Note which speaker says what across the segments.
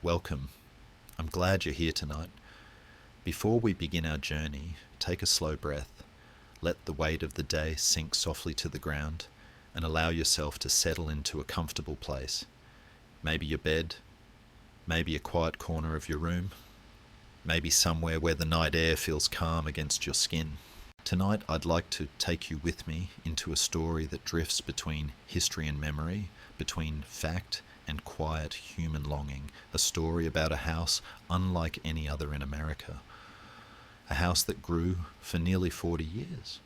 Speaker 1: Welcome. I'm glad you're here tonight. Before we begin our journey, take a slow breath. Let the weight of the day sink softly to the ground and allow yourself to settle into a comfortable place. Maybe your bed, maybe a quiet corner of your room, maybe somewhere where the night air feels calm against your skin. Tonight I'd like to take you with me into a story that drifts between history and memory, between fact and quiet human longing, a story about a house unlike any other in America. A house that grew for nearly 40 years.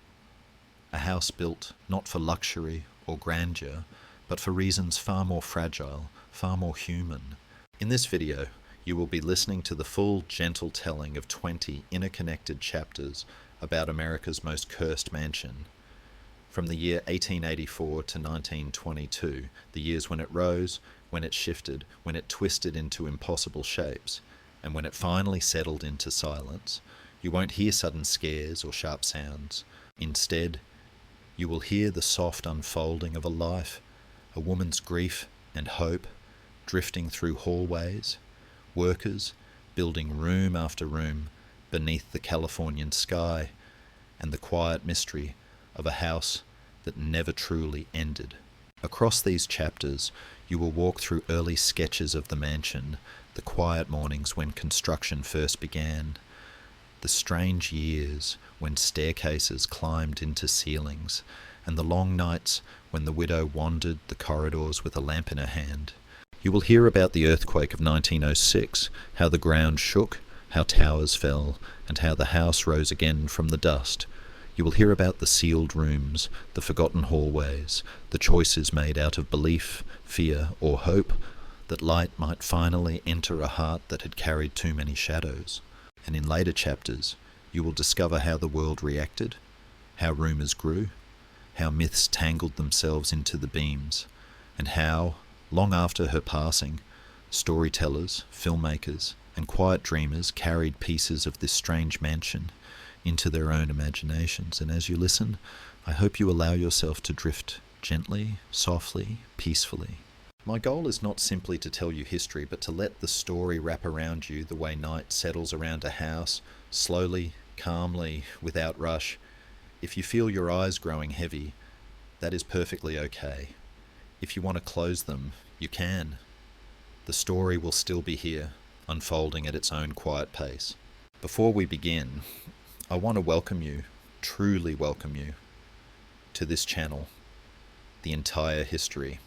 Speaker 1: A house built not for luxury or grandeur, but for reasons far more fragile, far more human. In this video, you will be listening to the full, gentle telling of 20 interconnected chapters about America's most cursed mansion. From the year 1884 to 1922, the years when it rose, when it shifted, when it twisted into impossible shapes, and when it finally settled into silence, you won't hear sudden scares or sharp sounds. Instead, you will hear the soft unfolding of a life, a woman's grief and hope, drifting through hallways, workers building room after room beneath the Californian sky, and the quiet mystery of a house that never truly ended. Across these chapters, you will walk through early sketches of the mansion, the quiet mornings when construction first began, the strange years when staircases climbed into ceilings, and the long nights when the widow wandered the corridors with a lamp in her hand. You will hear about the earthquake of 1906, how the ground shook, how towers fell, and how the house rose again from the dust. You will hear about the sealed rooms, the forgotten hallways, the choices made out of belief, fear, or hope, that light might finally enter a heart that had carried too many shadows. And in later chapters, you will discover how the world reacted, how rumours grew, how myths tangled themselves into the beams, and how, long after her passing, storytellers, filmmakers, and quiet dreamers carried pieces of this strange mansion into their own imaginations. And as you listen, I hope you allow yourself to drift gently, softly, peacefully. My goal is not simply to tell you history, but to let the story wrap around you the way night settles around a house, slowly, calmly, without rush. If you feel your eyes growing heavy, that is perfectly okay. If you want to close them, you can. The story will still be here, unfolding at its own quiet pace. Before we begin, I want to welcome you, truly welcome you, to this channel, The Entire History.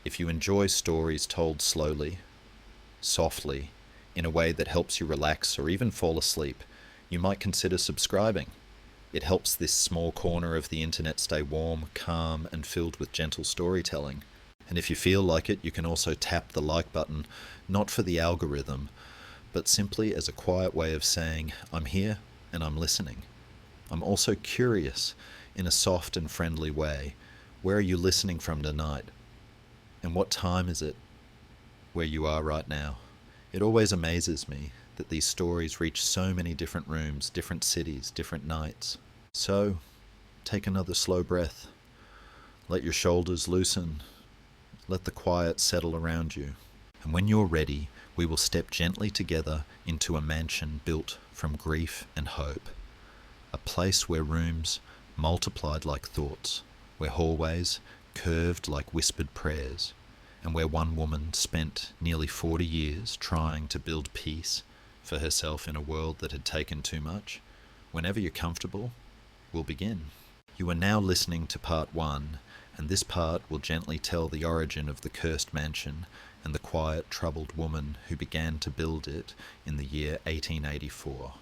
Speaker 1: If you enjoy stories told slowly, softly, in a way that helps you relax or even fall asleep, you might consider subscribing. It helps this small corner of the internet stay warm, calm, and filled with gentle storytelling. And if you feel like it, you can also tap the like button, not for the algorithm, but simply as a quiet way of saying, I'm here and I'm listening. I'm also curious in a soft and friendly way. Where are you listening from tonight? And what time is it where you are right now? It always amazes me that these stories reach so many different rooms, different cities, different nights. So, take another slow breath. Let your shoulders loosen. Let the quiet settle around you. And when you're ready, we will step gently together into a mansion built from grief and hope. A place where rooms multiplied like thoughts, where hallways curved like whispered prayers, and where one woman spent nearly 40 years trying to build peace for herself in a world that had taken too much. Whenever you're comfortable, we'll begin. You are now listening to part 1, and this part will gently tell the origin of the cursed mansion and the quiet, troubled woman who began to build it in the year 1884.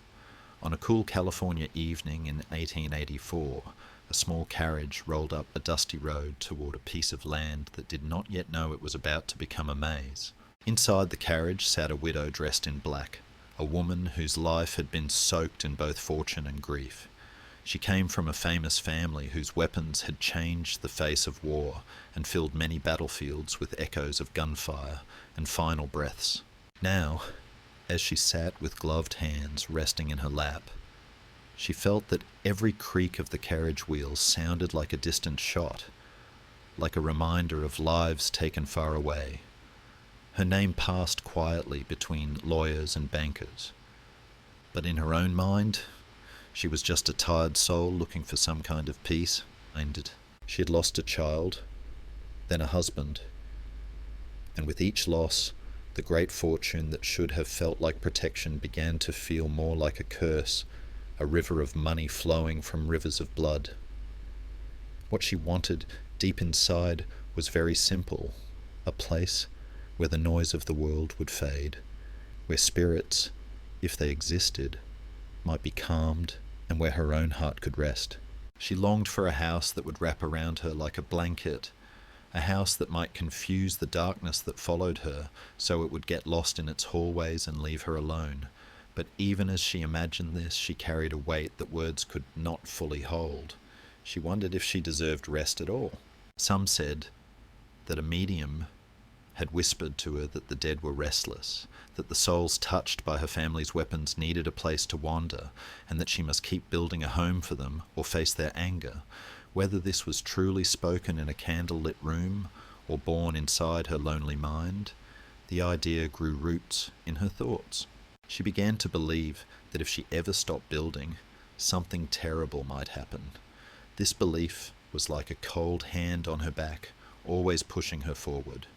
Speaker 1: On a cool California evening in 1884, a small carriage rolled up a dusty road toward a piece of land that did not yet know it was about to become a maze. Inside the carriage sat a widow dressed in black, a woman whose life had been soaked in both fortune and grief. She came from a famous family whose weapons had changed the face of war and filled many battlefields with echoes of gunfire and final breaths. Now, as she sat with gloved hands resting in her lap, she felt that every creak of the carriage wheels sounded like a distant shot, like a reminder of lives taken far away. Her name passed quietly between lawyers and bankers, but in her own mind, she was just a tired soul looking for some kind of peace. She had lost a child, then a husband, and with each loss, the great fortune that should have felt like protection began to feel more like a curse, a river of money flowing from rivers of blood. What she wanted deep inside was very simple, a place where the noise of the world would fade, where spirits, if they existed, might be calmed, and where her own heart could rest. She longed for a house that would wrap around her like a blanket, a house that might confuse the darkness that followed her so it would get lost in its hallways and leave her alone. But even as she imagined this, she carried a weight that words could not fully hold. She wondered if she deserved rest at all. Some said that a medium had whispered to her that the dead were restless, that the souls touched by her family's weapons needed a place to wander, and that she must keep building a home for them or face their anger. Whether this was truly spoken in a candle-lit room or born inside her lonely mind, the idea grew roots in her thoughts. She began to believe that if she ever stopped building, something terrible might happen. This belief was like a cold hand on her back, always pushing her forward.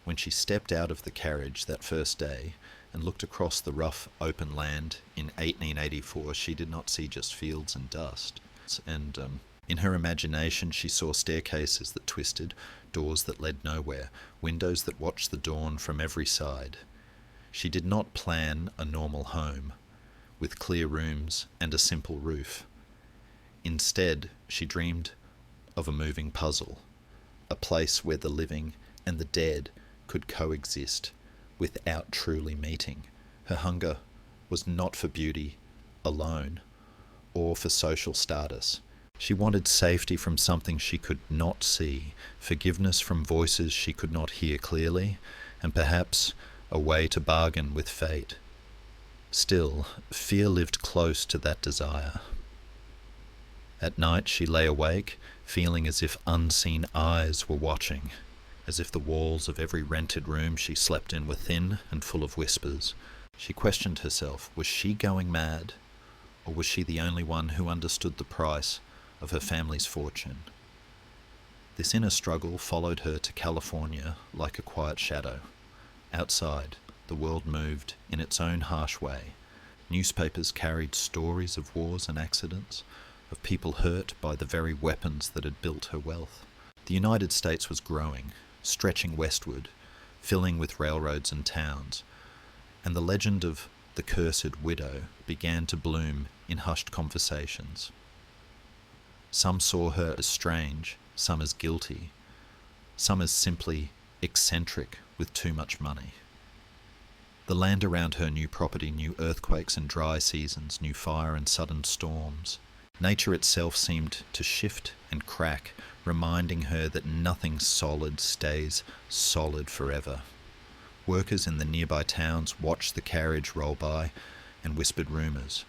Speaker 1: When she stepped out of the carriage that first day and looked across the rough open land in 1884, she did not see just fields and dust. In her imagination, she saw staircases that twisted, doors that led nowhere, windows that watched the dawn from every side. She did not plan a normal home, with clear rooms and a simple roof. Instead, she dreamed of a moving puzzle, a place where the living and the dead could coexist without truly meeting. Her hunger was not for beauty alone, or for social status. She wanted safety from something she could not see, forgiveness from voices she could not hear clearly, and perhaps a way to bargain with fate. Still, fear lived close to that desire. At night she lay awake, feeling as if unseen eyes were watching, as if the walls of every rented room she slept in were thin and full of whispers. She questioned herself, was she going mad, or was she the only one who understood the price of her family's fortune? This inner struggle followed her to California like a quiet shadow. Outside, the world moved in its own harsh way. Newspapers carried stories of wars and accidents, of people hurt by the very weapons that had built her wealth. The United States was growing, stretching westward, filling with railroads and towns, and the legend of the cursed widow began to bloom in hushed conversations. Some saw her as strange, some as guilty, some as simply eccentric with too much money. The land around her new property knew earthquakes and dry seasons, knew fire and sudden storms. Nature itself seemed to shift and crack, reminding her that nothing solid stays solid forever. Workers in the nearby towns watched the carriage roll by and whispered rumours,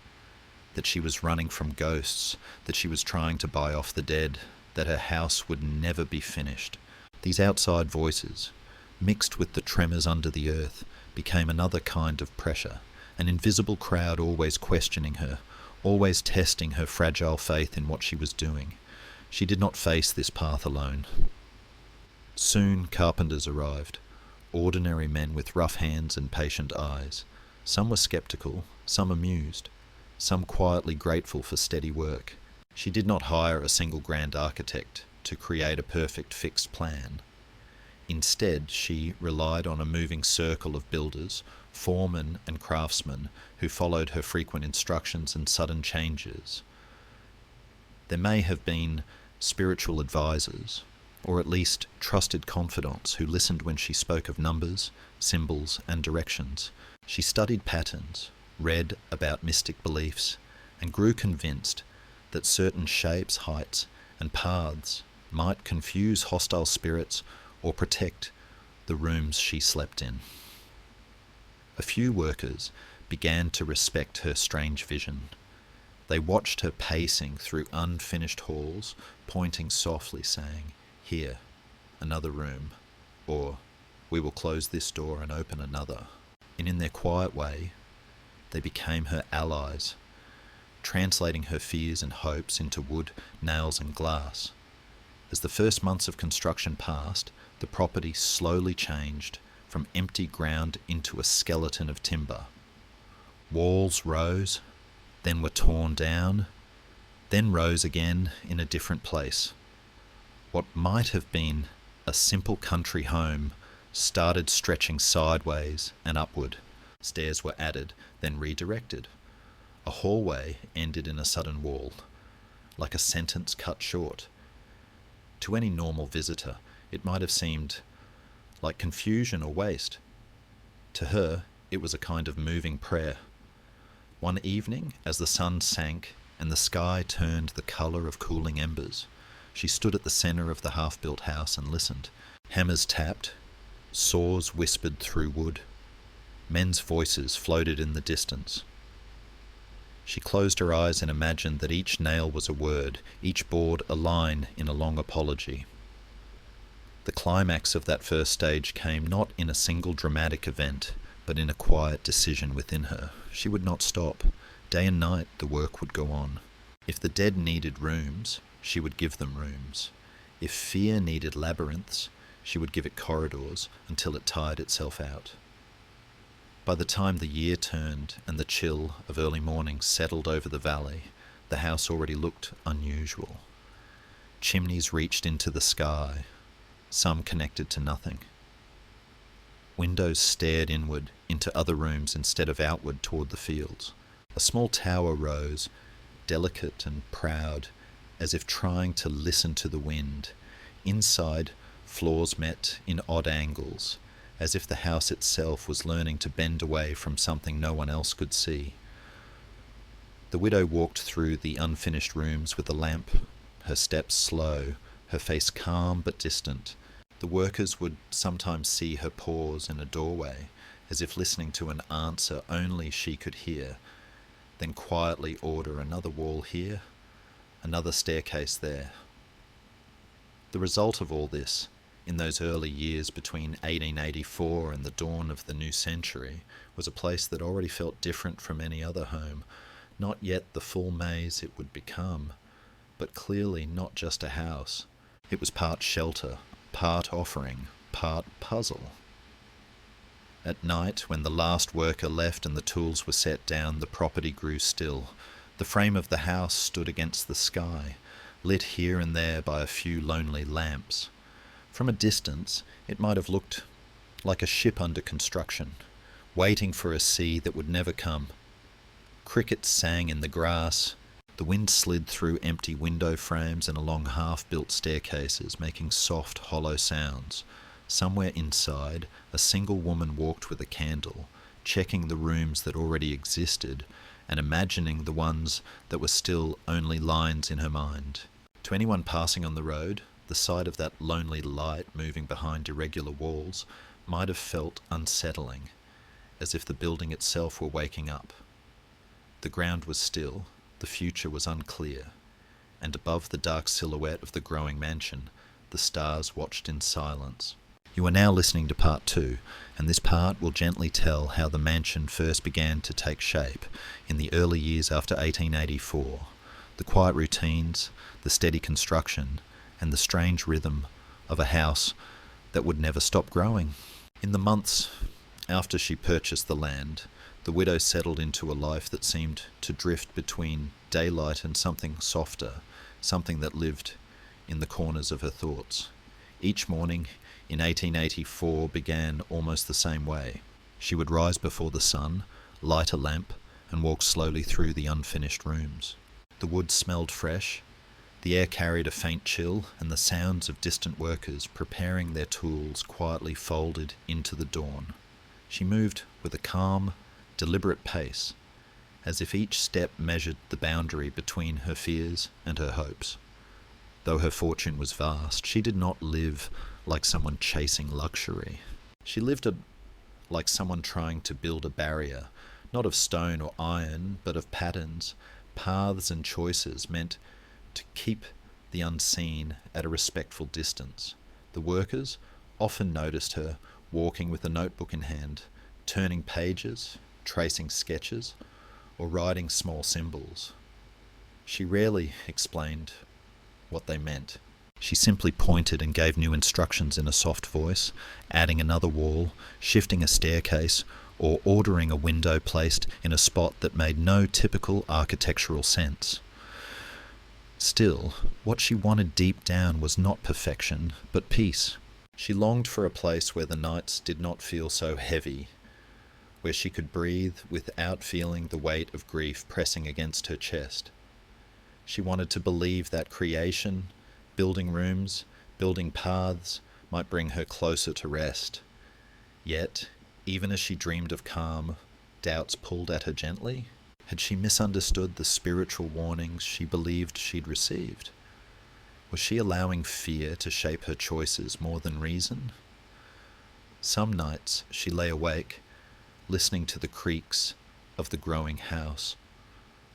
Speaker 1: that she was running from ghosts, that she was trying to buy off the dead, that her house would never be finished. These outside voices, mixed with the tremors under the earth, became another kind of pressure, an invisible crowd always questioning her, always testing her fragile faith in what she was doing. She did not face this path alone. Soon carpenters arrived, ordinary men with rough hands and patient eyes. Some were skeptical, some amused, some quietly grateful for steady work. She did not hire a single grand architect to create a perfect fixed plan. Instead, she relied on a moving circle of builders, foremen and craftsmen who followed her frequent instructions and sudden changes. There may have been spiritual advisors, or at least trusted confidants who listened when she spoke of numbers, symbols, and directions. She studied patterns, read about mystic beliefs, and grew convinced that certain shapes, heights, and paths might confuse hostile spirits or protect the rooms she slept in. A few workers began to respect her strange vision. They watched her pacing through unfinished halls, pointing softly, saying, "Here, another room," or We will close this door and open another. And in their quiet way, they became her allies, translating her fears and hopes into wood, nails and glass. As the first months of construction passed, the property slowly changed from empty ground into a skeleton of timber. Walls rose, then were torn down, then rose again in a different place. What might have been a simple country home started stretching sideways and upward. Stairs were added, then redirected. A hallway ended in a sudden wall, like a sentence cut short. To any normal visitor, it might have seemed like confusion or waste. To her, it was a kind of moving prayer. One evening, as the sun sank and the sky turned the colour of cooling embers, she stood at the centre of the half-built house and listened. Hammers tapped, saws whispered through wood, men's voices floated in the distance. She closed her eyes and imagined that each nail was a word, each board a line in a long apology. The climax of that first stage came not in a single dramatic event, but in a quiet decision within her. She would not stop. Day and night the work would go on. If the dead needed rooms, she would give them rooms. If fear needed labyrinths, she would give it corridors until it tired itself out. By the time the year turned and the chill of early morning settled over the valley, the house already looked unusual. Chimneys reached into the sky, some connected to nothing. Windows stared inward into other rooms instead of outward toward the fields. A small tower rose, delicate and proud, as if trying to listen to the wind. Inside, floors met in odd angles, as if the house itself was learning to bend away from something no one else could see. The widow walked through the unfinished rooms with a lamp, her steps slow, her face calm but distant. The workers would sometimes see her pause in a doorway, as if listening to an answer only she could hear, then quietly order another wall here, another staircase there. The result of all this, in those early years between 1884 and the dawn of the new century, was a place that already felt different from any other home, not yet the full maze it would become, but clearly not just a house. It was part shelter, part offering, part puzzle. At night, when the last worker left and the tools were set down, the property grew still. The frame of the house stood against the sky, lit here and there by a few lonely lamps. From a distance, it might have looked like a ship under construction, waiting for a sea that would never come. Crickets sang in the grass. The wind slid through empty window frames and along half-built staircases, making soft, hollow sounds. Somewhere inside, a single woman walked with a candle, checking the rooms that already existed and imagining the ones that were still only lines in her mind. To anyone passing on the road, the sight of that lonely light moving behind irregular walls might have felt unsettling, as if the building itself were waking up. The ground was still, the future was unclear, and above the dark silhouette of the growing mansion, the stars watched in silence. You are now listening to part 2, and this part will gently tell how the mansion first began to take shape in the early years after 1884, the quiet routines, the steady construction, and the strange rhythm of a house that would never stop growing. In the months after she purchased the land, the widow settled into a life that seemed to drift between daylight and something softer, something that lived in the corners of her thoughts. Each morning in 1884 began almost the same way. She would rise before the sun, light a lamp, and walk slowly through the unfinished rooms. The wood smelled fresh, the air carried a faint chill, and the sounds of distant workers preparing their tools quietly folded into the dawn. She moved with a calm, deliberate pace, as if each step measured the boundary between her fears and her hopes. Though her fortune was vast, she did not live like someone chasing luxury. She lived like someone trying to build a barrier, not of stone or iron, but of patterns, paths and choices meant to keep the unseen at a respectful distance. The workers often noticed her walking with a notebook in hand, turning pages, tracing sketches, or writing small symbols. She rarely explained what they meant. She simply pointed and gave new instructions in a soft voice, adding another wall, shifting a staircase, or ordering a window placed in a spot that made no typical architectural sense. Still, what she wanted deep down was not perfection, but peace. She longed for a place where the nights did not feel so heavy, where she could breathe without feeling the weight of grief pressing against her chest. She wanted to believe that creation, building rooms, building paths, might bring her closer to rest. Yet, even as she dreamed of calm, doubts pulled at her gently. Had she misunderstood the spiritual warnings she believed she'd received? Was she allowing fear to shape her choices more than reason? Some nights she lay awake, listening to the creaks of the growing house,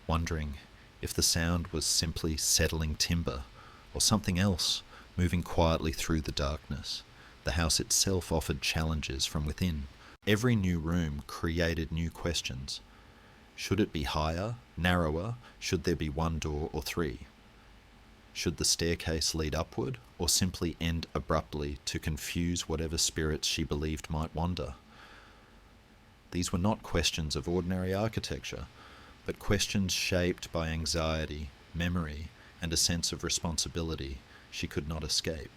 Speaker 1: wondering if the sound was simply settling timber or something else moving quietly through the darkness. The house itself offered challenges from within. Every new room created new questions. Should it be higher, narrower? Should there be one door or three? Should the staircase lead upward or simply end abruptly to confuse whatever spirits she believed might wander? These were not questions of ordinary architecture, but questions shaped by anxiety, memory, and a sense of responsibility she could not escape.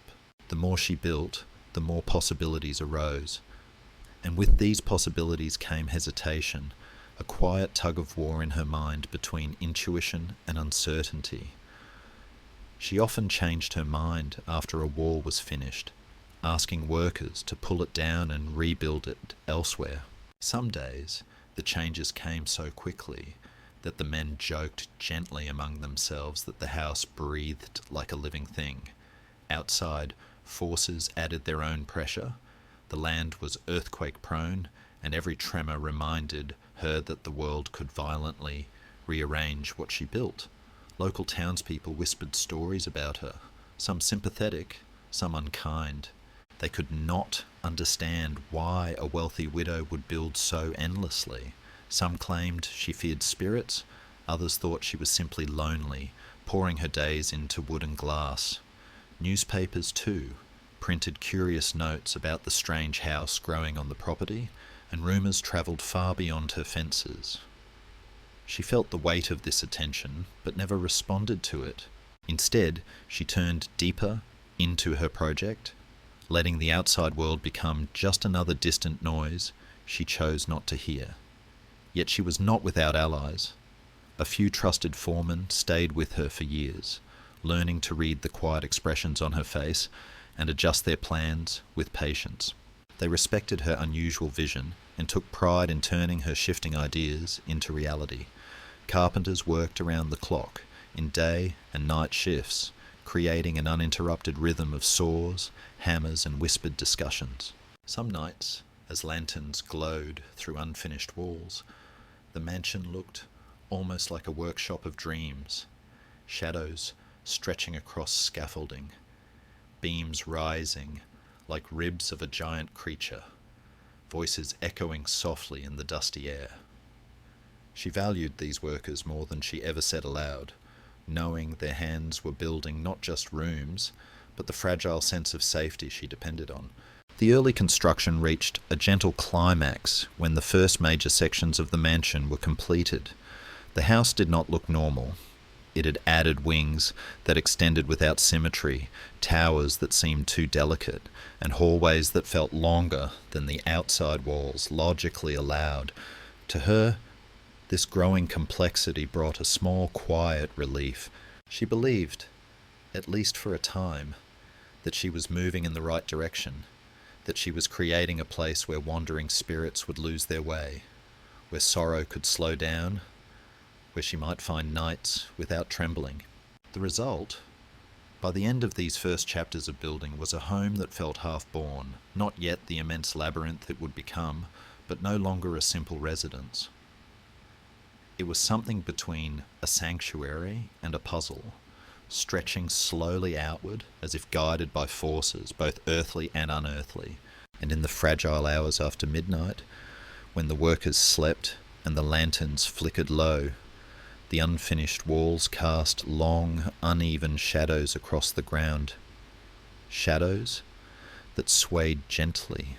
Speaker 1: The more she built, the more possibilities arose. And with these possibilities came hesitation, a quiet tug-of-war in her mind between intuition and uncertainty. She often changed her mind after a wall was finished, asking workers to pull it down and rebuild it elsewhere. Some days, the changes came so quickly that the men joked gently among themselves that the house breathed like a living thing. Outside, forces added their own pressure. The land was earthquake-prone, and every tremor reminded her that the world could violently rearrange what she built. Local townspeople whispered stories about her, some sympathetic, some unkind. They could not understand why a wealthy widow would build so endlessly. Some claimed she feared spirits, others thought she was simply lonely, pouring her days into wood and glass. Newspapers, too, printed curious notes about the strange house growing on the property, and rumours travelled far beyond her fences. She felt the weight of this attention, but never responded to it. Instead, she turned deeper into her project, letting the outside world become just another distant noise she chose not to hear. Yet she was not without allies. A few trusted foremen stayed with her for years, learning to read the quiet expressions on her face and adjust their plans with patience. They respected her unusual vision and took pride in turning her shifting ideas into reality. Carpenters worked around the clock, in day and night shifts, creating an uninterrupted rhythm of saws, hammers, and whispered discussions. Some nights, as lanterns glowed through unfinished walls, the mansion looked almost like a workshop of dreams, shadows stretching across scaffolding, beams rising like ribs of a giant creature, voices echoing softly in the dusty air. She valued these workers more than she ever said aloud, knowing their hands were building not just rooms, but the fragile sense of safety she depended on. The early construction reached a gentle climax when the first major sections of the mansion were completed. The house did not look normal. It had added wings that extended without symmetry, towers that seemed too delicate, and hallways that felt longer than the outside walls logically allowed. To her, this growing complexity brought a small, quiet relief. She believed, at least for a time, that she was moving in the right direction, that she was creating a place where wandering spirits would lose their way, where sorrow could slow down, where she might find nights without trembling. The result, by the end of these first chapters of building, was a home that felt half-born, not yet the immense labyrinth it would become, but no longer a simple residence. It was something between a sanctuary and a puzzle, stretching slowly outward as if guided by forces, both earthly and unearthly. and in the fragile hours after midnight, when the workers slept and the lanterns flickered low, the unfinished walls cast long, uneven shadows across the ground. Shadows that swayed gently,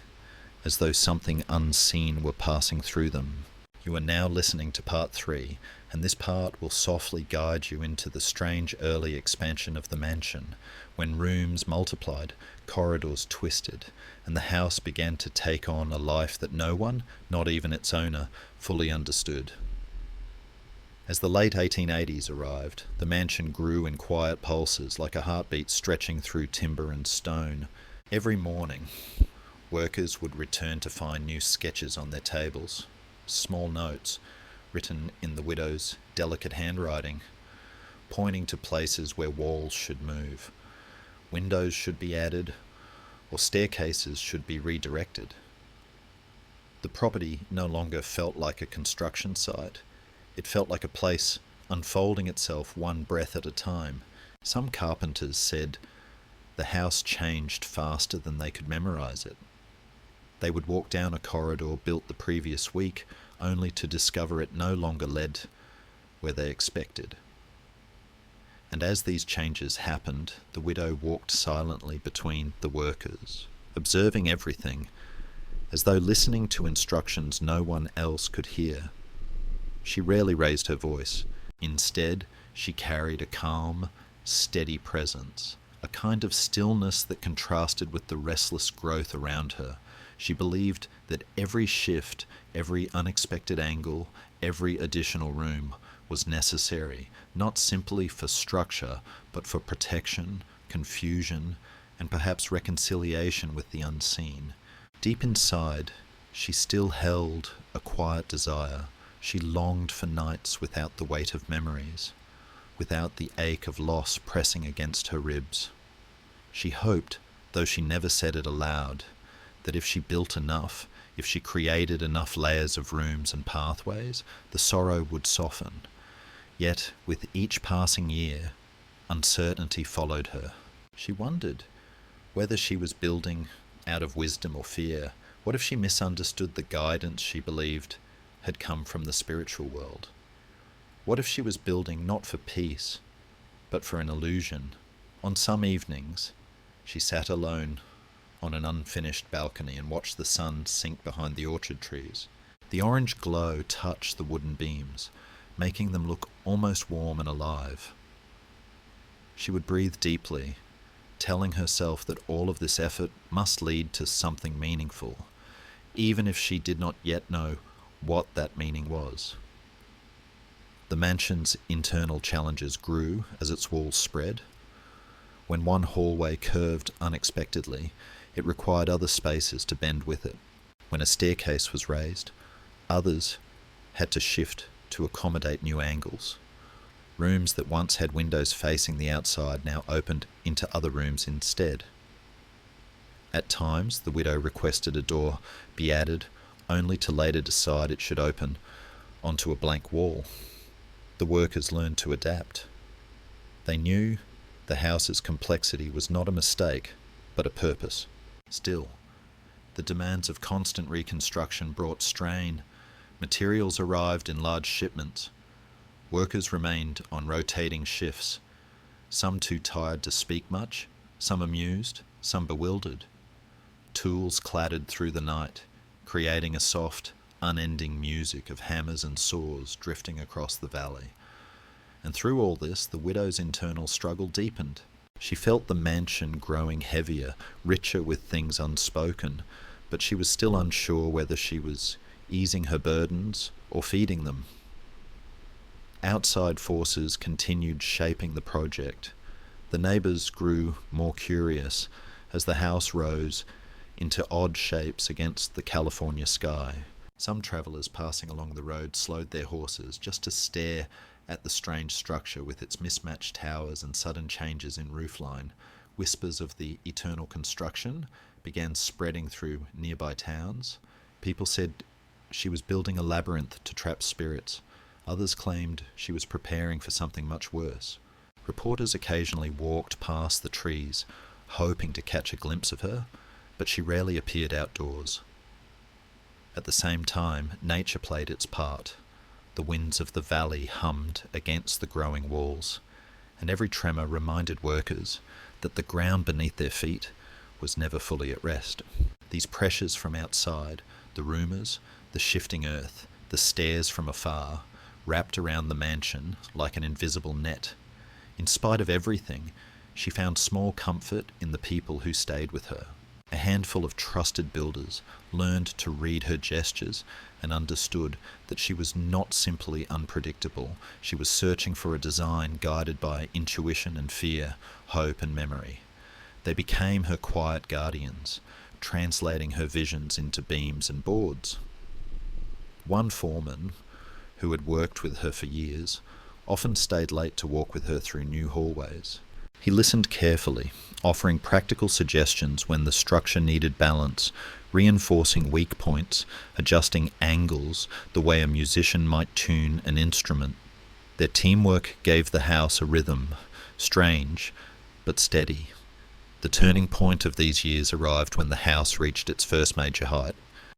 Speaker 1: as though something unseen were passing through them. You are now listening to part 3, and this part will softly guide you into the strange early expansion of the mansion, when rooms multiplied, corridors twisted, and the house began to take on a life that no one, not even its owner, fully understood. As the late 1880s arrived, the mansion grew in quiet pulses like a heartbeat stretching through timber and stone. Every morning, workers would return to find new sketches on their tables, small notes written in the widow's delicate handwriting, pointing to places where walls should move, windows should be added, or staircases should be redirected. The property no longer felt like a construction site. It felt like a place unfolding itself one breath at a time. Some carpenters said the house changed faster than they could memorize it. They would walk down a corridor built the previous week, only to discover it no longer led where they expected. And as these changes happened, the widow walked silently between the workers, observing everything, as though listening to instructions no one else could hear. She rarely raised her voice. Instead, she carried a calm, steady presence, a kind of stillness that contrasted with the restless growth around her. She believed that every shift, every unexpected angle, every additional room was necessary, not simply for structure, but for protection, confusion, and perhaps reconciliation with the unseen. Deep inside, she still held a quiet desire. She longed for nights without the weight of memories, without the ache of loss pressing against her ribs. She hoped, though she never said it aloud, that if she built enough, if she created enough layers of rooms and pathways, the sorrow would soften. Yet, with each passing year, uncertainty followed her. She wondered whether she was building out of wisdom or fear. What if she misunderstood the guidance she believed had come from the spiritual world? What if she was building not for peace, but for an illusion? On some evenings, she sat alone on an unfinished balcony and watched the sun sink behind the orchard trees. The orange glow touched the wooden beams, making them look almost warm and alive. She would breathe deeply, telling herself that all of this effort must lead to something meaningful, even if she did not yet know what that meaning was. The mansion's internal challenges grew as its walls spread. When one hallway curved unexpectedly, it required other spaces to bend with it. When a staircase was raised, others had to shift to accommodate new angles. Rooms that once had windows facing the outside now opened into other rooms instead. At times, the widow requested a door be added, only to later decide it should open onto a blank wall. The workers learned to adapt. They knew the house's complexity was not a mistake, but a purpose. Still, the demands of constant reconstruction brought strain. Materials arrived in large shipments. Workers remained on rotating shifts, some too tired to speak much, some amused, some bewildered. Tools clattered through the night, creating a soft, unending music of hammers and saws drifting across the valley. And through all this, the widow's internal struggle deepened. She felt the mansion growing heavier, richer with things unspoken, but she was still unsure whether she was easing her burdens or feeding them. Outside forces continued shaping the project. The neighbours grew more curious as the house rose into odd shapes against the California sky. Some travellers passing along the road slowed their horses just to stare at the strange structure with its mismatched towers and sudden changes in roofline. Whispers of the eternal construction began spreading through nearby towns. People said she was building a labyrinth to trap spirits. Others claimed she was preparing for something much worse. Reporters occasionally walked past the trees, hoping to catch a glimpse of her, but she rarely appeared outdoors. At the same time, nature played its part. The winds of the valley hummed against the growing walls, and every tremor reminded workers that the ground beneath their feet was never fully at rest. These pressures from outside, the rumours, the shifting earth, the stares from afar, wrapped around the mansion like an invisible net. In spite of everything, she found small comfort in the people who stayed with her. A handful of trusted builders learned to read her gestures and understood that she was not simply unpredictable. She was searching for a design guided by intuition and fear, hope and memory. They became her quiet guardians, translating her visions into beams and boards. One foreman, who had worked with her for years, often stayed late to walk with her through new hallways. He listened carefully, offering practical suggestions when the structure needed balance, reinforcing weak points, adjusting angles the way a musician might tune an instrument. Their teamwork gave the house a rhythm, strange but steady. The turning point of these years arrived when the house reached its first major height.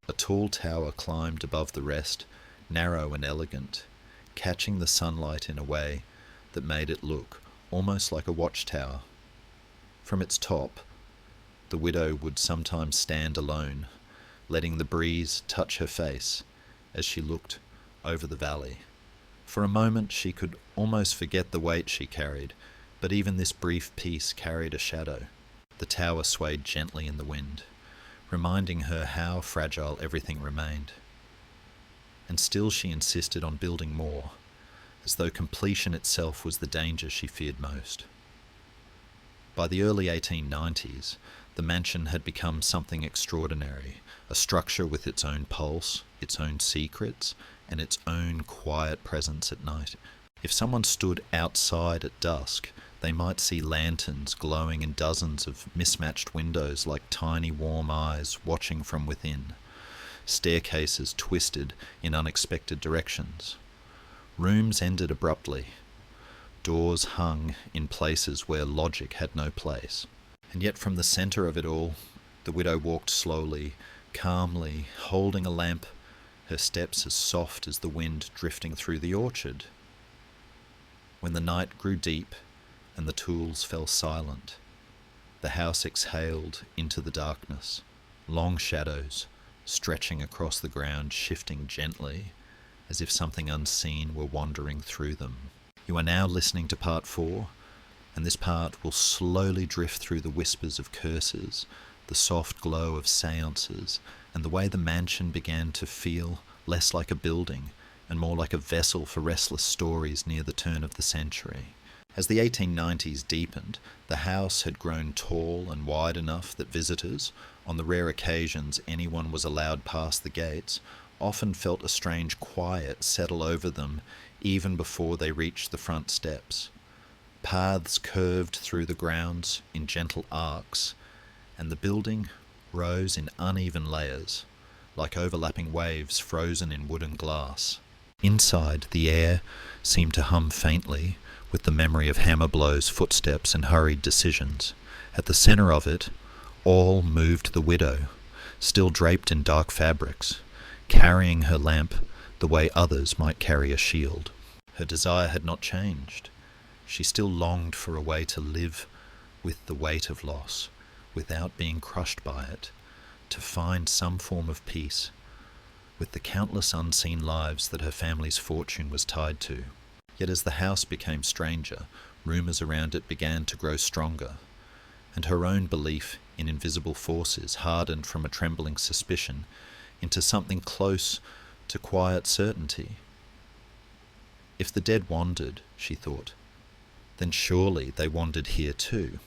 Speaker 1: A tall tower climbed above the rest, narrow and elegant, catching the sunlight in a way that made it look almost like a watchtower. From its top, the widow would sometimes stand alone, letting the breeze touch her face as she looked over the valley. For a moment she could almost forget the weight she carried, but even this brief peace carried a shadow. The tower swayed gently in the wind, reminding her how fragile everything remained. And still she insisted on building more, as though completion itself was the danger she feared most. By the early 1890s, the mansion had become something extraordinary, a structure with its own pulse, its own secrets, and its own quiet presence at night. If someone stood outside at dusk, they might see lanterns glowing in dozens of mismatched windows like tiny warm eyes watching from within, staircases twisted in unexpected directions. Rooms ended abruptly, doors hung in places where logic had no place. And yet from the centre of it all, the widow walked slowly, calmly, holding a lamp, her steps as soft as the wind drifting through the orchard. When the night grew deep and the tools fell silent, the house exhaled into the darkness, long shadows stretching across the ground, shifting gently, as if something unseen were wandering through them. You are now listening to part 4, and this part will slowly drift through the whispers of curses, the soft glow of seances, and the way the mansion began to feel less like a building and more like a vessel for restless stories near the turn of the century. As the 1890s deepened, the house had grown tall and wide enough that visitors, on the rare occasions anyone was allowed past the gates, often felt a strange quiet settle over them even before they reached the front steps. Paths curved through the grounds in gentle arcs, and the building rose in uneven layers, like overlapping waves frozen in wooden glass. Inside, the air seemed to hum faintly with the memory of hammer blows, footsteps, and hurried decisions. At the centre of it all moved the widow, still draped in dark fabrics, carrying her lamp the way others might carry a shield. Her desire had not changed. She still longed for a way to live with the weight of loss, without being crushed by it, to find some form of peace with the countless unseen lives that her family's fortune was tied to. Yet as the house became stranger, rumours around it began to grow stronger, and her own belief in invisible forces hardened from a trembling suspicion into something close to quiet certainty. If the dead wandered, she thought, then surely they wandered here too,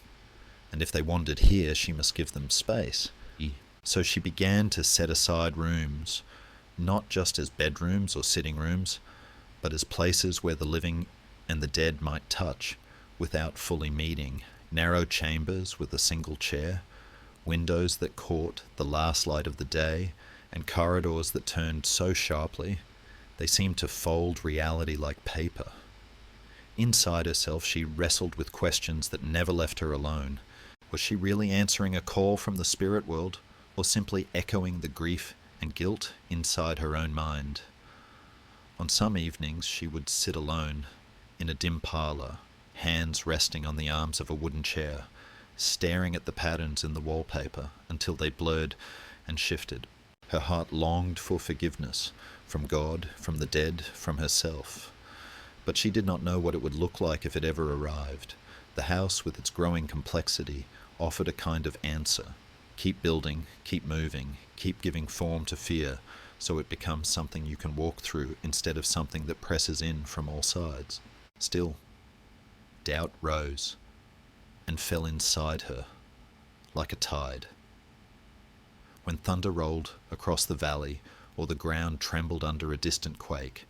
Speaker 1: and if they wandered here, she must give them space. So she began to set aside rooms, not just as bedrooms or sitting rooms, but as places where the living and the dead might touch without fully meeting. Narrow chambers with a single chair, windows that caught the last light of the day, and corridors that turned so sharply they seemed to fold reality like paper. Inside herself she wrestled with questions that never left her alone. Was she really answering a call from the spirit world, or simply echoing the grief and guilt inside her own mind? On some evenings she would sit alone in a dim parlour, hands resting on the arms of a wooden chair, staring at the patterns in the wallpaper until they blurred and shifted. Her heart longed for forgiveness from God, from the dead, from herself. But she did not know what it would look like if it ever arrived. The house, with its growing complexity, offered a kind of answer. Keep building, keep moving, keep giving form to fear, so it becomes something you can walk through instead of something that presses in from all sides. Still, doubt rose and fell inside her like a tide. When thunder rolled across the valley or the ground trembled under a distant quake,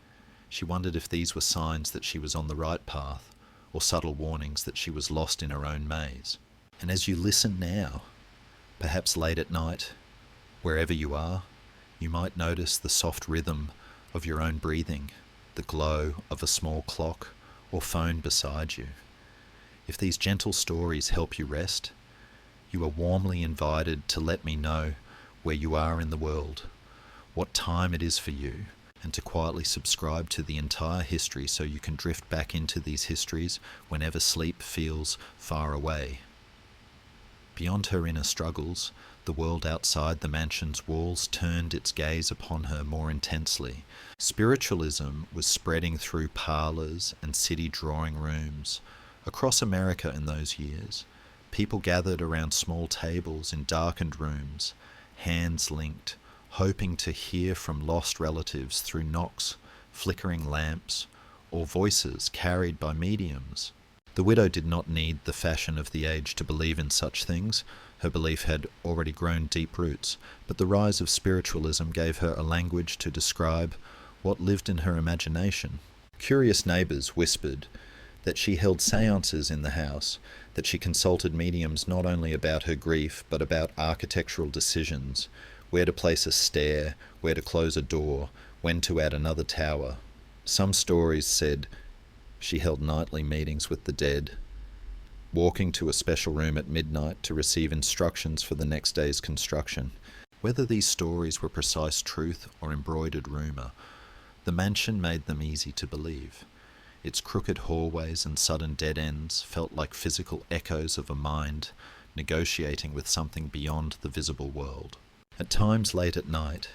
Speaker 1: she wondered if these were signs that she was on the right path or subtle warnings that she was lost in her own maze. And as you listen now, perhaps late at night, wherever you are, you might notice the soft rhythm of your own breathing, the glow of a small clock or phone beside you. If these gentle stories help you rest, you are warmly invited to let me know where you are in the world, what time it is for you, and to quietly subscribe to the entire history so you can drift back into these histories whenever sleep feels far away. Beyond her inner struggles, the world outside the mansion's walls turned its gaze upon her more intensely. Spiritualism was spreading through parlours and city drawing rooms. Across America in those years, people gathered around small tables in darkened rooms, hands linked, hoping to hear from lost relatives through knocks, flickering lamps, or voices carried by mediums. The widow did not need the fashion of the age to believe in such things. Her belief had already grown deep roots, but the rise of spiritualism gave her a language to describe what lived in her imagination. Curious neighbours whispered that she held seances in the house, that she consulted mediums not only about her grief, but about architectural decisions, where to place a stair, where to close a door, when to add another tower. Some stories said she held nightly meetings with the dead, walking to a special room at midnight to receive instructions for the next day's construction. Whether these stories were precise truth or embroidered rumour, the mansion made them easy to believe. Its crooked hallways and sudden dead ends felt like physical echoes of a mind negotiating with something beyond the visible world. At times late at night,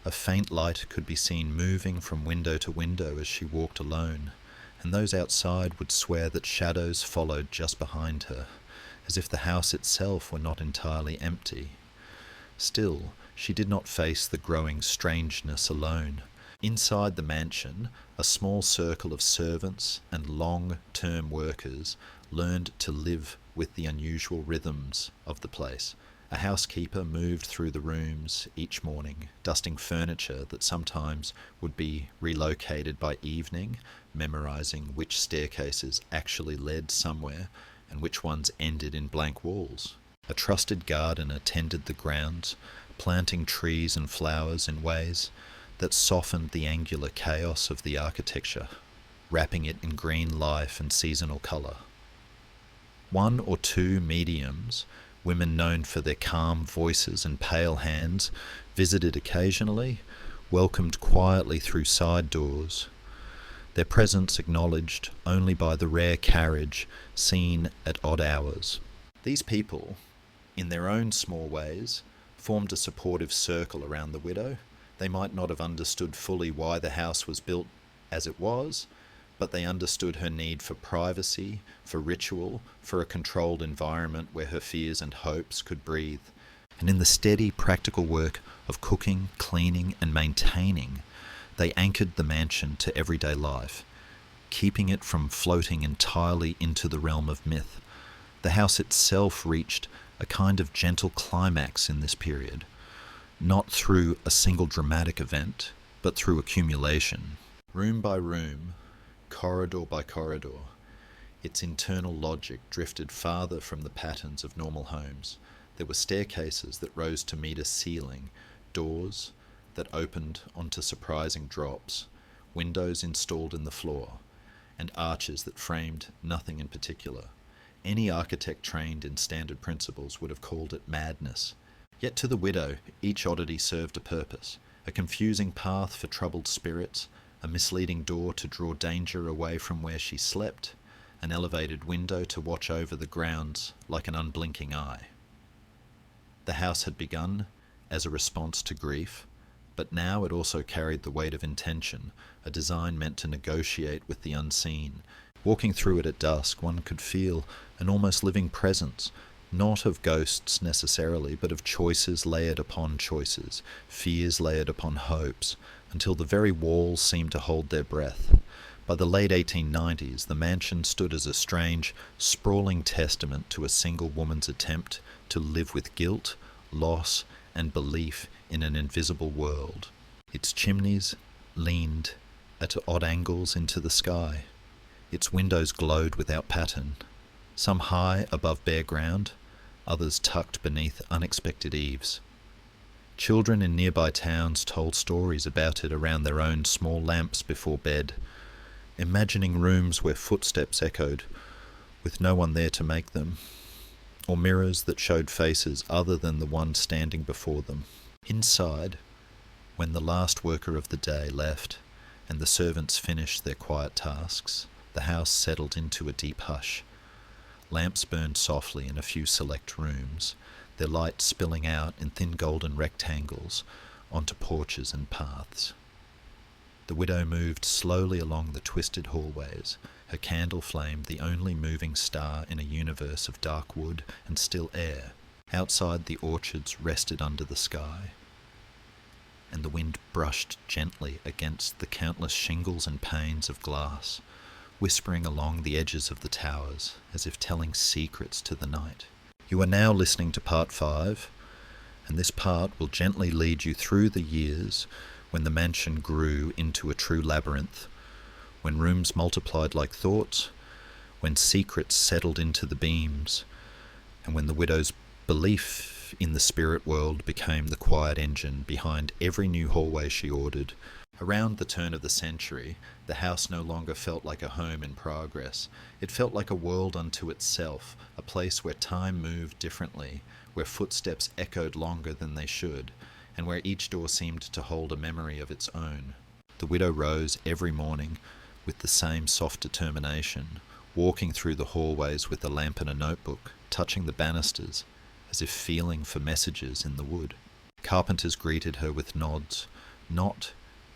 Speaker 1: a faint light could be seen moving from window to window as she walked alone, and those outside would swear that shadows followed just behind her, as if the house itself were not entirely empty. Still, she did not face the growing strangeness alone. Inside the mansion, a small circle of servants and long-term workers learned to live with the unusual rhythms of the place. A housekeeper moved through the rooms each morning, dusting furniture that sometimes would be relocated by evening, memorizing which staircases actually led somewhere and which ones ended in blank walls. A trusted gardener tended the grounds, planting trees and flowers in ways that softened the angular chaos of the architecture, wrapping it in green life and seasonal colour. One or two mediums, women known for their calm voices and pale hands, visited occasionally, welcomed quietly through side doors, their presence acknowledged only by the rare carriage seen at odd hours. These people, in their own small ways, formed a supportive circle around the widow. They might not have understood fully why the house was built as it was, but they understood her need for privacy, for ritual, for a controlled environment where her fears and hopes could breathe. And in the steady, practical work of cooking, cleaning, and maintaining, they anchored the mansion to everyday life, keeping it from floating entirely into the realm of myth. The house itself reached a kind of gentle climax in this period, not through a single dramatic event, but through accumulation. Room by room, corridor by corridor, its internal logic drifted farther from the patterns of normal homes. There were staircases that rose to meet a ceiling, doors that opened onto surprising drops, windows installed in the floor, and arches that framed nothing in particular. Any architect trained in standard principles would have called it madness. Yet to the widow, each oddity served a purpose: a confusing path for troubled spirits, a misleading door to draw danger away from where she slept, an elevated window to watch over the grounds like an unblinking eye. The house had begun as a response to grief, but now it also carried the weight of intention, a design meant to negotiate with the unseen. Walking through it at dusk, one could feel an almost living presence, not of ghosts necessarily, but of choices layered upon choices, fears layered upon hopes, until the very walls seemed to hold their breath. By the late 1890s, the mansion stood as a strange, sprawling testament to a single woman's attempt to live with guilt, loss, and belief in an invisible world. Its chimneys leaned at odd angles into the sky. Its windows glowed without pattern, some high above bare ground, others tucked beneath unexpected eaves. Children in nearby towns told stories about it around their own small lamps before bed, imagining rooms where footsteps echoed, with no one there to make them, or mirrors that showed faces other than the one standing before them. Inside, when the last worker of the day left and the servants finished their quiet tasks, the house settled into a deep hush. Lamps burned softly in a few select rooms, their light spilling out in thin golden rectangles onto porches and paths. The widow moved slowly along the twisted hallways, her candle flame the only moving star in a universe of dark wood and still air. Outside, the orchards rested under the sky, and the wind brushed gently against the countless shingles and panes of glass, whispering along the edges of the towers, as if telling secrets to the night. You are now listening to part 5, and this part will gently lead you through the years when the mansion grew into a true labyrinth, when rooms multiplied like thoughts, when secrets settled into the beams, and when the widow's belief in the spirit world became the quiet engine behind every new hallway she ordered. Around the turn of the century, the house no longer felt like a home in progress. It felt like a world unto itself, a place where time moved differently, where footsteps echoed longer than they should, and where each door seemed to hold a memory of its own. The widow rose every morning with the same soft determination, walking through the hallways with a lamp and a notebook, touching the banisters, as if feeling for messages in the wood. Carpenters greeted her with nods, not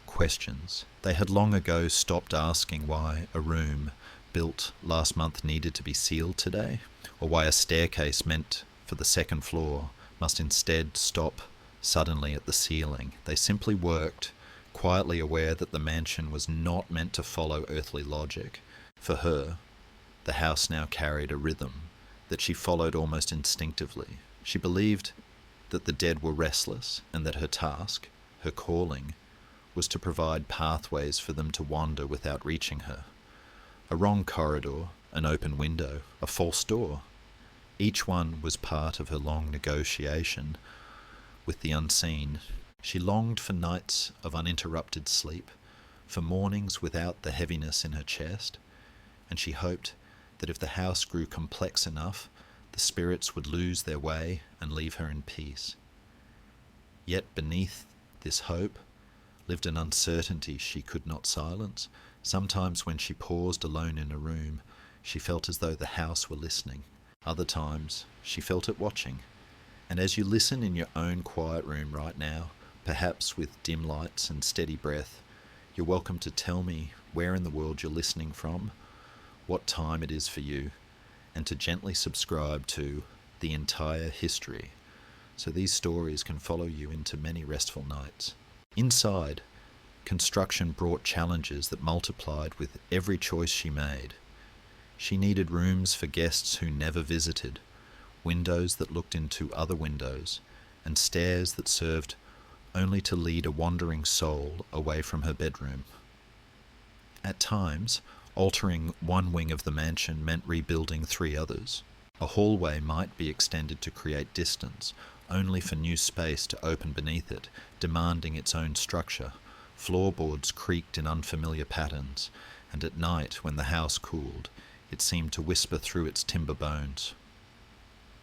Speaker 1: questions. They had long ago stopped asking why a room built last month needed to be sealed today, or why a staircase meant for the second floor must instead stop suddenly at the ceiling. They simply worked, quietly aware that the mansion was not meant to follow earthly logic. For her, the house now carried a rhythm that she followed almost instinctively. She believed that the dead were restless, and that her task, her calling, was to provide pathways for them to wander without reaching her. A wrong corridor, an open window, a false door. Each one was part of her long negotiation with the unseen. She longed for nights of uninterrupted sleep, for mornings without the heaviness in her chest, and she hoped that if the house grew complex enough, the spirits would lose their way and leave her in peace. Yet beneath this hope lived an uncertainty she could not silence. Sometimes when she paused alone in a room, she felt as though the house were listening. Other times, she felt it watching. And as you listen in your own quiet room right now, perhaps with dim lights and steady breath, you're welcome to tell me where in the world you're listening from, what time it is for you, and to gently subscribe to the entire history, so these stories can follow you into many restful nights. Inside, construction brought challenges that multiplied with every choice she made. She needed rooms for guests who never visited, windows that looked into other windows, and stairs that served only to lead a wandering soul away from her bedroom. At times, altering one wing of the mansion meant rebuilding 3 others. A hallway might be extended to create distance, only for new space to open beneath it, demanding its own structure. Floorboards creaked in unfamiliar patterns, and at night, when the house cooled, it seemed to whisper through its timber bones.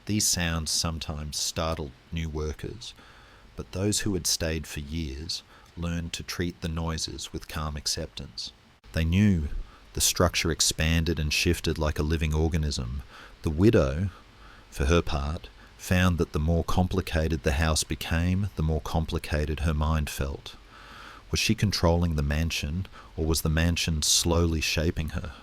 Speaker 1: These sounds sometimes startled new workers, but those who had stayed for years learned to treat the noises with calm acceptance. They knew the structure expanded and shifted like a living organism. The widow, for her part, found that the more complicated the house became, the more complicated her mind felt. Was she controlling the mansion, or was the mansion slowly shaping her?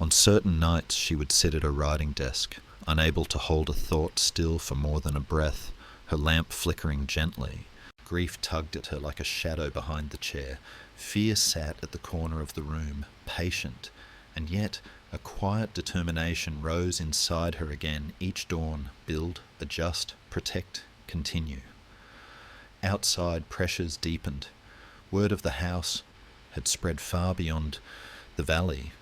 Speaker 1: On certain nights she would sit at her writing desk, unable to hold a thought still for more than a breath, her lamp flickering gently. Grief tugged at her like a shadow behind the chair. Fear sat at the corner of the room, patient, and yet a quiet determination rose inside her again each dawn. Build, adjust, protect, continue. Outside pressures deepened. Word of the house had spread far beyond the valley.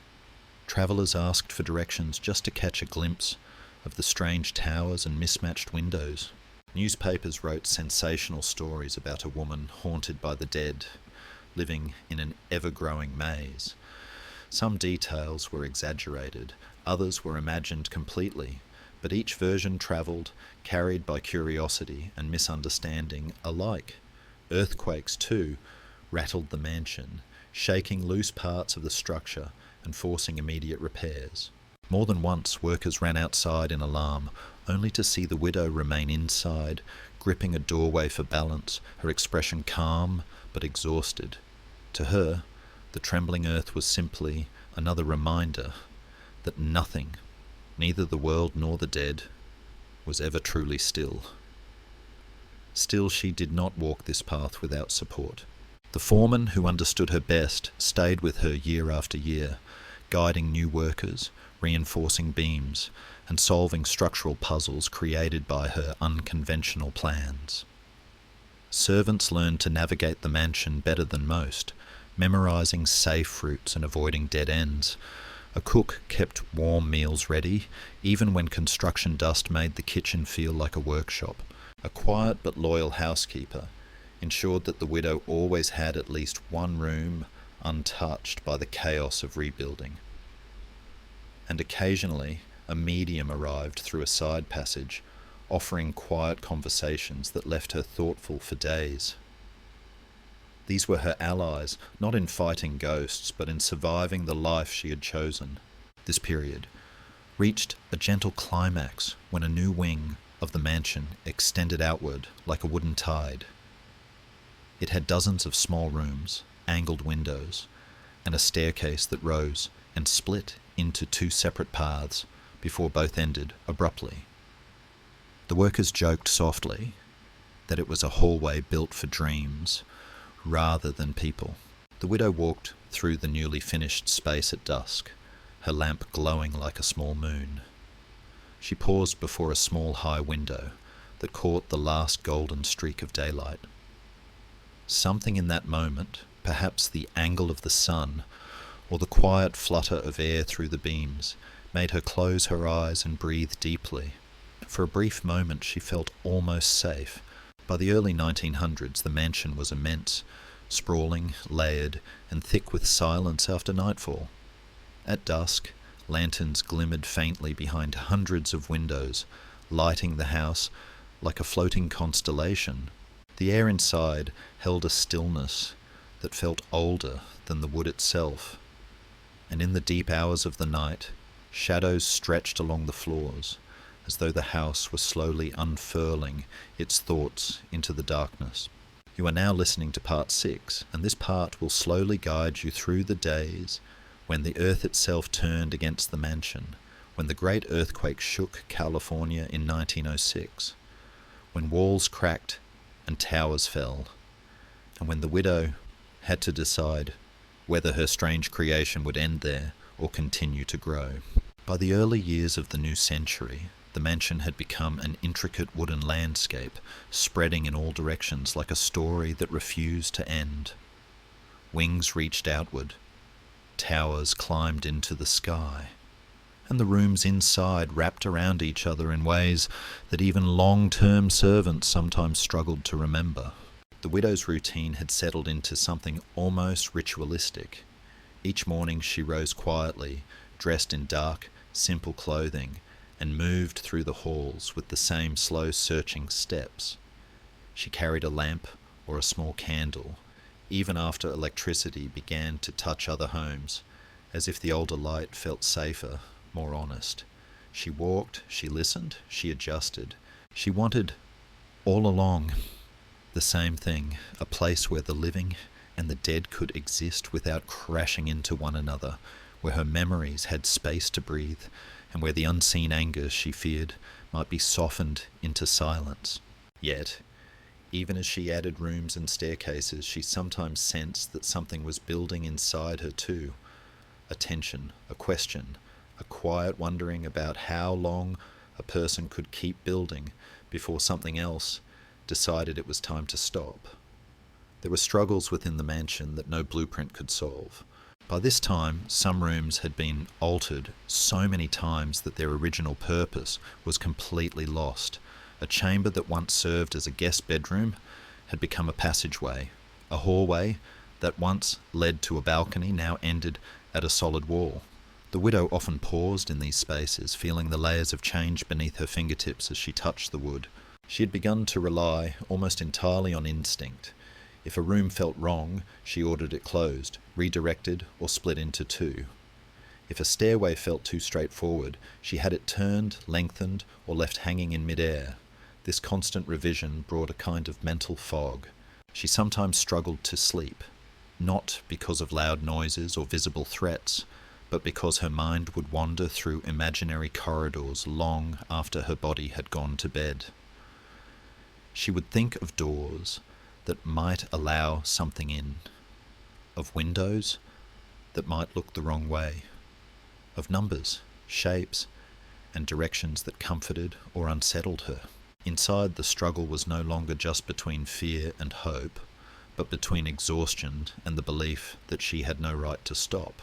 Speaker 1: Travellers asked for directions just to catch a glimpse of the strange towers and mismatched windows. Newspapers wrote sensational stories about a woman haunted by the dead, living in an ever-growing maze. Some details were exaggerated, others were imagined completely, but each version travelled, carried by curiosity and misunderstanding alike. Earthquakes, too, rattled the mansion, shaking loose parts of the structure and forcing immediate repairs. More than once, workers ran outside in alarm, only to see the widow remain inside, gripping a doorway for balance, her expression calm but exhausted. To her, the trembling earth was simply another reminder that nothing, neither the world nor the dead, was ever truly still. Still, she did not walk this path without support. The foreman who understood her best stayed with her year after year, guiding new workers, reinforcing beams, and solving structural puzzles created by her unconventional plans. Servants learned to navigate the mansion better than most, memorizing safe routes and avoiding dead ends. A cook kept warm meals ready, even when construction dust made the kitchen feel like a workshop. A quiet but loyal housekeeper ensured that the widow always had at least one room untouched by the chaos of rebuilding. And occasionally a medium arrived through a side passage, offering quiet conversations that left her thoughtful for days. These were her allies, not in fighting ghosts, but in surviving the life she had chosen. This period reached a gentle climax when a new wing of the mansion extended outward like a wooden tide. It had dozens of small rooms, angled windows, and a staircase that rose and split into two separate paths before both ended abruptly. The workers joked softly that it was a hallway built for dreams rather than people. The widow walked through the newly finished space at dusk, her lamp glowing like a small moon. She paused before a small high window that caught the last golden streak of daylight. Something in that moment, perhaps the angle of the sun or the quiet flutter of air through the beams, made her close her eyes and breathe deeply. For a brief moment she felt almost safe. By the early 1900s the mansion was immense, sprawling, layered, and thick with silence after nightfall. At dusk, lanterns glimmered faintly behind hundreds of windows, lighting the house like a floating constellation. The air inside held a stillness that felt older than the wood itself, and in the deep hours of the night, shadows stretched along the floors, as though the house were slowly unfurling its thoughts into the darkness. You are now listening to part 6, and this part will slowly guide you through the days when the earth itself turned against the mansion, when the great earthquake shook California in 1906, when walls cracked and towers fell, and when the widow had to decide whether her strange creation would end there or continue to grow. By the early years of the new century, the mansion had become an intricate wooden landscape, spreading in all directions like a story that refused to end. Wings reached outward, towers climbed into the sky, and the rooms inside wrapped around each other in ways that even long-term servants sometimes struggled to remember. The widow's routine had settled into something almost ritualistic. Each morning she rose quietly, dressed in dark, simple clothing, and moved through the halls with the same slow searching steps. She carried a lamp or a small candle, even after electricity began to touch other homes, as if the older light felt safer, more honest. She walked, she listened, she adjusted. She wanted, all along, the same thing, a place where the living and the dead could exist without crashing into one another, where her memories had space to breathe, and where the unseen anger she feared might be softened into silence. Yet, even as she added rooms and staircases, she sometimes sensed that something was building inside her too. A tension, a question, a quiet wondering about how long a person could keep building before something else decided it was time to stop. There were struggles within the mansion that no blueprint could solve. By this time, some rooms had been altered so many times that their original purpose was completely lost. A chamber that once served as a guest bedroom had become a passageway. A hallway that once led to a balcony now ended at a solid wall. The widow often paused in these spaces, feeling the layers of change beneath her fingertips as she touched the wood. She had begun to rely almost entirely on instinct. If a room felt wrong, she ordered it closed, redirected, or split into two. If a stairway felt too straightforward, she had it turned, lengthened, or left hanging in mid-air. This constant revision brought a kind of mental fog. She sometimes struggled to sleep, not because of loud noises or visible threats, but because her mind would wander through imaginary corridors long after her body had gone to bed. She would think of doors that might allow something in, of windows that might look the wrong way, of numbers, shapes, and directions that comforted or unsettled her. Inside, the struggle was no longer just between fear and hope, but between exhaustion and the belief that she had no right to stop.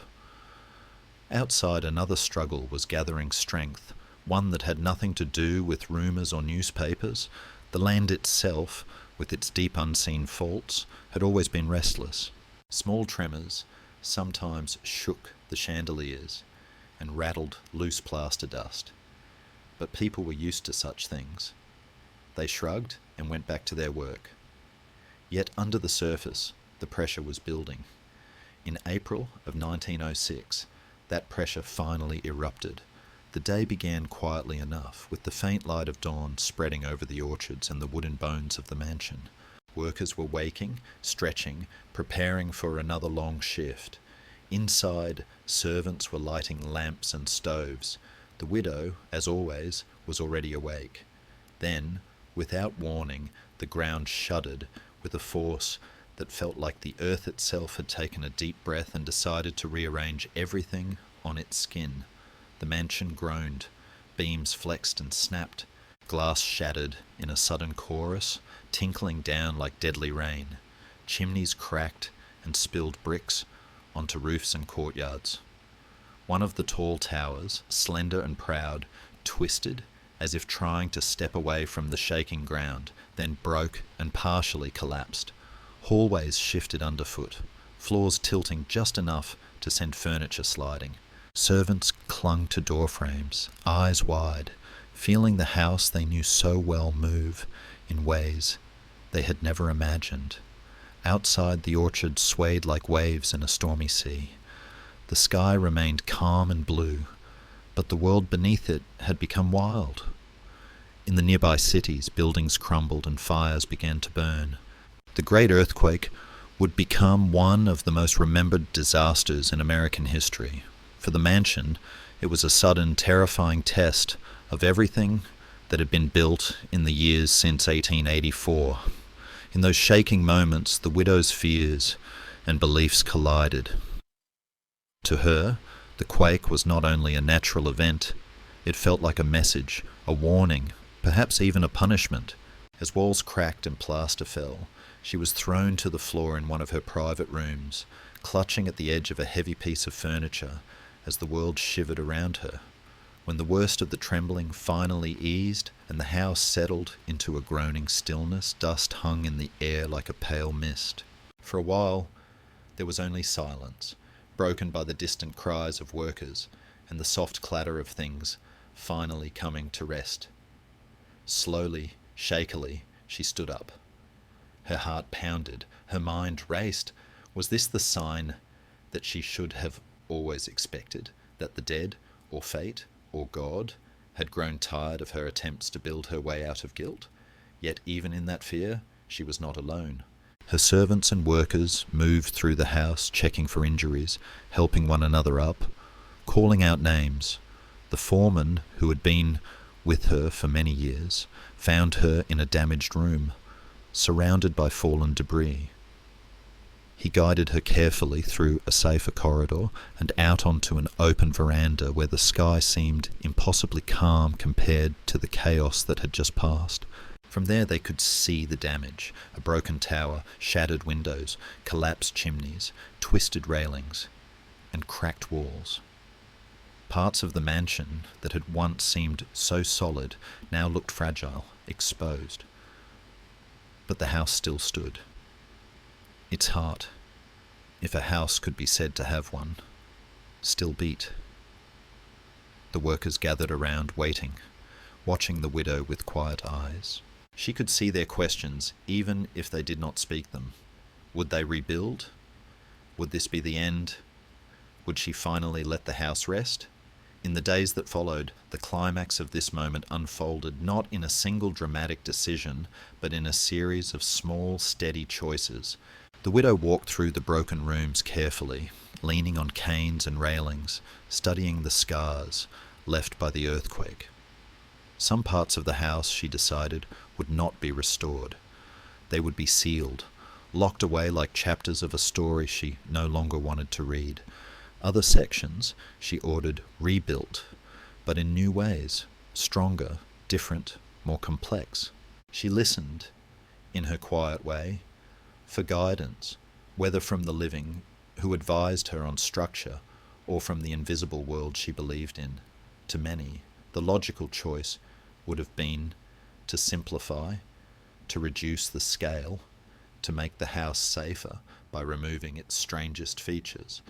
Speaker 1: Outside, another struggle was gathering strength, one that had nothing to do with rumours or newspapers. The land itself, with its deep unseen faults, had always been restless. Small tremors sometimes shook the chandeliers and rattled loose plaster dust. But people were used to such things. They shrugged and went back to their work. Yet under the surface, the pressure was building. In April of 1906, that pressure finally erupted. The day began quietly enough, with the faint light of dawn spreading over the orchards and the wooden bones of the mansion. Workers were waking, stretching, preparing for another long shift. Inside, servants were lighting lamps and stoves. The widow, as always, was already awake. Then, without warning, the ground shuddered with a force that felt like the earth itself had taken a deep breath and decided to rearrange everything on its skin. The mansion groaned, beams flexed and snapped, glass shattered in a sudden chorus, tinkling down like deadly rain. Chimneys cracked and spilled bricks onto roofs and courtyards. One of the tall towers, slender and proud, twisted as if trying to step away from the shaking ground, then broke and partially collapsed. Hallways shifted underfoot, floors tilting just enough to send furniture sliding. Servants clung to door frames, eyes wide, feeling the house they knew so well move in ways they had never imagined. Outside, the orchard swayed like waves in a stormy sea. The sky remained calm and blue, but the world beneath it had become wild. In the nearby cities, buildings crumbled and fires began to burn. The Great Earthquake would become one of the most remembered disasters in American history. For the mansion, it was a sudden, terrifying test of everything that had been built in the years since 1884. In those shaking moments, the widow's fears and beliefs collided. To her, the quake was not only a natural event, it felt like a message, a warning, perhaps even a punishment. As walls cracked and plaster fell, she was thrown to the floor in one of her private rooms, clutching at the edge of a heavy piece of furniture as the world shivered around her. When the worst of the trembling finally eased and the house settled into a groaning stillness, dust hung in the air like a pale mist. For a while, there was only silence, broken by the distant cries of workers and the soft clatter of things finally coming to rest. Slowly, shakily, she stood up. Her heart pounded, her mind raced. Was this the sign that she should have always expected, that the dead, or fate, or God, had grown tired of her attempts to build her way out of guilt? Yet even in that fear, she was not alone. Her servants and workers moved through the house, checking for injuries, helping one another up, calling out names. The foreman, who had been with her for many years, found her in a damaged room, surrounded by fallen debris. He guided her carefully through a safer corridor and out onto an open veranda where the sky seemed impossibly calm compared to the chaos that had just passed. From there they could see the damage: a broken tower, shattered windows, collapsed chimneys, twisted railings, and cracked walls. Parts of the mansion that had once seemed so solid now looked fragile, exposed. But the house still stood. Its heart, if a house could be said to have one, still beat. The workers gathered around, waiting, watching the widow with quiet eyes. She could see their questions, even if they did not speak them. Would they rebuild? Would this be the end? Would she finally let the house rest? In the days that followed, the climax of this moment unfolded not in a single dramatic decision, but in a series of small, steady choices. The widow walked through the broken rooms carefully, leaning on canes and railings, studying the scars left by the earthquake. Some parts of the house, she decided, would not be restored. They would be sealed, locked away like chapters of a story she no longer wanted to read. Other sections she ordered rebuilt, but in new ways, stronger, different, more complex. She listened, in her quiet way, for guidance, whether from the living, who advised her on structure, or from the invisible world she believed in. To many, the logical choice would have been to simplify, to reduce the scale, to make the house safer by removing its strangest features.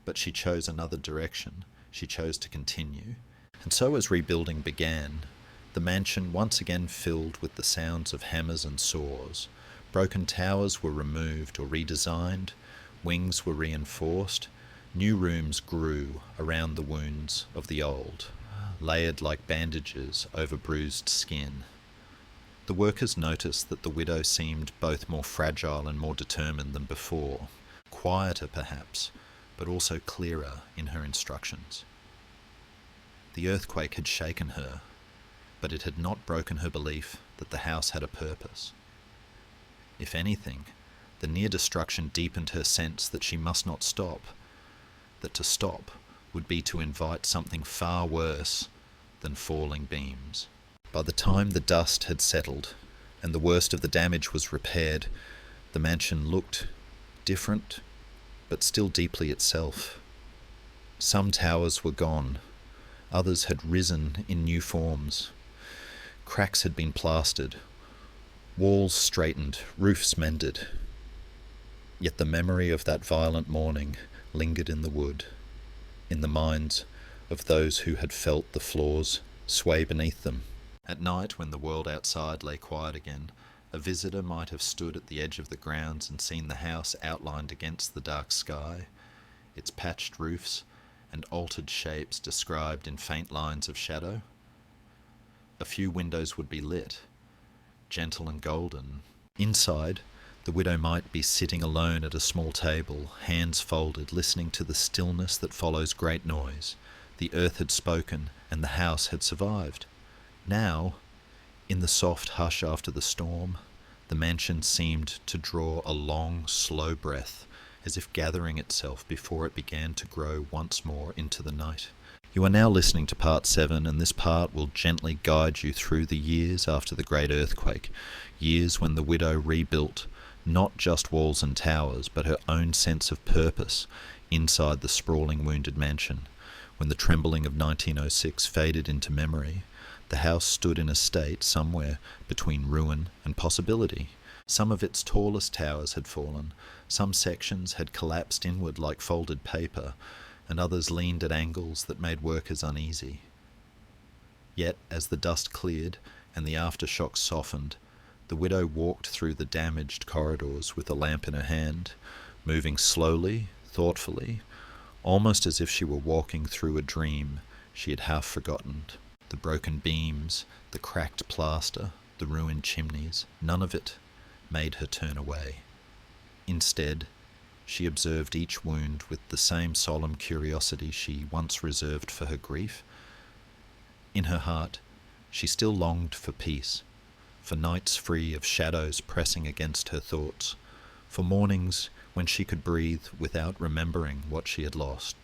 Speaker 1: But she chose another direction. She chose to continue. And so as rebuilding began, the mansion once again filled with the sounds of hammers and saws. Broken towers were removed or redesigned, wings were reinforced, new rooms grew around the wounds of the old, layered like bandages over bruised skin. The workers noticed that the widow seemed both more fragile and more determined than before, quieter perhaps, but also clearer in her instructions. The earthquake had shaken her, but it had not broken her belief that the house had a purpose. If anything, the near destruction deepened her sense that she must not stop, that to stop would be to invite something far worse than falling beams. By the time the dust had settled and the worst of the damage was repaired, the mansion looked different, but still deeply itself. Some towers were gone, others had risen in new forms. Cracks had been plastered, walls straightened, roofs mended. Yet the memory of that violent morning lingered in the wood, in the minds of those who had felt the floors sway beneath them. At night, when the world outside lay quiet again, a visitor might have stood at the edge of the grounds and seen the house outlined against the dark sky, its patched roofs and altered shapes described in faint lines of shadow. A few windows would be lit, gentle and golden. Inside, the widow might be sitting alone at a small table, hands folded, listening to the stillness that follows great noise. The earth had spoken, and the house had survived. Now, in the soft hush after the storm, the mansion seemed to draw a long, slow breath, as if gathering itself before it began to grow once more into the night. You are now listening to part 7, and this part will gently guide you through the years after the great earthquake, years when the widow rebuilt not just walls and towers, but her own sense of purpose inside the sprawling wounded mansion. When the trembling of 1906 faded into memory, the house stood in a state somewhere between ruin and possibility. Some of its tallest towers had fallen, some sections had collapsed inward like folded paper, and others leaned at angles that made workers uneasy. Yet, as the dust cleared and the aftershocks softened, the widow walked through the damaged corridors with a lamp in her hand, moving slowly, thoughtfully, almost as if she were walking through a dream she had half forgotten. The broken beams, the cracked plaster, the ruined chimneys, none of it made her turn away. Instead, she observed each wound with the same solemn curiosity she once reserved for her grief. In her heart, she still longed for peace, for nights free of shadows pressing against her thoughts, for mornings when she could breathe without remembering what she had lost.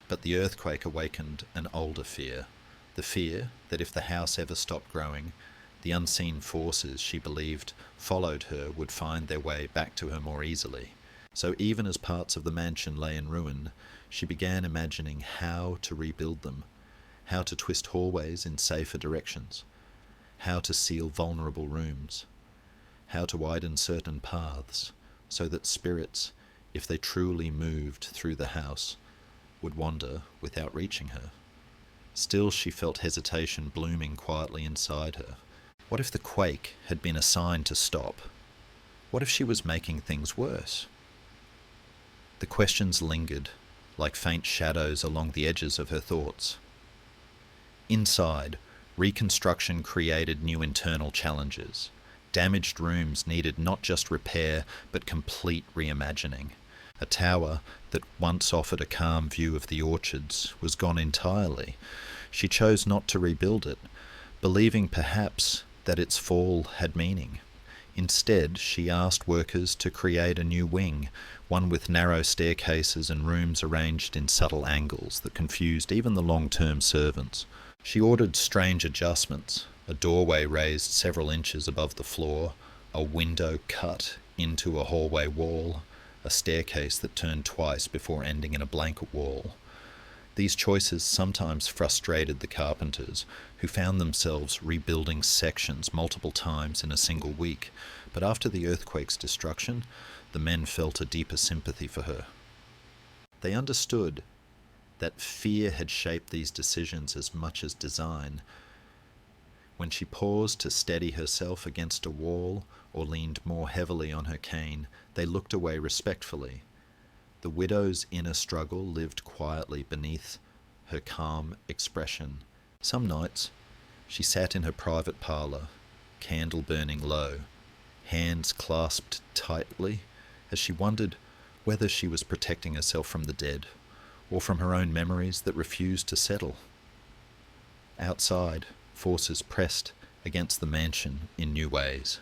Speaker 1: But the earthquake awakened an older fear, the fear that if the house ever stopped growing, the unseen forces she believed followed her would find their way back to her more easily. So even as parts of the mansion lay in ruin, she began imagining how to rebuild them, how to twist hallways in safer directions, how to seal vulnerable rooms, how to widen certain paths so that spirits, if they truly moved through the house, would wander without reaching her. Still, she felt hesitation blooming quietly inside her. What if the quake had been a sign to stop? What if she was making things worse? The questions lingered, like faint shadows along the edges of her thoughts. Inside, reconstruction created new internal challenges. Damaged rooms needed not just repair, but complete reimagining. A tower that once offered a calm view of the orchards was gone entirely. She chose not to rebuild it, believing perhaps that its fall had meaning. Instead, she asked workers to create a new wing, one with narrow staircases and rooms arranged in subtle angles that confused even the long-term servants. She ordered strange adjustments, a doorway raised several inches above the floor, a window cut into a hallway wall, a staircase that turned twice before ending in a blank wall. These choices sometimes frustrated the carpenters, who found themselves rebuilding sections multiple times in a single week, but after the earthquake's destruction, the men felt a deeper sympathy for her. They understood that fear had shaped these decisions as much as design. When she paused to steady herself against a wall or leaned more heavily on her cane, they looked away respectfully. The widow's inner struggle lived quietly beneath her calm expression. Some nights, she sat in her private parlour, candle burning low, hands clasped tightly, as she wondered whether she was protecting herself from the dead, or from her own memories that refused to settle. Outside, forces pressed against the mansion in new ways.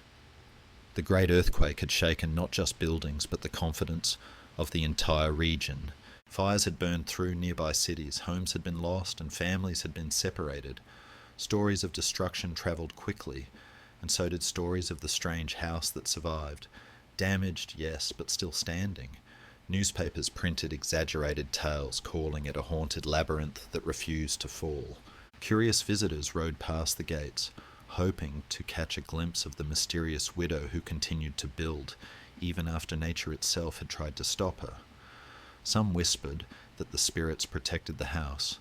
Speaker 1: The great earthquake had shaken not just buildings, but the confidence of the entire region. Fires had burned through nearby cities, homes had been lost, and families had been separated. Stories of destruction travelled quickly, and so did stories of the strange house that survived. Damaged, yes, but still standing. Newspapers printed exaggerated tales, calling it a haunted labyrinth that refused to fall. Curious visitors rode past the gates, hoping to catch a glimpse of the mysterious widow who continued to build, even after nature itself had tried to stop her. Some whispered that the spirits protected the house,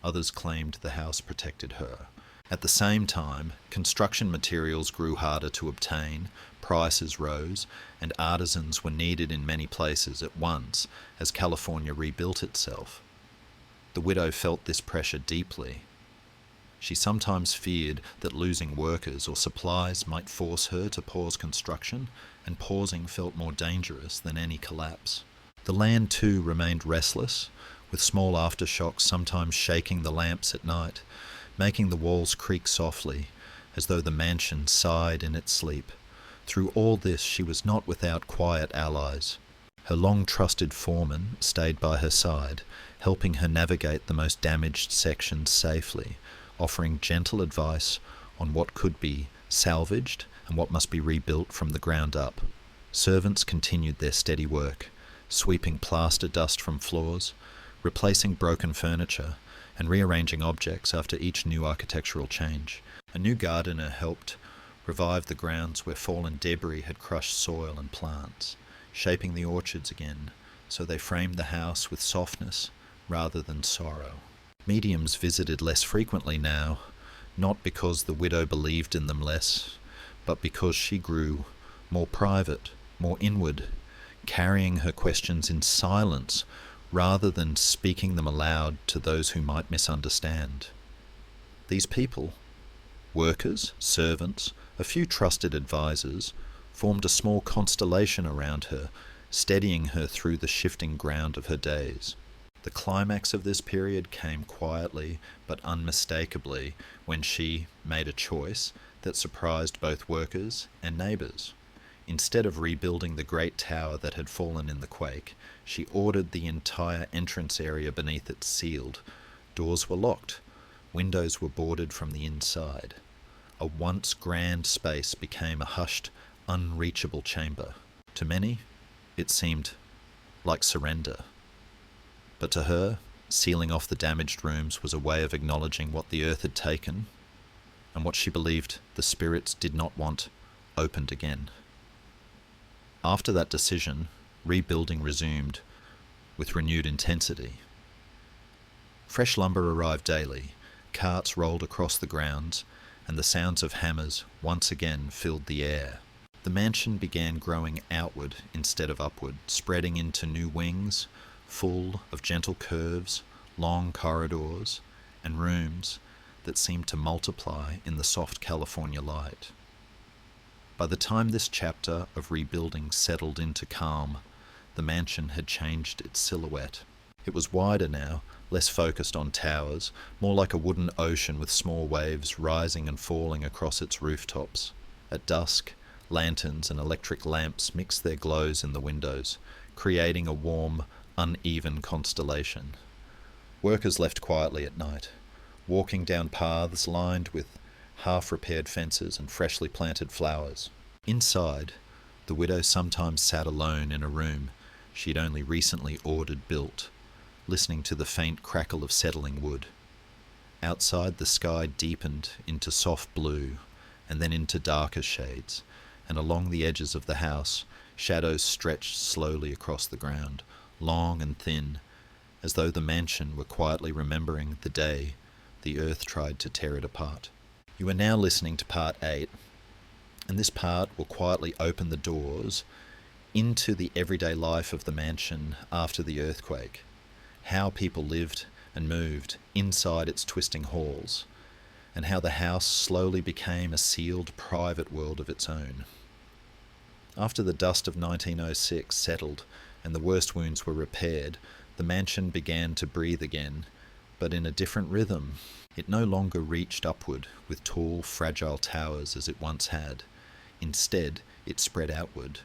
Speaker 1: others claimed the house protected her. At the same time, construction materials grew harder to obtain, prices rose, and artisans were needed in many places at once as California rebuilt itself. The widow felt this pressure deeply. She sometimes feared that losing workers or supplies might force her to pause construction, and pausing felt more dangerous than any collapse. The land too remained restless, with small aftershocks sometimes shaking the lamps at night, making the walls creak softly, as though the mansion sighed in its sleep. Through all this she was not without quiet allies. Her long-trusted foreman stayed by her side, helping her navigate the most damaged sections safely, offering gentle advice on what could be salvaged and what must be rebuilt from the ground up. Servants continued their steady work, sweeping plaster dust from floors, replacing broken furniture, and rearranging objects after each new architectural change. A new gardener helped revive the grounds where fallen debris had crushed soil and plants, shaping the orchards again so they framed the house with softness rather than sorrow. Mediums visited less frequently now, not because the widow believed in them less, but because she grew more private, more inward, carrying her questions in silence rather than speaking them aloud to those who might misunderstand. These people, workers, servants, a few trusted advisers, formed a small constellation around her, steadying her through the shifting ground of her days. The climax of this period came quietly but unmistakably when she made a choice that surprised both workers and neighbours. Instead of rebuilding the great tower that had fallen in the quake, she ordered the entire entrance area beneath it sealed. Doors were locked. Windows were boarded from the inside. A once grand space became a hushed, unreachable chamber. To many, it seemed like surrender. But to her, sealing off the damaged rooms was a way of acknowledging what the earth had taken, and what she believed the spirits did not want opened again. After that decision, rebuilding resumed with renewed intensity. Fresh lumber arrived daily, carts rolled across the grounds, and the sounds of hammers once again filled the air. The mansion began growing outward instead of upward, spreading into new wings, full of gentle curves, long corridors, and rooms that seemed to multiply in the soft California light. By the time this chapter of rebuilding settled into calm, the mansion had changed its silhouette. It was wider now, less focused on towers, more like a wooden ocean with small waves rising and falling across its rooftops. At dusk, lanterns and electric lamps mixed their glows in the windows, creating a warm, uneven constellation. Workers left quietly at night, walking down paths lined with half-repaired fences and freshly planted flowers. Inside, the widow sometimes sat alone in a room she had only recently ordered built, listening to the faint crackle of settling wood. Outside, the sky deepened into soft blue and then into darker shades, and along the edges of the house, shadows stretched slowly across the ground, long and thin, as though the mansion were quietly remembering the day the earth tried to tear it apart. You are now listening to part 8, and this part will quietly open the doors into the everyday life of the mansion after the earthquake, how people lived and moved inside its twisting halls, and how the house slowly became a sealed private world of its own. After the dust of 1906 settled and the worst wounds were repaired, the mansion began to breathe again, but in a different rhythm. It no longer reached upward with tall, fragile towers as it once had. Instead, it spread outward,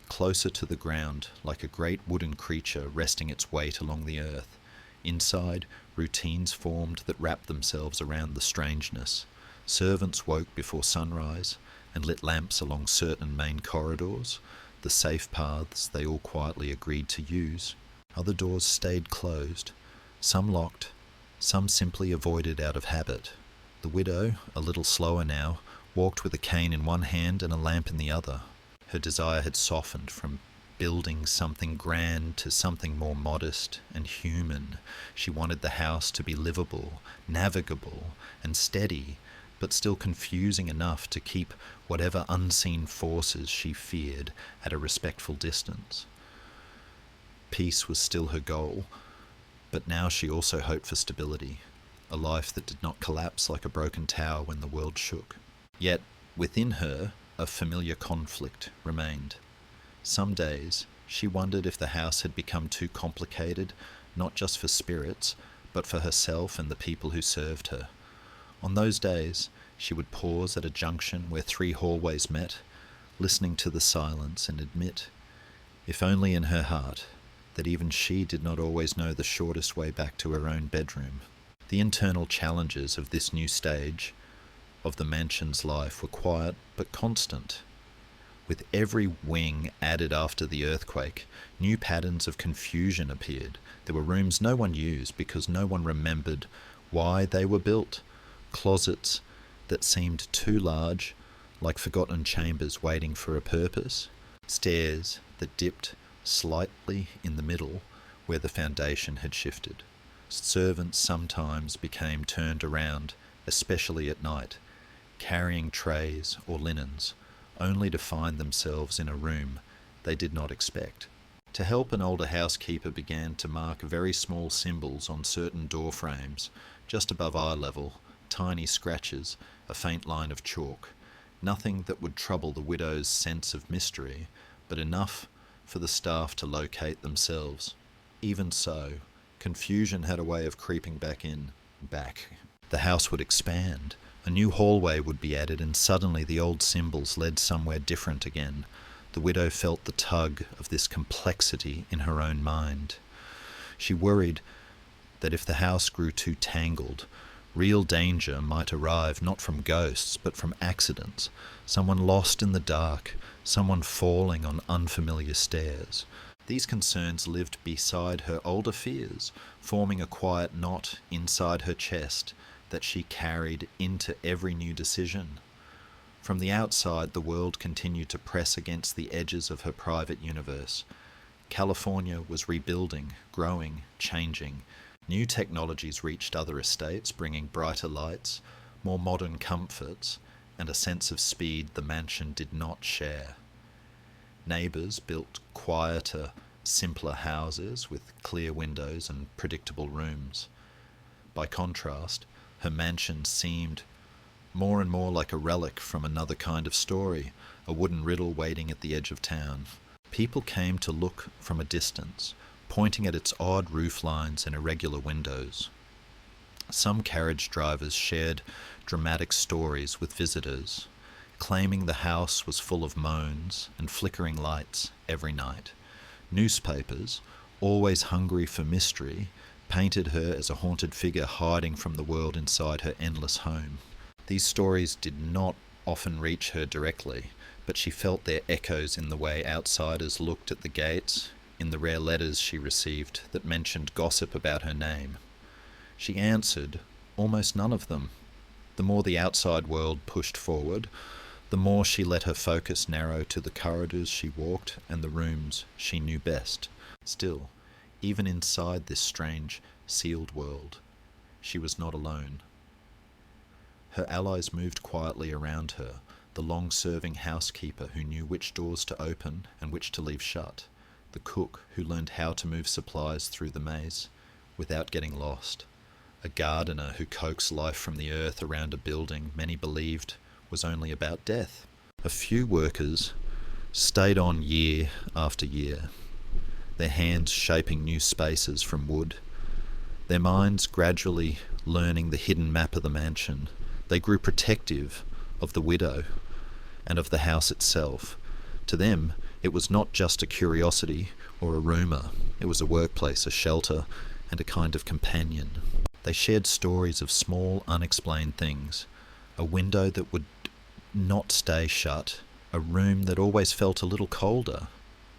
Speaker 1: closer to the ground, like a great wooden creature resting its weight along the earth. Inside, routines formed that wrapped themselves around the strangeness. Servants woke before sunrise and lit lamps along certain main corridors, the safe paths they all quietly agreed to use. Other doors stayed closed, some locked, some simply avoided out of habit. The widow, a little slower now, walked with a cane in one hand and a lamp in the other. Her desire had softened from building something grand to something more modest and human. She wanted the house to be livable, navigable, and steady, but still confusing enough to keep whatever unseen forces she feared at a respectful distance. Peace was still her goal, but now she also hoped for stability, a life that did not collapse like a broken tower when the world shook. Yet, within her, a familiar conflict remained. Some days, she wondered if the house had become too complicated, not just for spirits, but for herself and the people who served her. On those days, she would pause at a junction where 3 hallways met, listening to the silence, and admit, if only in her heart, that even she did not always know the shortest way back to her own bedroom. The internal challenges of this new stage of the mansion's life were quiet but constant. With every wing added after the earthquake, new patterns of confusion appeared. There were rooms no one used because no one remembered why they were built. Closets that seemed too large, like forgotten chambers waiting for a purpose. Stairs that dipped slightly in the middle where the foundation had shifted. Servants sometimes became turned around, especially at night, carrying trays or linens, only to find themselves in a room they did not expect. To help, an older housekeeper began to mark very small symbols on certain door frames, just above eye level, tiny scratches, a faint line of chalk. Nothing that would trouble the widow's sense of mystery, but enough for the staff to locate themselves. Even so, confusion had a way of creeping back. The house would expand. A new hallway would be added, and suddenly the old symbols led somewhere different again. The widow felt the tug of this complexity in her own mind. She worried that if the house grew too tangled, real danger might arrive not from ghosts but from accidents, someone lost in the dark, someone falling on unfamiliar stairs. These concerns lived beside her older fears, forming a quiet knot inside her chest that she carried into every new decision. From the outside, the world continued to press against the edges of her private universe. California was rebuilding, growing, changing. New technologies reached other estates, bringing brighter lights, more modern comforts, and a sense of speed the mansion did not share. Neighbours built quieter, simpler houses with clear windows and predictable rooms. By contrast, her mansion seemed more and more like a relic from another kind of story, a wooden riddle waiting at the edge of town. People came to look from a distance, pointing at its odd roof lines and irregular windows. Some carriage drivers shared dramatic stories with visitors, claiming the house was full of moans and flickering lights every night. Newspapers, always hungry for mystery, painted her as a haunted figure hiding from the world inside her endless home. These stories did not often reach her directly, but she felt their echoes in the way outsiders looked at the gates, in the rare letters she received that mentioned gossip about her name. She answered almost none of them. The more the outside world pushed forward, the more she let her focus narrow to the corridors she walked and the rooms she knew best. Still, even inside this strange, sealed world, she was not alone. Her allies moved quietly around her, the long-serving housekeeper who knew which doors to open and which to leave shut, the cook who learned how to move supplies through the maze without getting lost, a gardener who coaxed life from the earth around a building many believed was only about death. A few workers stayed on year after year, their hands shaping new spaces from wood, their minds gradually learning the hidden map of the mansion. They grew protective of the widow and of the house itself. To them, it was not just a curiosity or a rumour. It was a workplace, a shelter, and a kind of companion. They shared stories of small, unexplained things. A window that would not stay shut, a room that always felt a little colder.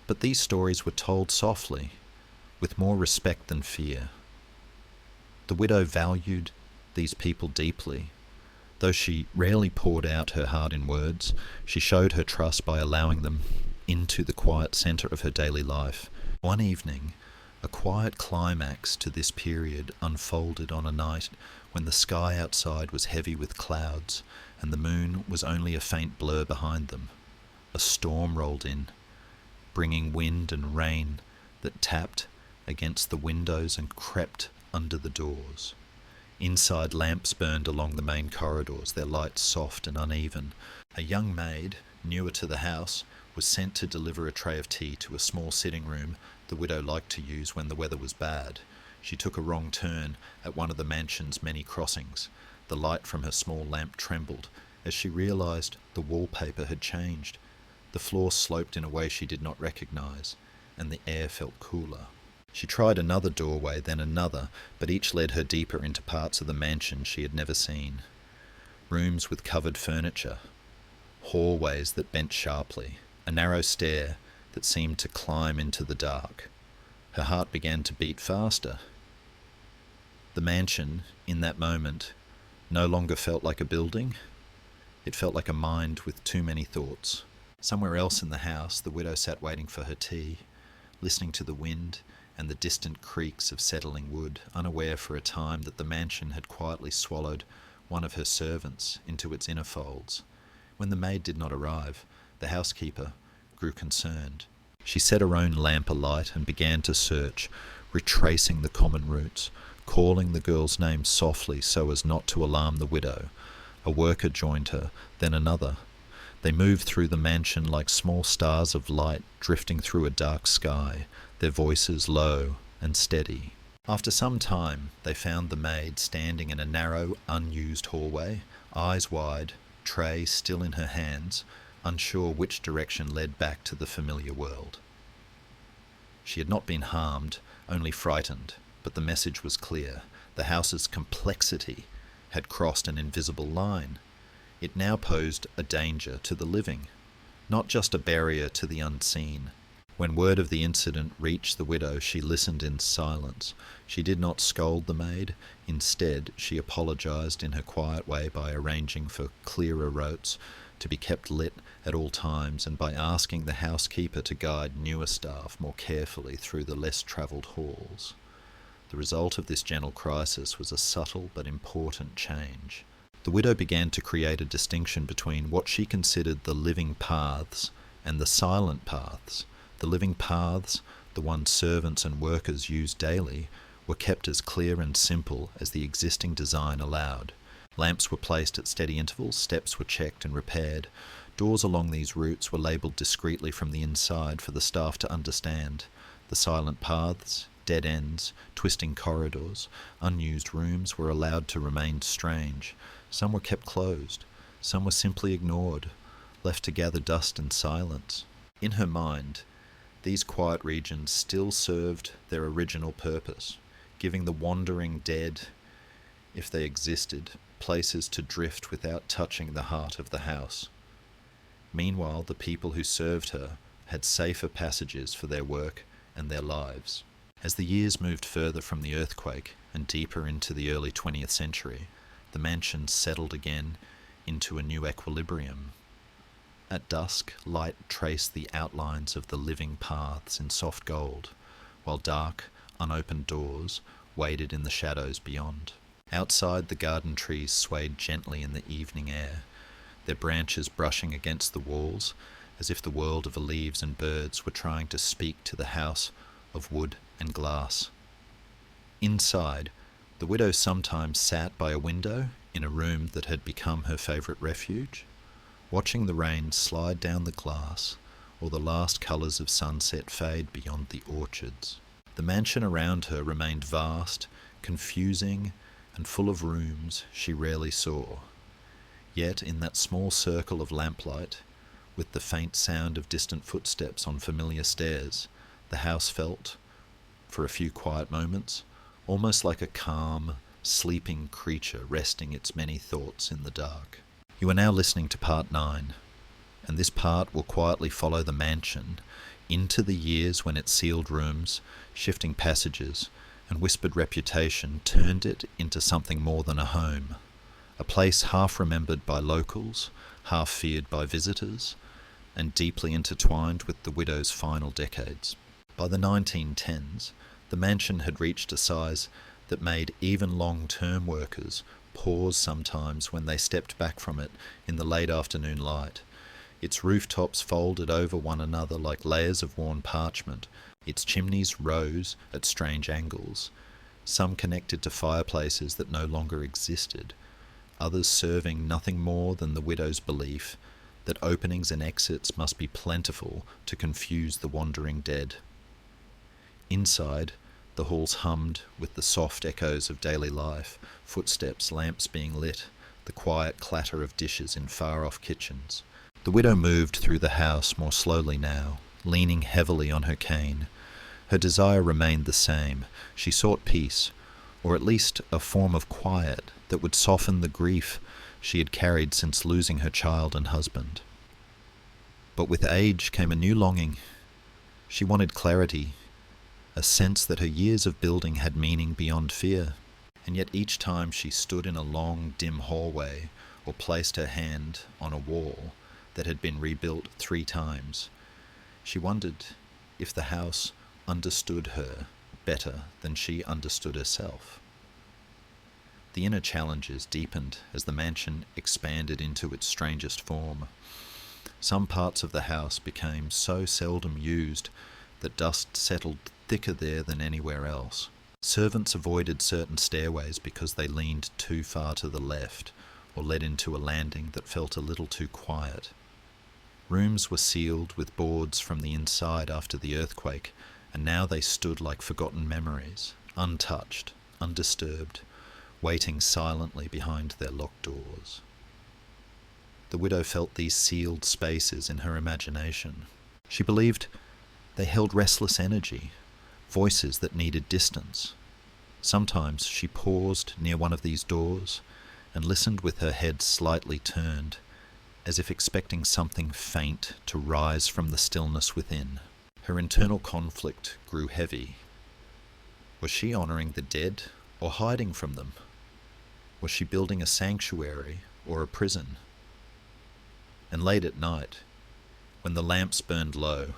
Speaker 1: But these stories were told softly, with more respect than fear. The widow valued these people deeply. Though she rarely poured out her heart in words, she showed her trust by allowing them into the quiet centre of her daily life. One evening, a quiet climax to this period unfolded on a night when the sky outside was heavy with clouds and the moon was only a faint blur behind them. A storm rolled in, bringing wind and rain that tapped against the windows and crept under the doors. Inside, lamps burned along the main corridors, their lights soft and uneven. A young maid, newer to the house, was sent to deliver a tray of tea to a small sitting room the widow liked to use when the weather was bad. She took a wrong turn at one of the mansion's many crossings. The light from her small lamp trembled as she realised the wallpaper had changed. The floor sloped in a way she did not recognise, and the air felt cooler. She tried another doorway, then another, but each led her deeper into parts of the mansion she had never seen. Rooms with covered furniture, hallways that bent sharply, a narrow stair that seemed to climb into the dark. Her heart began to beat faster. The mansion, in that moment, no longer felt like a building. It felt like a mind with too many thoughts. Somewhere else in the house, the widow sat waiting for her tea, listening to the wind and the distant creaks of settling wood, unaware for a time that the mansion had quietly swallowed one of her servants into its inner folds. When the maid did not arrive, the housekeeper grew concerned. She set her own lamp alight and began to search, retracing the common routes, calling the girl's name softly so as not to alarm the widow. A worker joined her, then another. They moved through the mansion like small stars of light drifting through a dark sky, their voices low and steady. After some time, they found the maid standing in a narrow, unused hallway, eyes wide, tray still in her hands, unsure which direction led back to the familiar world. She had not been harmed, only frightened, but the message was clear. The house's complexity had crossed an invisible line. It now posed a danger to the living, not just a barrier to the unseen. When word of the incident reached the widow, she listened in silence. She did not scold the maid. Instead, she apologized in her quiet way by arranging for clearer routes to be kept lit at all times and by asking the housekeeper to guide newer staff more carefully through the less travelled halls. The result of this gentle crisis was a subtle but important change. The widow began to create a distinction between what she considered the living paths and the silent paths. The living paths, the ones servants and workers used daily, were kept as clear and simple as the existing design allowed. Lamps were placed at steady intervals, steps were checked and repaired. Doors along these routes were labelled discreetly from the inside for the staff to understand. The silent paths, dead ends, twisting corridors, unused rooms were allowed to remain strange. Some were kept closed, some were simply ignored, left to gather dust and silence. In her mind, these quiet regions still served their original purpose, giving the wandering dead, if they existed, places to drift without touching the heart of the house. Meanwhile, the people who served her had safer passages for their work and their lives. As the years moved further from the earthquake and deeper into the early 20th century, the mansion settled again into a new equilibrium. At dusk, light traced the outlines of the living paths in soft gold, while dark, unopened doors waited in the shadows beyond. Outside, the garden trees swayed gently in the evening air, their branches brushing against the walls, as if the world of leaves and birds were trying to speak to the house of wood and glass. Inside, the widow sometimes sat by a window in a room that had become her favourite refuge, watching the rain slide down the glass or the last colours of sunset fade beyond the orchards. The mansion around her remained vast, confusing, and full of rooms she rarely saw. Yet in that small circle of lamplight, with the faint sound of distant footsteps on familiar stairs, the house felt, for a few quiet moments, almost like a calm, sleeping creature resting its many thoughts in the dark. You are now listening to part 9, and this part will quietly follow the mansion into the years when its sealed rooms, shifting passages, and whispered reputation turned it into something more than a home, a place half remembered by locals, half feared by visitors, and deeply intertwined with the widow's final decades. By the 1910s, the mansion had reached a size that made even long-term workers pause sometimes when they stepped back from it in the late afternoon light. Its rooftops folded over one another like layers of worn parchment. Its chimneys rose at strange angles, some connected to fireplaces that no longer existed, others serving nothing more than the widow's belief that openings and exits must be plentiful to confuse the wandering dead. Inside, the halls hummed with the soft echoes of daily life, footsteps, lamps being lit, the quiet clatter of dishes in far-off kitchens. The widow moved through the house more slowly now, leaning heavily on her cane. Her desire remained the same. She sought peace, or at least a form of quiet that would soften the grief she had carried since losing her child and husband. But with age came a new longing. She wanted clarity, a sense that her years of building had meaning beyond fear. And yet each time she stood in a long, dim hallway or placed her hand on a wall that had been rebuilt 3 times, she wondered if the house understood her better than she understood herself. The inner challenges deepened as the mansion expanded into its strangest form. Some parts of the house became so seldom used that dust settled thicker there than anywhere else. Servants avoided certain stairways because they leaned too far to the left or led into a landing that felt a little too quiet. Rooms were sealed with boards from the inside after the earthquake, and now they stood like forgotten memories, untouched, undisturbed, waiting silently behind their locked doors. The widow felt these sealed spaces in her imagination. She believed they held restless energy, voices that needed distance. Sometimes she paused near one of these doors and listened with her head slightly turned, as if expecting something faint to rise from the stillness within. Her internal conflict grew heavy. Was she honouring the dead or hiding from them? Was she building a sanctuary or a prison? And late at night, when the lamps burned low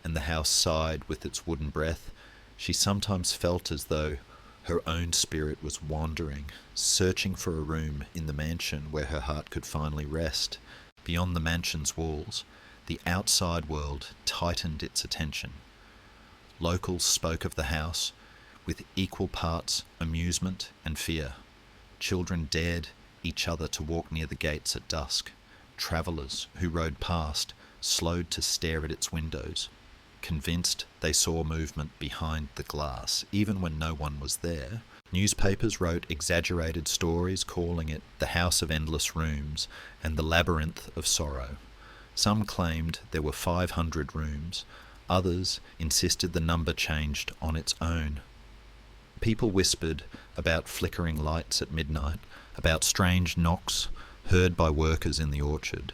Speaker 1: and the house sighed with its wooden breath, she sometimes felt as though her own spirit was wandering, searching for a room in the mansion where her heart could finally rest. Beyond the mansion's walls, the outside world tightened its attention. Locals spoke of the house with equal parts amusement and fear. Children dared each other to walk near the gates at dusk. Travellers who rode past slowed to stare at its windows, convinced they saw movement behind the glass, even when no one was there. Newspapers wrote exaggerated stories calling it the House of Endless Rooms and the Labyrinth of Sorrow. Some claimed there were 500 rooms, others insisted the number changed on its own. People whispered about flickering lights at midnight, about strange knocks heard by workers in the orchard,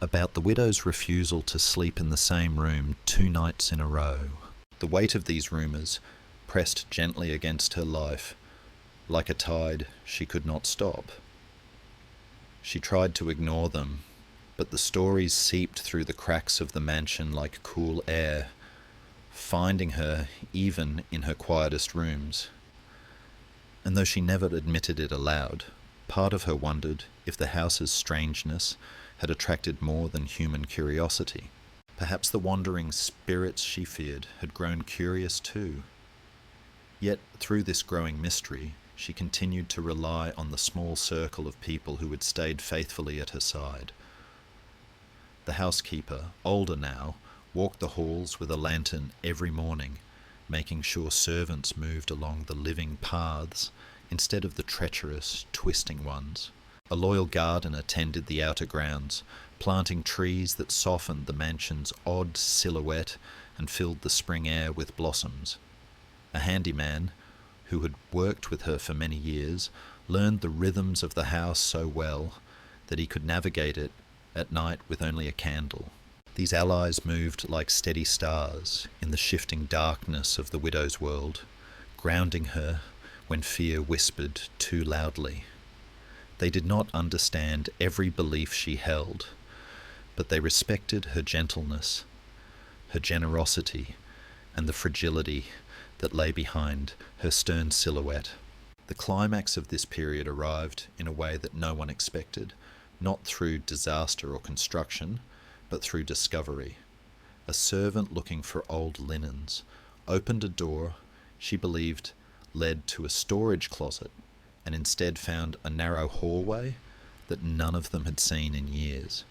Speaker 1: about the widow's refusal to sleep in the same room 2 nights in a row. The weight of these rumours pressed gently against her life, like a tide she could not stop. She tried to ignore them, but the stories seeped through the cracks of the mansion like cool air, finding her even in her quietest rooms. And though she never admitted it aloud, part of her wondered if the house's strangeness had attracted more than human curiosity. Perhaps the wandering spirits she feared had grown curious too. Yet through this growing mystery, she continued to rely on the small circle of people who had stayed faithfully at her side. The housekeeper, older now, walked the halls with a lantern every morning, making sure servants moved along the living paths instead of the treacherous, twisting ones. A loyal gardener tended the outer grounds, planting trees that softened the mansion's odd silhouette and filled the spring air with blossoms. A handyman, who had worked with her for many years, learned the rhythms of the house so well that he could navigate it at night with only a candle. These allies moved like steady stars in the shifting darkness of the widow's world, grounding her when fear whispered too loudly. They did not understand every belief she held, but they respected her gentleness, her generosity, and the fragility that lay behind her stern silhouette. The climax of this period arrived in a way that no one expected, not through disaster or construction, but through discovery. A servant looking for old linens opened a door she believed led to a storage closet, and instead found a narrow hallway that none of them had seen in years.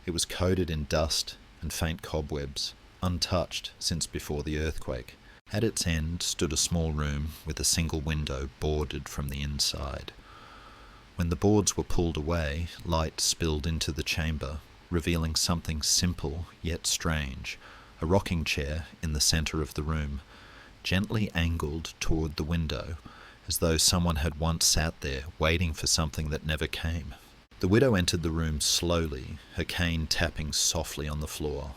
Speaker 1: It was coated in dust and faint cobwebs, untouched since before the earthquake. At its end stood a small room with a single window boarded from the inside. When the boards were pulled away, light spilled into the chamber, revealing something simple yet strange, a rocking chair in the centre of the room, gently angled toward the window, as though someone had once sat there waiting for something that never came. The widow entered the room slowly, her cane tapping softly on the floor.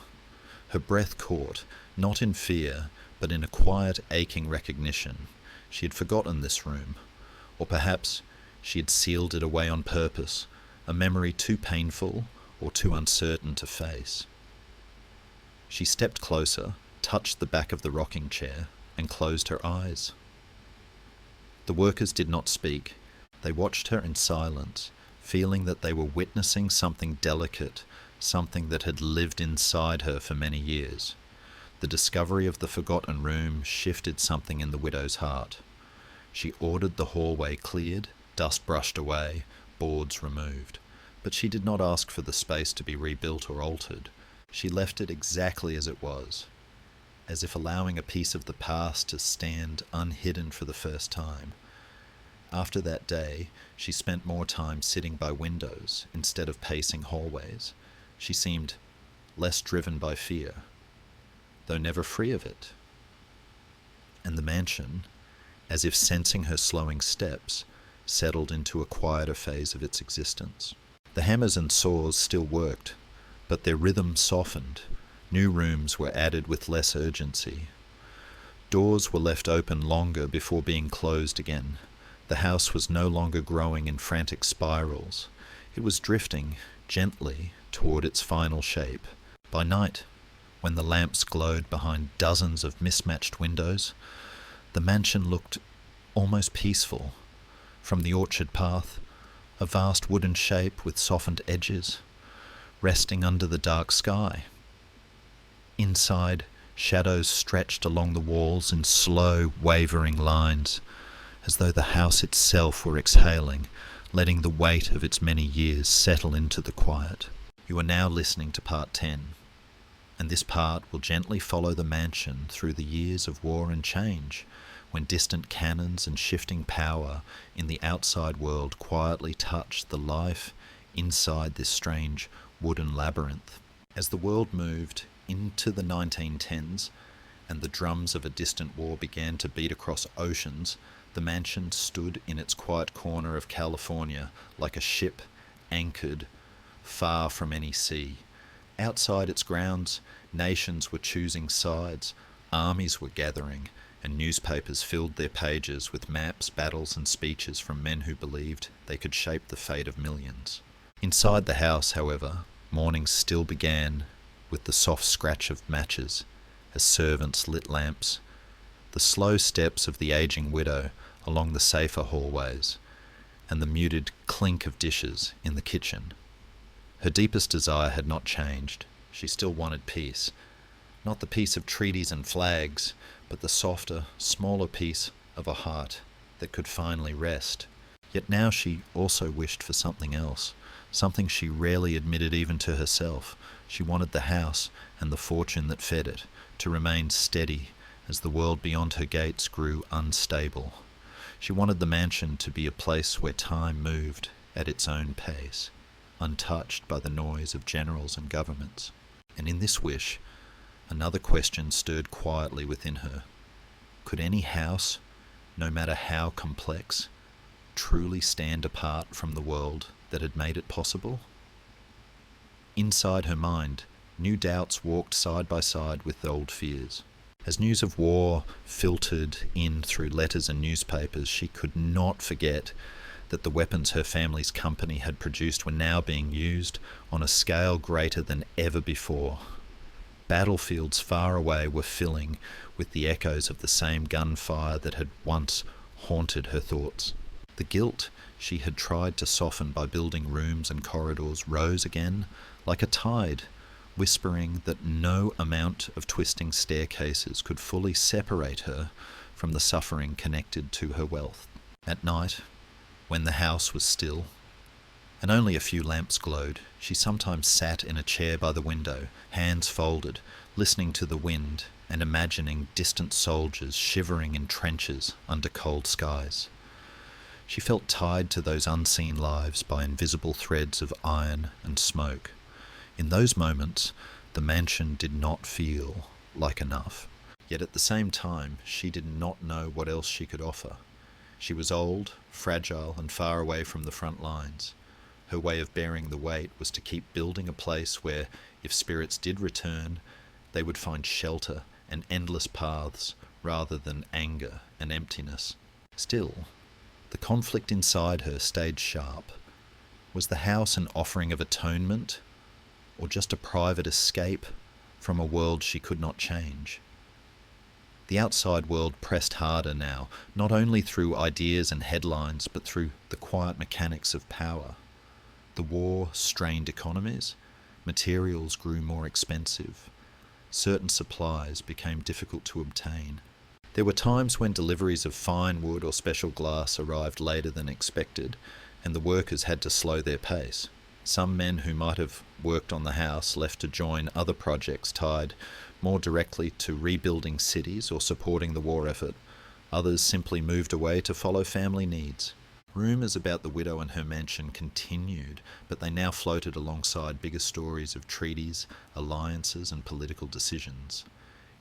Speaker 1: Her breath caught, not in fear, but in a quiet, aching recognition. She had forgotten this room, or perhaps she had sealed it away on purpose, a memory too painful or too uncertain to face. She stepped closer, touched the back of the rocking chair, and closed her eyes. The workers did not speak. They watched her in silence, feeling that they were witnessing something delicate, something that had lived inside her for many years. The discovery of the forgotten room shifted something in the widow's heart. She ordered the hallway cleared, dust brushed away, boards removed. But she did not ask for the space to be rebuilt or altered. She left it exactly as it was, as if allowing a piece of the past to stand unhidden for the first time. After that day, she spent more time sitting by windows instead of pacing hallways. She seemed less driven by fear, though never free of it. And the mansion, as if sensing her slowing steps, settled into a quieter phase of its existence. The hammers and saws still worked, but their rhythm softened. New rooms were added with less urgency. Doors were left open longer before being closed again. The house was no longer growing in frantic spirals. It was drifting gently toward its final shape. By night, when the lamps glowed behind dozens of mismatched windows, the mansion looked almost peaceful. From the orchard path, a vast wooden shape with softened edges, resting under the dark sky. Inside, shadows stretched along the walls in slow, wavering lines, as though the house itself were exhaling, letting the weight of its many years settle into the quiet. You are now listening to part 10, and this part will gently follow the mansion through the years of war and change, when distant cannons and shifting power in the outside world quietly touched the life inside this strange wooden labyrinth. As the world moved into the 1910s and the drums of a distant war began to beat across oceans, the mansion stood in its quiet corner of California like a ship anchored far from any sea. Outside its grounds, nations were choosing sides, armies were gathering, and newspapers filled their pages with maps, battles, and speeches from men who believed they could shape the fate of millions. Inside the house, however, mornings still began with the soft scratch of matches as servants lit lamps, the slow steps of the aging widow along the safer hallways, and the muted clink of dishes in the kitchen. Her deepest desire had not changed. She still wanted peace. Not the peace of treaties and flags, but the softer, smaller peace of a heart that could finally rest. Yet now she also wished for something else, something she rarely admitted even to herself. She wanted the house and the fortune that fed it to remain steady as the world beyond her gates grew unstable. She wanted the mansion to be a place where time moved at its own pace, untouched by the noise of generals and governments. And in this wish, another question stirred quietly within her. Could any house, no matter how complex, truly stand apart from the world that had made it possible? Inside her mind, new doubts walked side by side with old fears. As news of war filtered in through letters and newspapers, she could not forget that the weapons her family's company had produced were now being used on a scale greater than ever before. Battlefields far away were filling with the echoes of the same gunfire that had once haunted her thoughts. The guilt she had tried to soften by building rooms and corridors rose again like a tide, whispering that no amount of twisting staircases could fully separate her from the suffering connected to her wealth. At night, when the house was still, and only a few lamps glowed, she sometimes sat in a chair by the window, hands folded, listening to the wind and imagining distant soldiers shivering in trenches under cold skies. She felt tied to those unseen lives by invisible threads of iron and smoke. In those moments, the mansion did not feel like enough. Yet at the same time, she did not know what else she could offer. She was old, fragile, and far away from the front lines. Her way of bearing the weight was to keep building a place where, if spirits did return, they would find shelter and endless paths rather than anger and emptiness. Still, the conflict inside her stayed sharp. Was the house an offering of atonement, or just a private escape from a world she could not change? The outside world pressed harder now, not only through ideas and headlines, but through the quiet mechanics of power. The war strained economies, materials grew more expensive, certain supplies became difficult to obtain. There were times when deliveries of fine wood or special glass arrived later than expected, and the workers had to slow their pace. Some men who might have worked on the house left to join other projects tied more directly to rebuilding cities or supporting the war effort. Others simply moved away to follow family needs. Rumours about the widow and her mansion continued, but they now floated alongside bigger stories of treaties, alliances, and political decisions.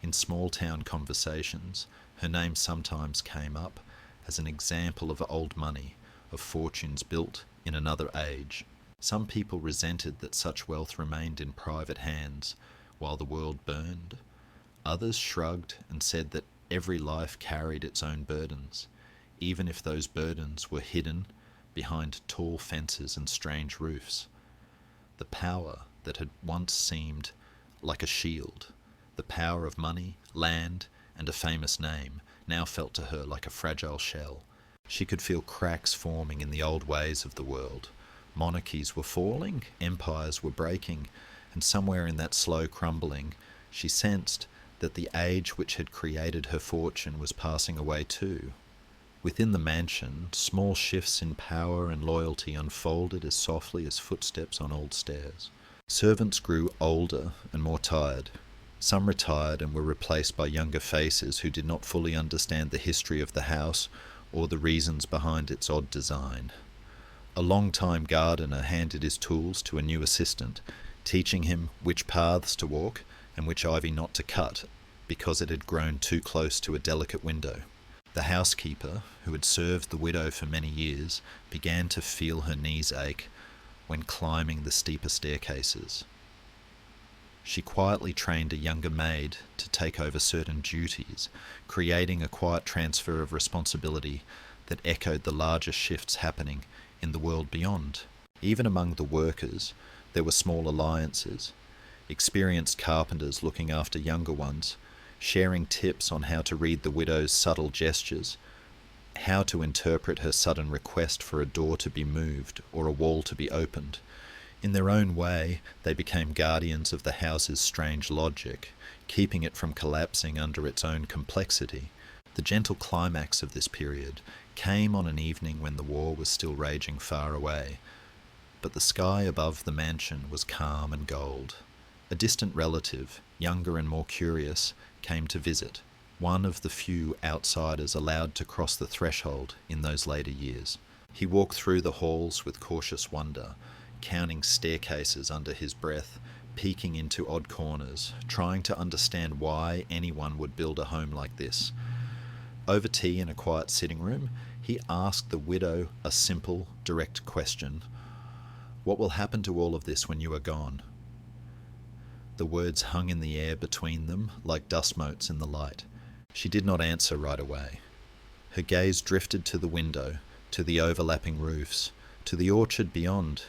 Speaker 1: In small-town conversations, her name sometimes came up as an example of old money, of fortunes built in another age. Some people resented that such wealth remained in private hands while the world burned. Others shrugged and said that every life carried its own burdens, even if those burdens were hidden behind tall fences and strange roofs. The power that had once seemed like a shield, the power of money, land, and a famous name, now felt to her like a fragile shell. She could feel cracks forming in the old ways of the world. Monarchies were falling, empires were breaking, and somewhere in that slow crumbling, she sensed that the age which had created her fortune was passing away too. Within the mansion, small shifts in power and loyalty unfolded as softly as footsteps on old stairs. Servants grew older and more tired. Some retired and were replaced by younger faces who did not fully understand the history of the house or the reasons behind its odd design. A long-time gardener handed his tools to a new assistant, teaching him which paths to walk and which ivy not to cut because it had grown too close to a delicate window. The housekeeper, who had served the widow for many years, began to feel her knees ache when climbing the steeper staircases. She quietly trained a younger maid to take over certain duties, creating a quiet transfer of responsibility that echoed the larger shifts happening in the world beyond. Even among the workers, there were small alliances, experienced carpenters looking after younger ones, sharing tips on how to read the widow's subtle gestures, how to interpret her sudden request for a door to be moved or a wall to be opened. In their own way, they became guardians of the house's strange logic, keeping it from collapsing under its own complexity. The gentle climax of this period came on an evening when the war was still raging far away, but the sky above the mansion was calm and gold. A distant relative, younger and more curious, came to visit, one of the few outsiders allowed to cross the threshold in those later years. He walked through the halls with cautious wonder, counting staircases under his breath, peeking into odd corners, trying to understand why anyone would build a home like this. Over tea in a quiet sitting room, he asked the widow a simple, direct question. "What will happen to all of this when you are gone?" The words hung in the air between them like dust motes in the light. She did not answer right away. Her gaze drifted to the window, to the overlapping roofs, to the orchard beyond.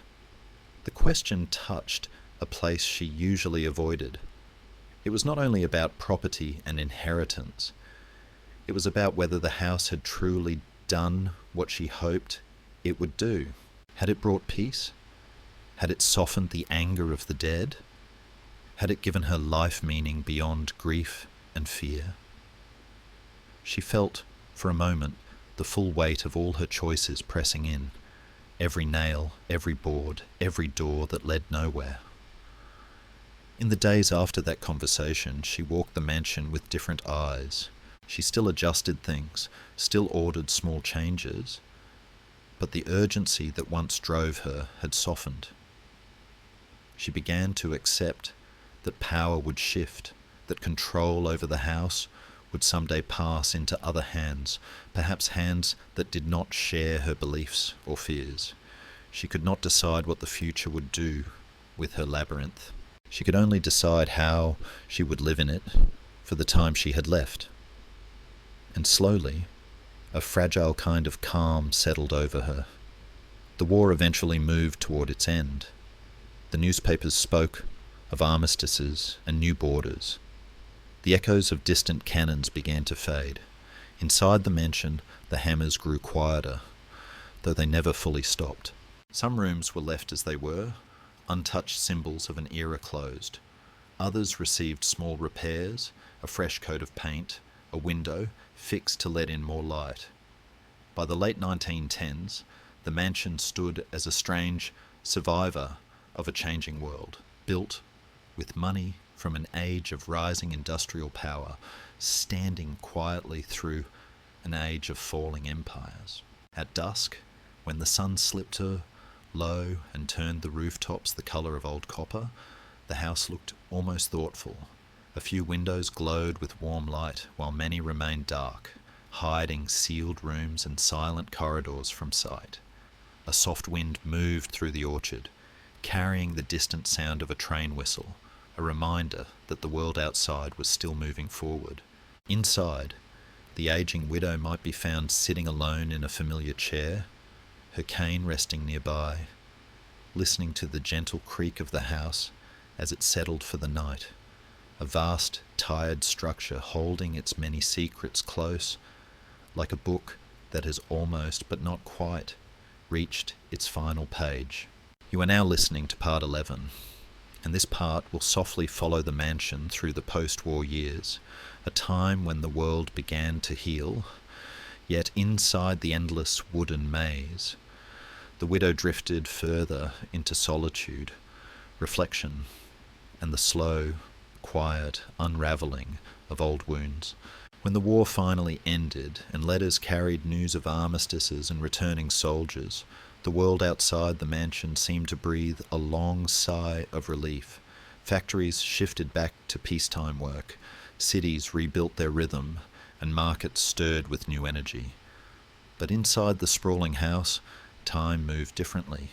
Speaker 1: The question touched a place she usually avoided. It was not only about property and inheritance. It was about whether the house had truly done what she hoped it would do. Had it brought peace? Had it softened the anger of the dead? Had it given her life meaning beyond grief and fear? She felt, for a moment, the full weight of all her choices pressing in. Every nail, every board, every door that led nowhere. In the days after that conversation, she walked the mansion with different eyes. She still adjusted things, still ordered small changes, but the urgency that once drove her had softened. She began to accept that power would shift, that control over the house would someday pass into other hands, perhaps hands that did not share her beliefs or fears. She could not decide what the future would do with her labyrinth. She could only decide how she would live in it for the time she had left. And slowly, a fragile kind of calm settled over her. The war eventually moved toward its end. The newspapers spoke of armistices and new borders. The echoes of distant cannons began to fade. Inside the mansion, the hammers grew quieter, though they never fully stopped. Some rooms were left as they were, untouched symbols of an era closed. Others received small repairs, a fresh coat of paint, a window fixed to let in more light. By the late 1910s, the mansion stood as a strange survivor of a changing world, built with money from an age of rising industrial power, standing quietly through an age of falling empires. At dusk, when the sun slipped her low and turned the rooftops the colour of old copper, the house looked almost thoughtful. A few windows glowed with warm light, while many remained dark, hiding sealed rooms and silent corridors from sight. A soft wind moved through the orchard, carrying the distant sound of a train whistle, a reminder that the world outside was still moving forward. Inside, the aging widow might be found sitting alone in a familiar chair, her cane resting nearby, listening to the gentle creak of the house as it settled for the night. A vast, tired structure holding its many secrets close, like a book that has almost, but not quite, reached its final page. You are now listening to part 11, and this part will softly follow the mansion through the post-war years, a time when the world began to heal, yet inside the endless wooden maze, the widow drifted further into solitude, reflection, and the slow, quiet unravelling of old wounds. When the war finally ended and letters carried news of armistices and returning soldiers, the world outside the mansion seemed to breathe a long sigh of relief. Factories shifted back to peacetime work, cities rebuilt their rhythm, and markets stirred with new energy. But inside the sprawling house, time moved differently.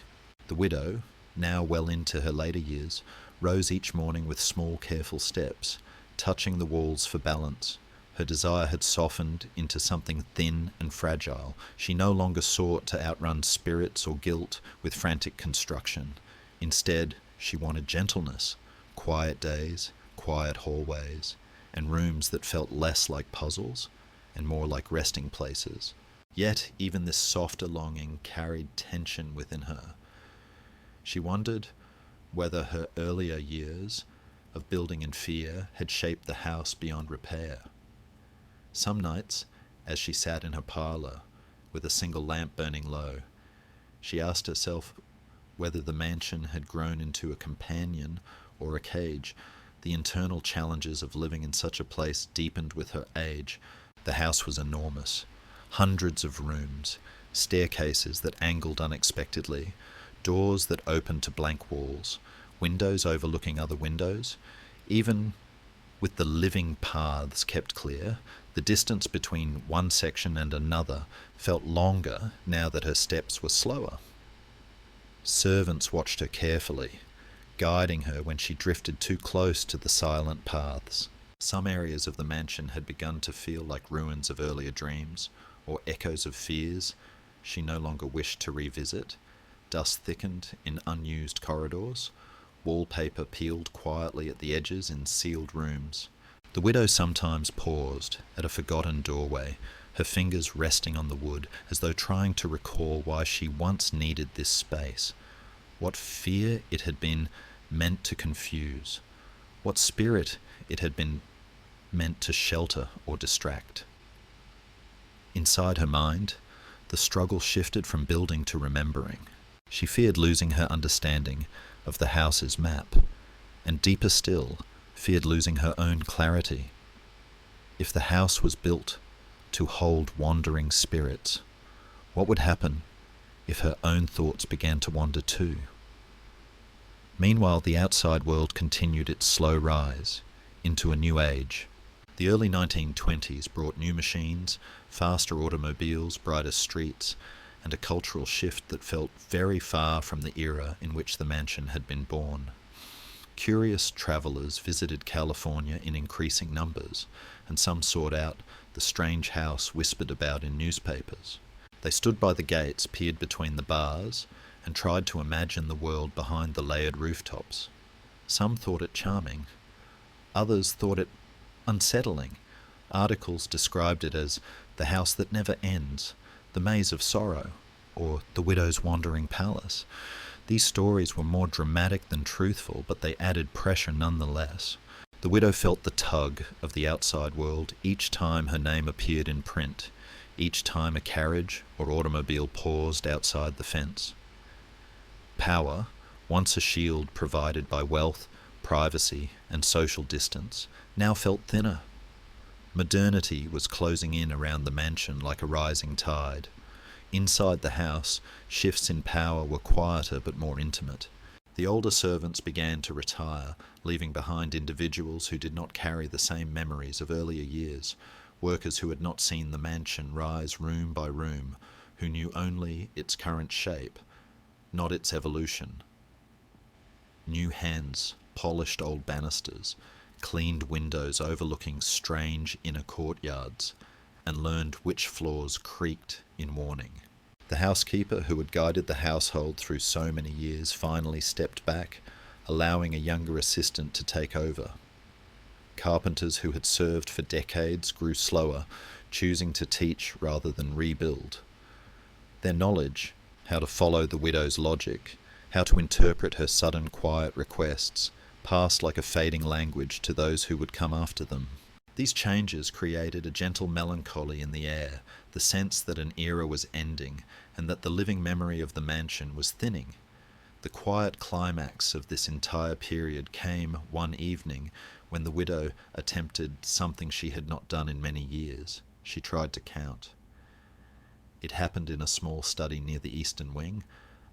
Speaker 1: The widow, now well into her later years, rose each morning with small, careful steps, touching the walls for balance. Her desire had softened into something thin and fragile. She no longer sought to outrun spirits or guilt with frantic construction. Instead, she wanted gentleness, quiet days, quiet hallways, and rooms that felt less like puzzles and more like resting places. Yet even this softer longing carried tension within her. She wondered whether her earlier years of building in fear had shaped the house beyond repair. Some nights, as she sat in her parlour, with a single lamp burning low, she asked herself whether the mansion had grown into a companion or a cage. The internal challenges of living in such a place deepened with her age. The house was enormous. Hundreds of rooms, staircases that angled unexpectedly, doors that opened to blank walls, windows overlooking other windows. Even with the living paths kept clear, the distance between one section and another felt longer now that her steps were slower. Servants watched her carefully, guiding her when she drifted too close to the silent paths. Some areas of the mansion had begun to feel like ruins of earlier dreams, or echoes of fears she no longer wished to revisit. Dust thickened in unused corridors. Wallpaper peeled quietly at the edges in sealed rooms. The widow sometimes paused at a forgotten doorway, her fingers resting on the wood, as though trying to recall why she once needed this space. What fear it had been meant to confuse. What spirit it had been meant to shelter or distract. Inside her mind, the struggle shifted from building to remembering. She feared losing her understanding of the house's map, and deeper still, feared losing her own clarity. If the house was built to hold wandering spirits, what would happen if her own thoughts began to wander too? Meanwhile, the outside world continued its slow rise into a new age. The early 1920s brought new machines, faster automobiles, brighter streets, and a cultural shift that felt very far from the era in which the mansion had been born. Curious travellers visited California in increasing numbers, and some sought out the strange house whispered about in newspapers. They stood by the gates, peered between the bars, and tried to imagine the world behind the layered rooftops. Some thought it charming. Others thought it unsettling. Articles described it as the house that never ends, the maze of sorrow, or the widow's wandering palace. These stories were more dramatic than truthful, but they added pressure nonetheless. The widow felt the tug of the outside world each time her name appeared in print, each time a carriage or automobile paused outside the fence. Power, once a shield provided by wealth, privacy, and social distance, now felt thinner. Modernity was closing in around the mansion like a rising tide. Inside the house, shifts in power were quieter but more intimate. The older servants began to retire, leaving behind individuals who did not carry the same memories of earlier years, workers who had not seen the mansion rise room by room, who knew only its current shape, not its evolution. New hands polished old banisters, cleaned windows overlooking strange inner courtyards, and learned which floors creaked in warning. The housekeeper who had guided the household through so many years finally stepped back, allowing a younger assistant to take over. Carpenters who had served for decades grew slower, choosing to teach rather than rebuild. Their knowledge, how to follow the widow's logic, how to interpret her sudden quiet requests, passed like a fading language to those who would come after them. These changes created a gentle melancholy in the air, the sense that an era was ending and that the living memory of the mansion was thinning. The quiet climax of this entire period came one evening when the widow attempted something she had not done in many years. She tried to count. It happened in a small study near the eastern wing,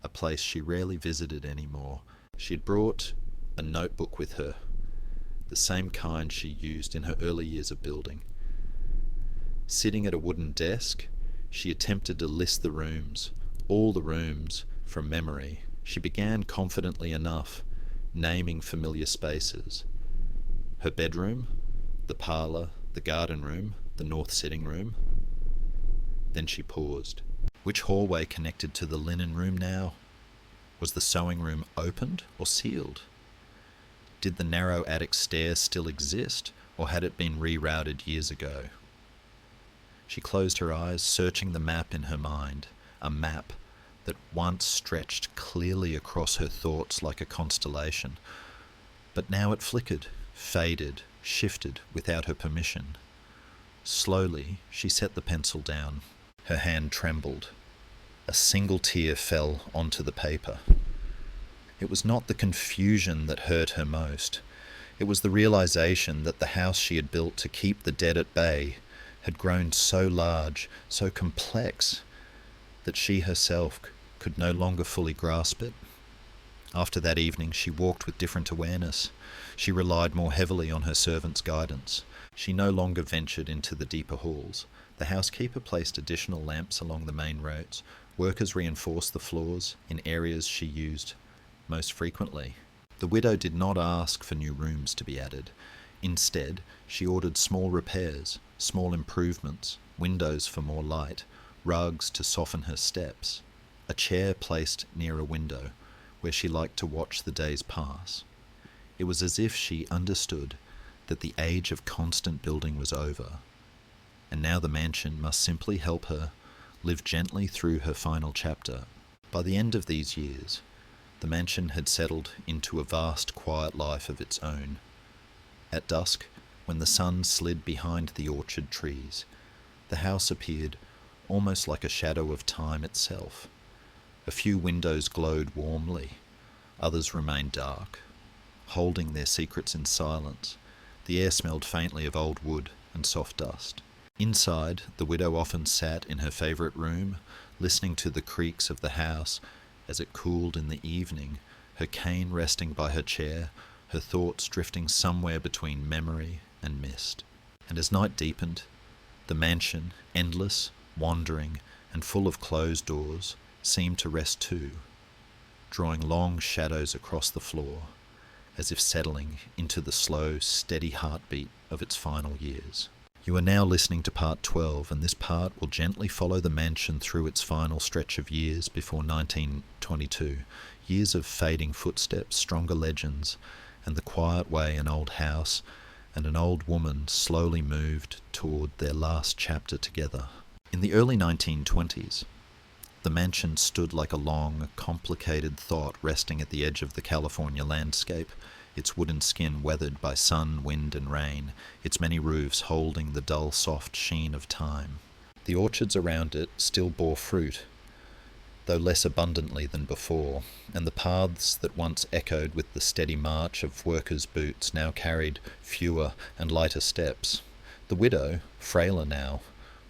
Speaker 1: a place she rarely visited anymore. She had brought a notebook with her, the same kind she used in her early years of building. Sitting at a wooden desk, she attempted to list the rooms, all the rooms, from memory. She began confidently enough, naming familiar spaces. Her bedroom, the parlour, the garden room, the north sitting room. Then she paused. Which hallway connected to the linen room now? Was the sewing room opened or sealed? Did the narrow attic stairs still exist, or had it been rerouted years ago? She closed her eyes, searching the map in her mind, a map that once stretched clearly across her thoughts like a constellation. But now it flickered, faded, shifted without her permission. Slowly, she set the pencil down. Her hand trembled. A single tear fell onto the paper. It was not the confusion that hurt her most. It was the realization that the house she had built to keep the dead at bay had grown so large, so complex, that she herself could no longer fully grasp it. After that evening, she walked with different awareness. She relied more heavily on her servant's guidance. She no longer ventured into the deeper halls. The housekeeper placed additional lamps along the main roads. Workers reinforced the floors in areas she used most frequently. The widow did not ask for new rooms to be added. Instead, she ordered small repairs, small improvements, windows for more light, rugs to soften her steps, a chair placed near a window where she liked to watch the days pass. It was as if she understood that the age of constant building was over, and now the mansion must simply help her live gently through her final chapter. By the end of these years, the mansion had settled into a vast, quiet life of its own. At dusk, when the sun slid behind the orchard trees, the house appeared almost like a shadow of time itself. A few windows glowed warmly, others remained dark, holding their secrets in silence. The air smelled faintly of old wood and soft dust. Inside, the widow often sat in her favourite room, listening to the creaks of the house as it cooled in the evening, her cane resting by her chair, her thoughts drifting somewhere between memory and mist. And as night deepened, the mansion, endless, wandering, and full of closed doors, seemed to rest too, drawing long shadows across the floor, as if settling into the slow, steady heartbeat of its final years. You are now listening to part 12, and this part will gently follow the mansion through its final stretch of years before 1922, years of fading footsteps, stronger legends, and the quiet way an old house and an old woman slowly moved toward their last chapter together. In the early 1920s, the mansion stood like a long, complicated thought resting at the edge of the California landscape, its wooden skin weathered by sun, wind, and rain, its many roofs holding the dull, soft sheen of time. The orchards around it still bore fruit, though less abundantly than before, and the paths that once echoed with the steady march of workers' boots now carried fewer and lighter steps. The widow, frailer now,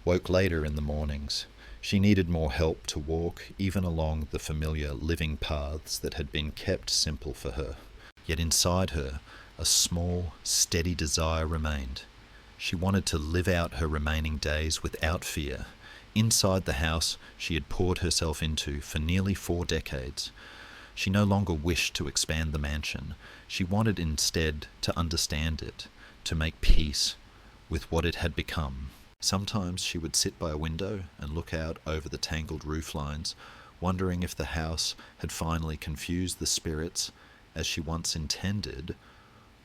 Speaker 1: woke later in the mornings. She needed more help to walk, even along the familiar living paths that had been kept simple for her. Yet inside her, a small, steady desire remained. She wanted to live out her remaining days without fear. Inside the house she had poured herself into for nearly 4 decades. She no longer wished to expand the mansion. She wanted instead to understand it, to make peace with what it had become. Sometimes she would sit by a window and look out over the tangled roof lines, wondering if the house had finally confused the spirits as she once intended,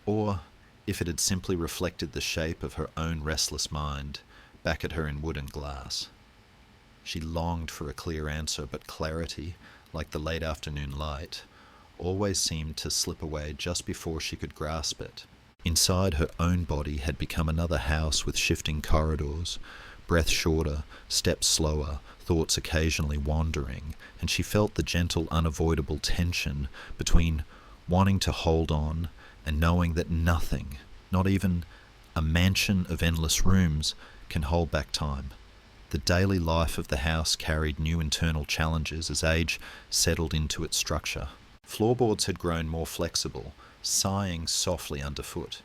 Speaker 1: or if it had simply reflected the shape of her own restless mind back at her in wood and glass. She longed for a clear answer, but clarity, like the late afternoon light, always seemed to slip away just before she could grasp it. Inside her own body had become another house with shifting corridors, breath shorter, steps slower, thoughts occasionally wandering, and she felt the gentle, unavoidable tension between wanting to hold on and knowing that nothing, not even a mansion of endless rooms, can hold back time. The daily life of the house carried new internal challenges as age settled into its structure. Floorboards had grown more flexible, sighing softly underfoot.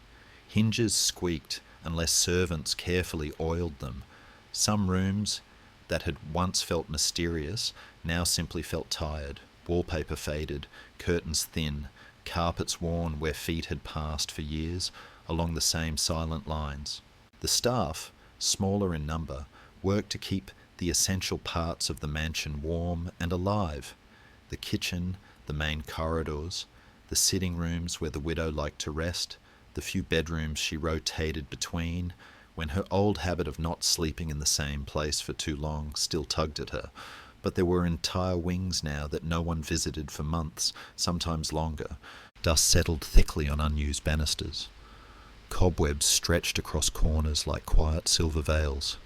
Speaker 1: Hinges squeaked unless servants carefully oiled them. Some rooms that had once felt mysterious now simply felt tired, wallpaper faded, curtains thin, carpets worn where feet had passed for years along the same silent lines. The staff, smaller in number, worked to keep the essential parts of the mansion warm and alive. The kitchen, the main corridors, the sitting rooms where the widow liked to rest, the few bedrooms she rotated between, when her old habit of not sleeping in the same place for too long still tugged at her. But there were entire wings now that no one visited for months, sometimes longer. Dust settled thickly on unused banisters. Cobwebs stretched across corners like quiet silver veils.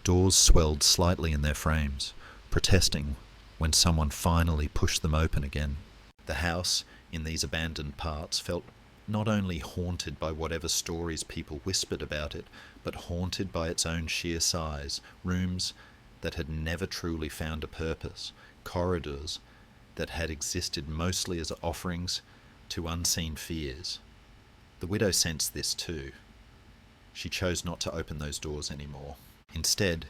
Speaker 1: Doors swelled slightly in their frames, protesting when someone finally pushed them open again. The house, in these abandoned parts, felt not only haunted by whatever stories people whispered about it, but haunted by its own sheer size, rooms that had never truly found a purpose, corridors that had existed mostly as offerings to unseen fears. The widow sensed this too. She chose not to open those doors anymore. Instead,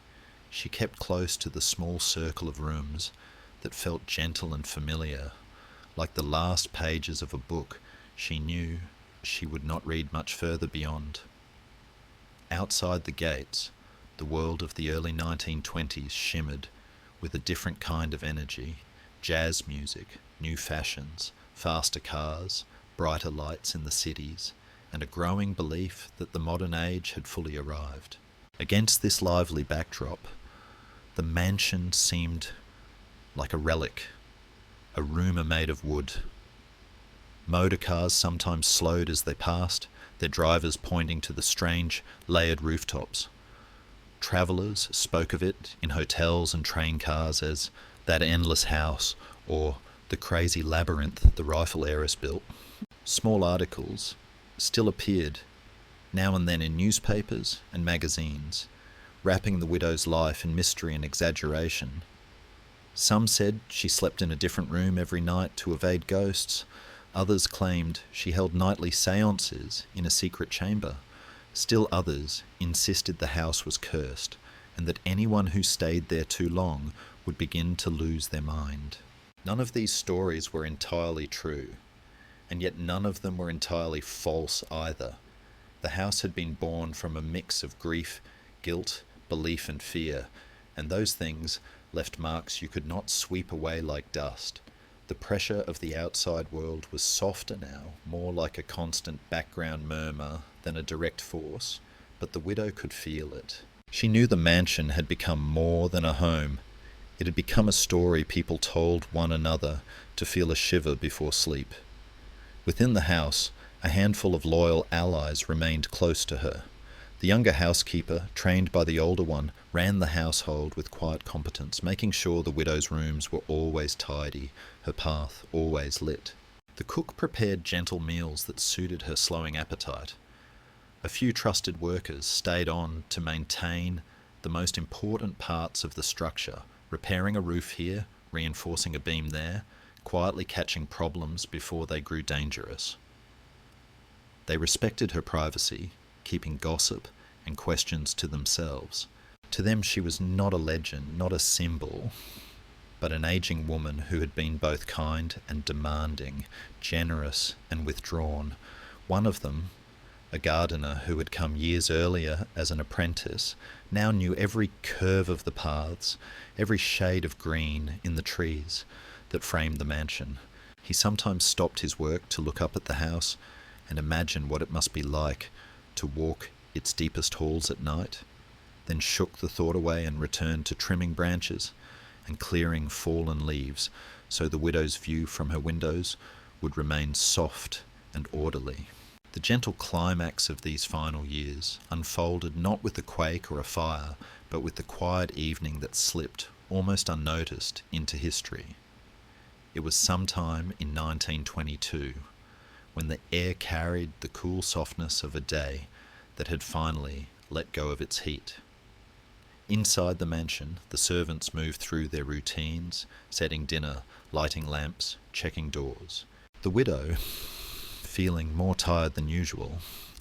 Speaker 1: she kept close to the small circle of rooms that felt gentle and familiar, like the last pages of a book she knew she would not read much further beyond. Outside the gates, the world of the early 1920s shimmered with a different kind of energy: jazz music, new fashions, faster cars, brighter lights in the cities, and a growing belief that the modern age had fully arrived. Against this lively backdrop, the mansion seemed like a relic, a rumour made of wood. Motor cars sometimes slowed as they passed, their drivers pointing to the strange, layered rooftops. Travellers spoke of it in hotels and train cars as that endless house, or the crazy labyrinth the rifle heiress built. Small articles still appeared now and then in newspapers and magazines, wrapping the widow's life in mystery and exaggeration. Some said she slept in a different room every night to evade ghosts. Others claimed she held nightly seances in a secret chamber. Still others insisted the house was cursed, and that anyone who stayed there too long would begin to lose their mind. None of these stories were entirely true, and yet none of them were entirely false either. The house had been born from a mix of grief, guilt, belief and fear, and those things left marks you could not sweep away like dust. The pressure of the outside world was softer now, more like a constant background murmur than a direct force, but the widow could feel it. She knew the mansion had become more than a home. It had become a story people told one another to feel a shiver before sleep. Within the house, a handful of loyal allies remained close to her. The younger housekeeper, trained by the older one, ran the household with quiet competence, making sure the widow's rooms were always tidy, her path always lit. The cook prepared gentle meals that suited her slowing appetite. A few trusted workers stayed on to maintain the most important parts of the structure, repairing a roof here, reinforcing a beam there, quietly catching problems before they grew dangerous. They respected her privacy, keeping gossip and questions to themselves. To them she was not a legend, not a symbol, but an aging woman who had been both kind and demanding, generous and withdrawn. One of them, a gardener who had come years earlier as an apprentice, now knew every curve of the paths, every shade of green in the trees that framed the mansion. He sometimes stopped his work to look up at the house and imagine what it must be like to walk its deepest halls at night, then shook the thought away and returned to trimming branches and clearing fallen leaves so the widow's view from her windows would remain soft and orderly. The gentle climax of these final years unfolded not with a quake or a fire, but with the quiet evening that slipped, almost unnoticed, into history. It was sometime in 1922, when the air carried the cool softness of a day that had finally let go of its heat. Inside the mansion, the servants moved through their routines, setting dinner, lighting lamps, checking doors. The widow, feeling more tired than usual,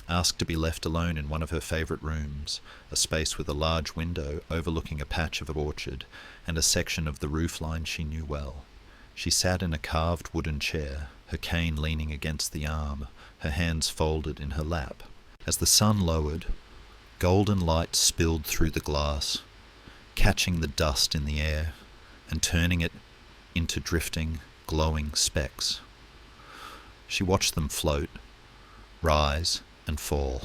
Speaker 1: asked to be left alone in one of her favourite rooms, a space with a large window overlooking a patch of orchard and a section of the roofline she knew well. She sat in a carved wooden chair, her cane leaning against the arm, her hands folded in her lap. As the sun lowered, golden light spilled through the glass, catching the dust in the air and turning it into drifting, glowing specks. She watched them float, rise and fall,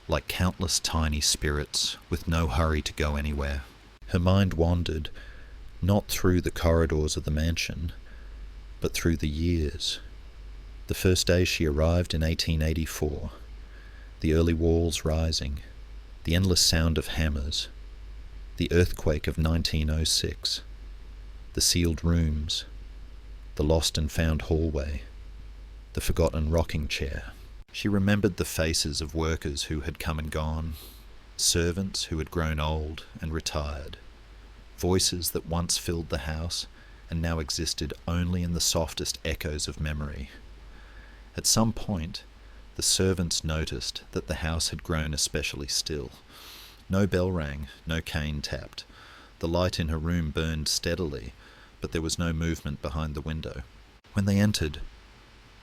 Speaker 1: like countless tiny spirits with no hurry to go anywhere. Her mind wandered, not through the corridors of the mansion, but through the years. The first day she arrived in 1884, the early walls rising, the endless sound of hammers, the earthquake of 1906, the sealed rooms, the lost and found hallway, the forgotten rocking chair. She remembered the faces of workers who had come and gone, servants who had grown old and retired, voices that once filled the house and now existed only in the softest echoes of memory. At some point, the servants noticed that the house had grown especially still. No bell rang, no cane tapped. The light in her room burned steadily, but there was no movement behind the window. When they entered,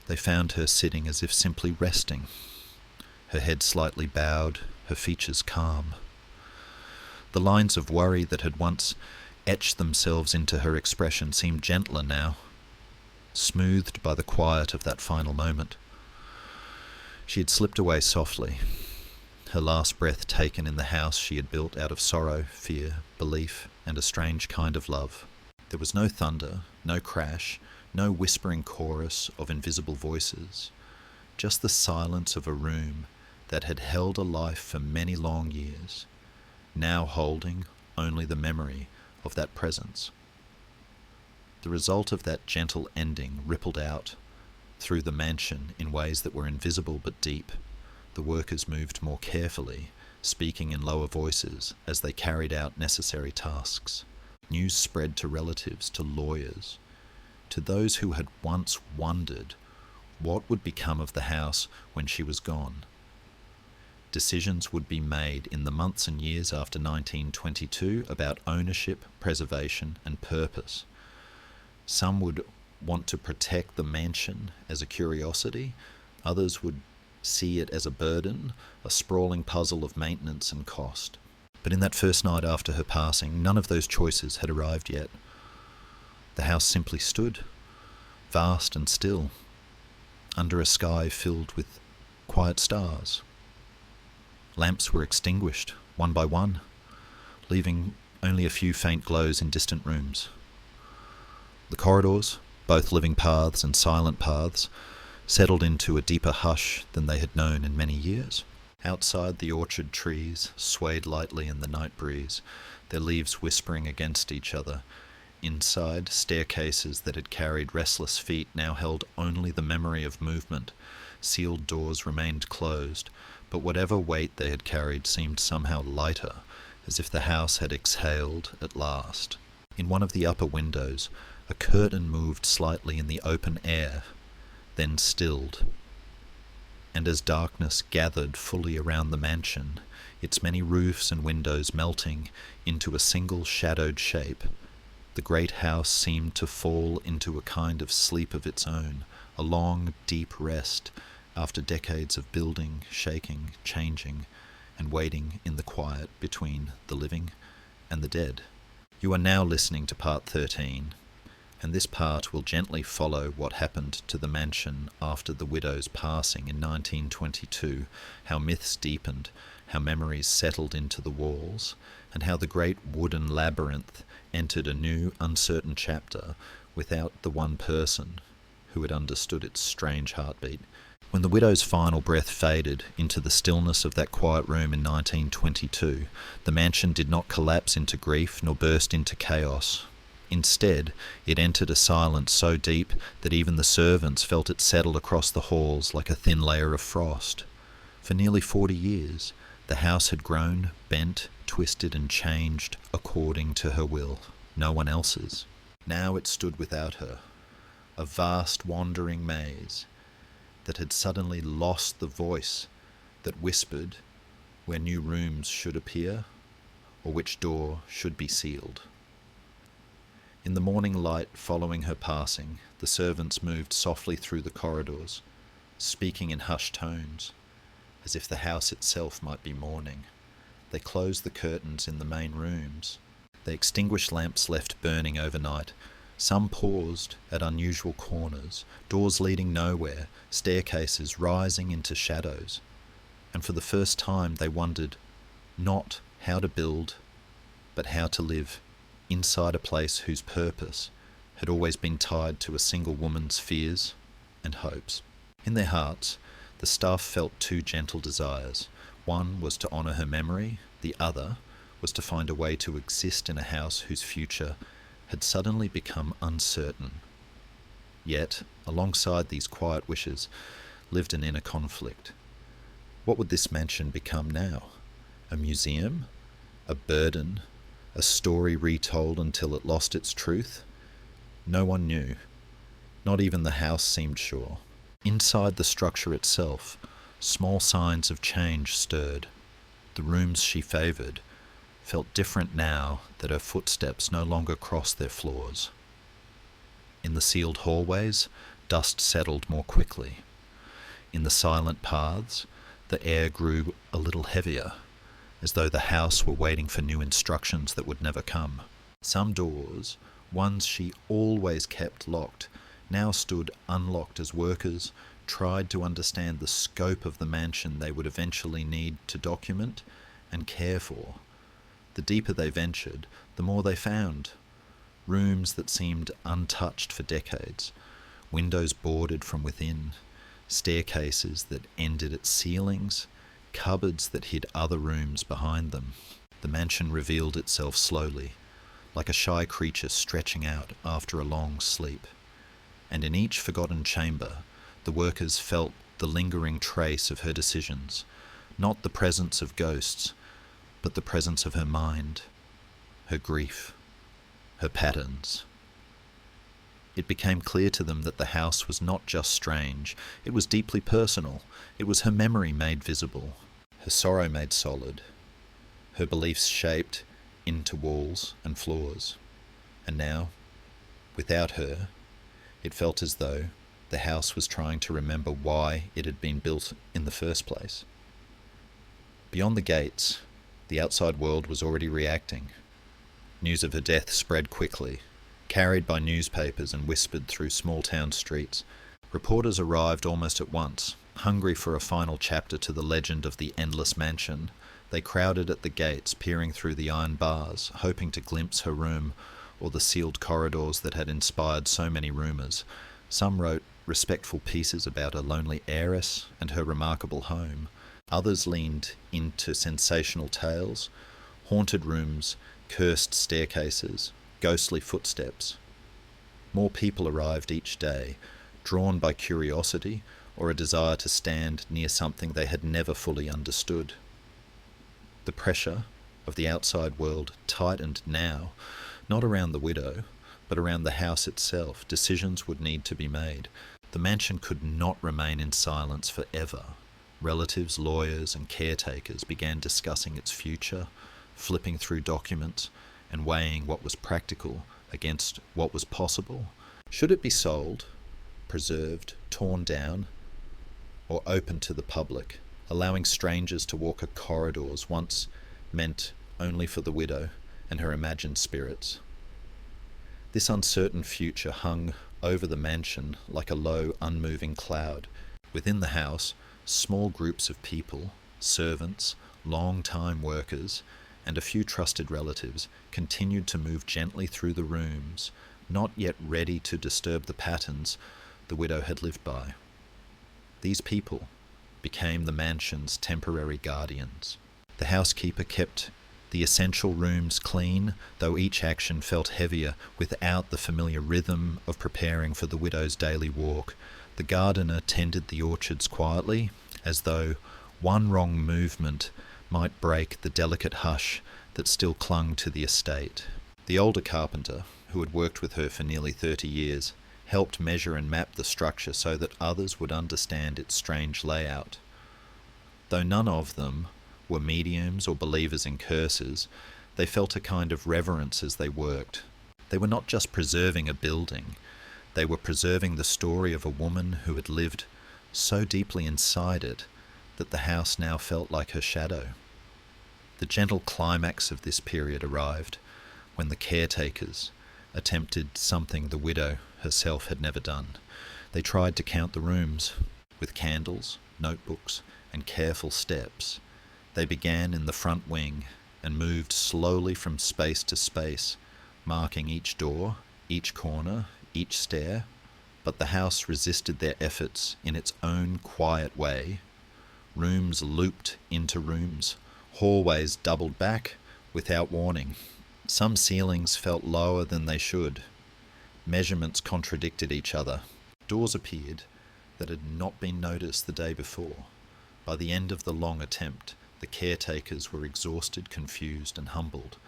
Speaker 1: they found her sitting as if simply resting, her head slightly bowed, her features calm. The lines of worry that had once etched themselves into her expression seemed gentler now, smoothed by the quiet of that final moment. She had slipped away softly, her last breath taken in the house she had built out of sorrow, fear, belief, and a strange kind of love. There was no thunder, no crash, no whispering chorus of invisible voices, just the silence of a room that had held a life for many long years, now holding only the memory of that presence. The result of that gentle ending rippled out through the mansion in ways that were invisible but deep. The workers moved more carefully, speaking in lower voices as they carried out necessary tasks. News spread to relatives, to lawyers, to those who had once wondered what would become of the house when she was gone. Decisions would be made in the months and years after 1922 about ownership, preservation, and purpose. Some would want to protect the mansion as a curiosity. Others would see it as a burden, a sprawling puzzle of maintenance and cost. But in that first night after her passing, none of those choices had arrived yet. The house simply stood, vast and still, under a sky filled with quiet stars. Lamps were extinguished, one by one, leaving only a few faint glows in distant rooms. The corridors, both living paths and silent paths, settled into a deeper hush than they had known in many years. Outside, the orchard trees swayed lightly in the night breeze, their leaves whispering against each other. Inside, staircases that had carried restless feet now held only the memory of movement. Sealed doors remained closed, but whatever weight they had carried seemed somehow lighter, as if the house had exhaled at last. In one of the upper windows, a curtain moved slightly in the open air, then stilled. And as darkness gathered fully around the mansion, its many roofs and windows melting into a single shadowed shape, the great house seemed to fall into a kind of sleep of its own, a long, deep rest after decades of building, shaking, changing, and waiting in the quiet between the living and the dead. You are now listening to part 13, and this part will gently follow what happened to the mansion after the widow's passing in 1922, how myths deepened, how memories settled into the walls, and how the great wooden labyrinth entered a new, uncertain chapter without the one person who had understood its strange heartbeat. When the widow's final breath faded into the stillness of that quiet room in 1922, the mansion did not collapse into grief nor burst into chaos. Instead, it entered a silence so deep that even the servants felt it settle across the halls like a thin layer of frost. For nearly 40 years, the house had grown, bent, twisted and changed according to her will, no one else's. Now it stood without her, a vast wandering maze that had suddenly lost the voice that whispered where new rooms should appear or which door should be sealed. In the morning light following her passing, the servants moved softly through the corridors, speaking in hushed tones, as if the house itself might be mourning. They closed the curtains in the main rooms. They extinguished lamps left burning overnight. Some paused at unusual corners, doors leading nowhere, staircases rising into shadows. And for the first time they wondered not how to build, but how to live inside a place whose purpose had always been tied to a single woman's fears and hopes. In their hearts, the staff felt two gentle desires. One was to honour her memory, the other was to find a way to exist in a house whose future had suddenly become uncertain. Yet, alongside these quiet wishes, lived an inner conflict. What would this mansion become now? A museum? A burden? A story retold until it lost its truth? No one knew. Not even the house seemed sure. Inside the structure itself, small signs of change stirred. The rooms she favoured felt different now that her footsteps no longer crossed their floors. In the sealed hallways, dust settled more quickly. In the silent paths, the air grew a little heavier, as though the house were waiting for new instructions that would never come. Some doors, ones she always kept locked, now stood unlocked as workers tried to understand the scope of the mansion they would eventually need to document and care for. The deeper they ventured, the more they found. Rooms that seemed untouched for decades, windows boarded from within, staircases that ended at ceilings, cupboards that hid other rooms behind them. The mansion revealed itself slowly, like a shy creature stretching out after a long sleep. And in each forgotten chamber, the workers felt the lingering trace of her decisions, not the presence of ghosts, but the presence of her mind, her grief, her patterns. It became clear to them that the house was not just strange, it was deeply personal. It was her memory made visible, her sorrow made solid, her beliefs shaped into walls and floors. And now, without her, it felt as though the house was trying to remember why it had been built in the first place. Beyond the gates, the outside world was already reacting. News of her death spread quickly. carried by newspapers and whispered through small-town streets. Reporters arrived almost at once, hungry for a final chapter to the legend of the endless mansion. They crowded at the gates, peering through the iron bars, hoping to glimpse her room or the sealed corridors that had inspired so many rumours. Some wrote respectful pieces about a lonely heiress and her remarkable home. Others leaned into sensational tales, haunted rooms, cursed staircases, ghostly footsteps. More people arrived each day, drawn by curiosity or a desire to stand near something they had never fully understood. The pressure of the outside world tightened now, not around the widow, but around the house itself. Decisions would need to be made. The mansion could not remain in silence forever. Relatives, lawyers, and caretakers began discussing its future, flipping through documents, and weighing what was practical against what was possible. Should it be sold, preserved, torn down, or open to the public, allowing strangers to walk her corridors once meant only for the widow and her imagined spirits? This uncertain future hung over the mansion like a low, unmoving cloud. Within the house, small groups of people, servants, long-time workers, and a few trusted relatives continued to move gently through the rooms, not yet ready to disturb the patterns the widow had lived by. These people became the mansion's temporary guardians. The housekeeper kept the essential rooms clean, though each action felt heavier without the familiar rhythm of preparing for the widow's daily walk. The gardener tended the orchards quietly, as though one wrong movement might break the delicate hush that still clung to the estate. The older carpenter, who had worked with her for nearly 30 years, helped measure and map the structure so that others would understand its strange layout. Though none of them were mediums or believers in curses, they felt a kind of reverence as they worked. They were not just preserving a building, they were preserving the story of a woman who had lived so deeply inside it that the house now felt like her shadow. The gentle climax of this period arrived when the caretakers attempted something the widow herself had never done. They tried to count the rooms with candles, notebooks, and careful steps. They began in the front wing and moved slowly from space to space, marking each door, each corner, each stair. But the house resisted their efforts in its own quiet way. Rooms looped into rooms, hallways doubled back without warning. Some ceilings felt lower than they should. Measurements contradicted each other. Doors appeared that had not been noticed the day before. By the end of the long attempt, the caretakers were exhausted, confused, and humbled.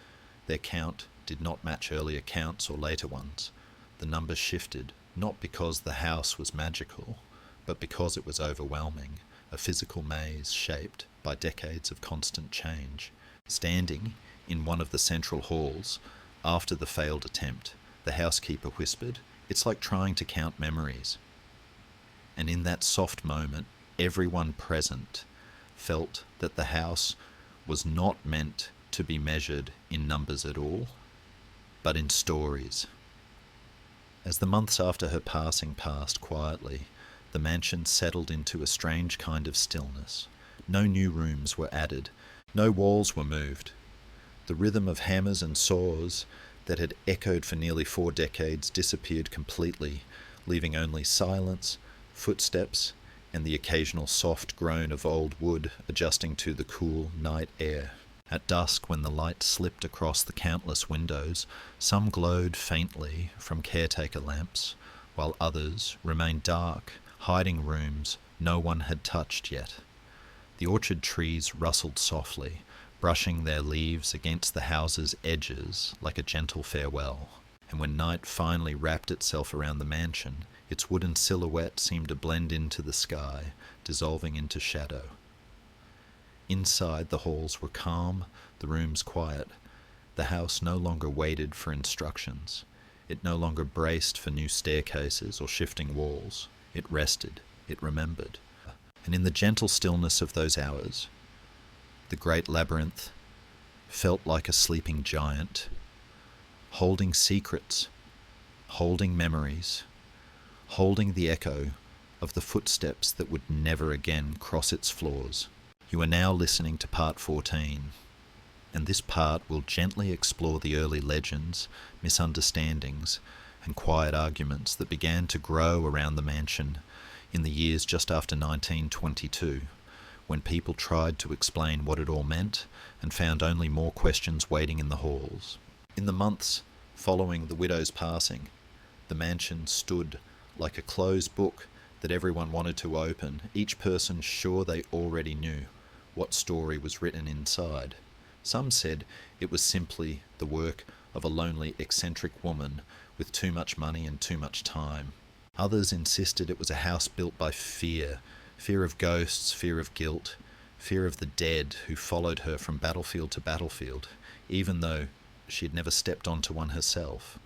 Speaker 1: Their count did not match earlier counts or later ones. The numbers shifted, not because the house was magical, but because it was overwhelming, a physical maze shaped by decades of constant change. Standing in one of the central halls, after the failed attempt, the housekeeper whispered, "It's like trying to count memories." And in that soft moment, everyone present felt that the house was not meant to be measured in numbers at all, but in stories. As the months after her passing passed quietly, the mansion settled into a strange kind of stillness. No new rooms were added, no walls were moved. The rhythm of hammers and saws that had echoed for nearly 4 decades disappeared completely, leaving only silence, footsteps, and the occasional soft groan of old wood adjusting to the cool night air. At dusk, when the light slipped across the countless windows, some glowed faintly from caretaker lamps, while others remained dark, hiding rooms no one had touched yet. The orchard trees rustled softly, brushing their leaves against the house's edges like a gentle farewell. And when night finally wrapped itself around the mansion, its wooden silhouette seemed to blend into the sky, dissolving into shadow. Inside, the halls were calm, the rooms quiet. The house no longer waited for instructions. It no longer braced for new staircases or shifting walls. It rested, it remembered. And in the gentle stillness of those hours, the great labyrinth felt like a sleeping giant, holding secrets holding memories, holding the echo of the footsteps that would never again cross its floors. You are now listening to part 14, and this part will gently explore the early legends, misunderstandings, and quiet arguments that began to grow around the mansion in the years just after 1922, when people tried to explain what it all meant and found only more questions waiting in the halls. In the months following the widow's passing, the mansion stood like a closed book that everyone wanted to open, each person sure they already knew what story was written inside. Some said it was simply the work of a lonely, eccentric woman with too much money and too much time. Others insisted it was a house built by fear of ghosts, fear of guilt, fear of the dead who followed her from battlefield to battlefield, even though she had never stepped onto one herself.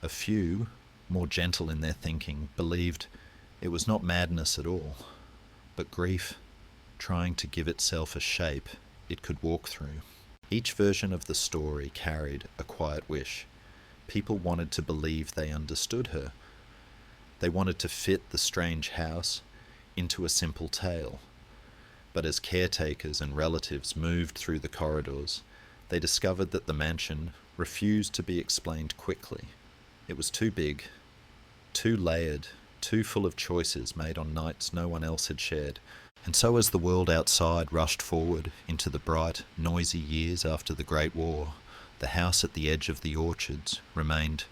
Speaker 1: A few, more gentle in their thinking, believed it was not madness at all, but grief trying to give itself a shape it could walk through. Each version of the story carried a quiet wish. People wanted to believe they understood her. They wanted to fit the strange house into a simple tale. But as caretakers and relatives moved through the corridors, they discovered that the mansion refused to be explained quickly. It was too big, too layered, too full of choices made on nights no one else had shared. And so as the world outside rushed forward into the bright, noisy years after the Great War, the house at the edge of the orchards remained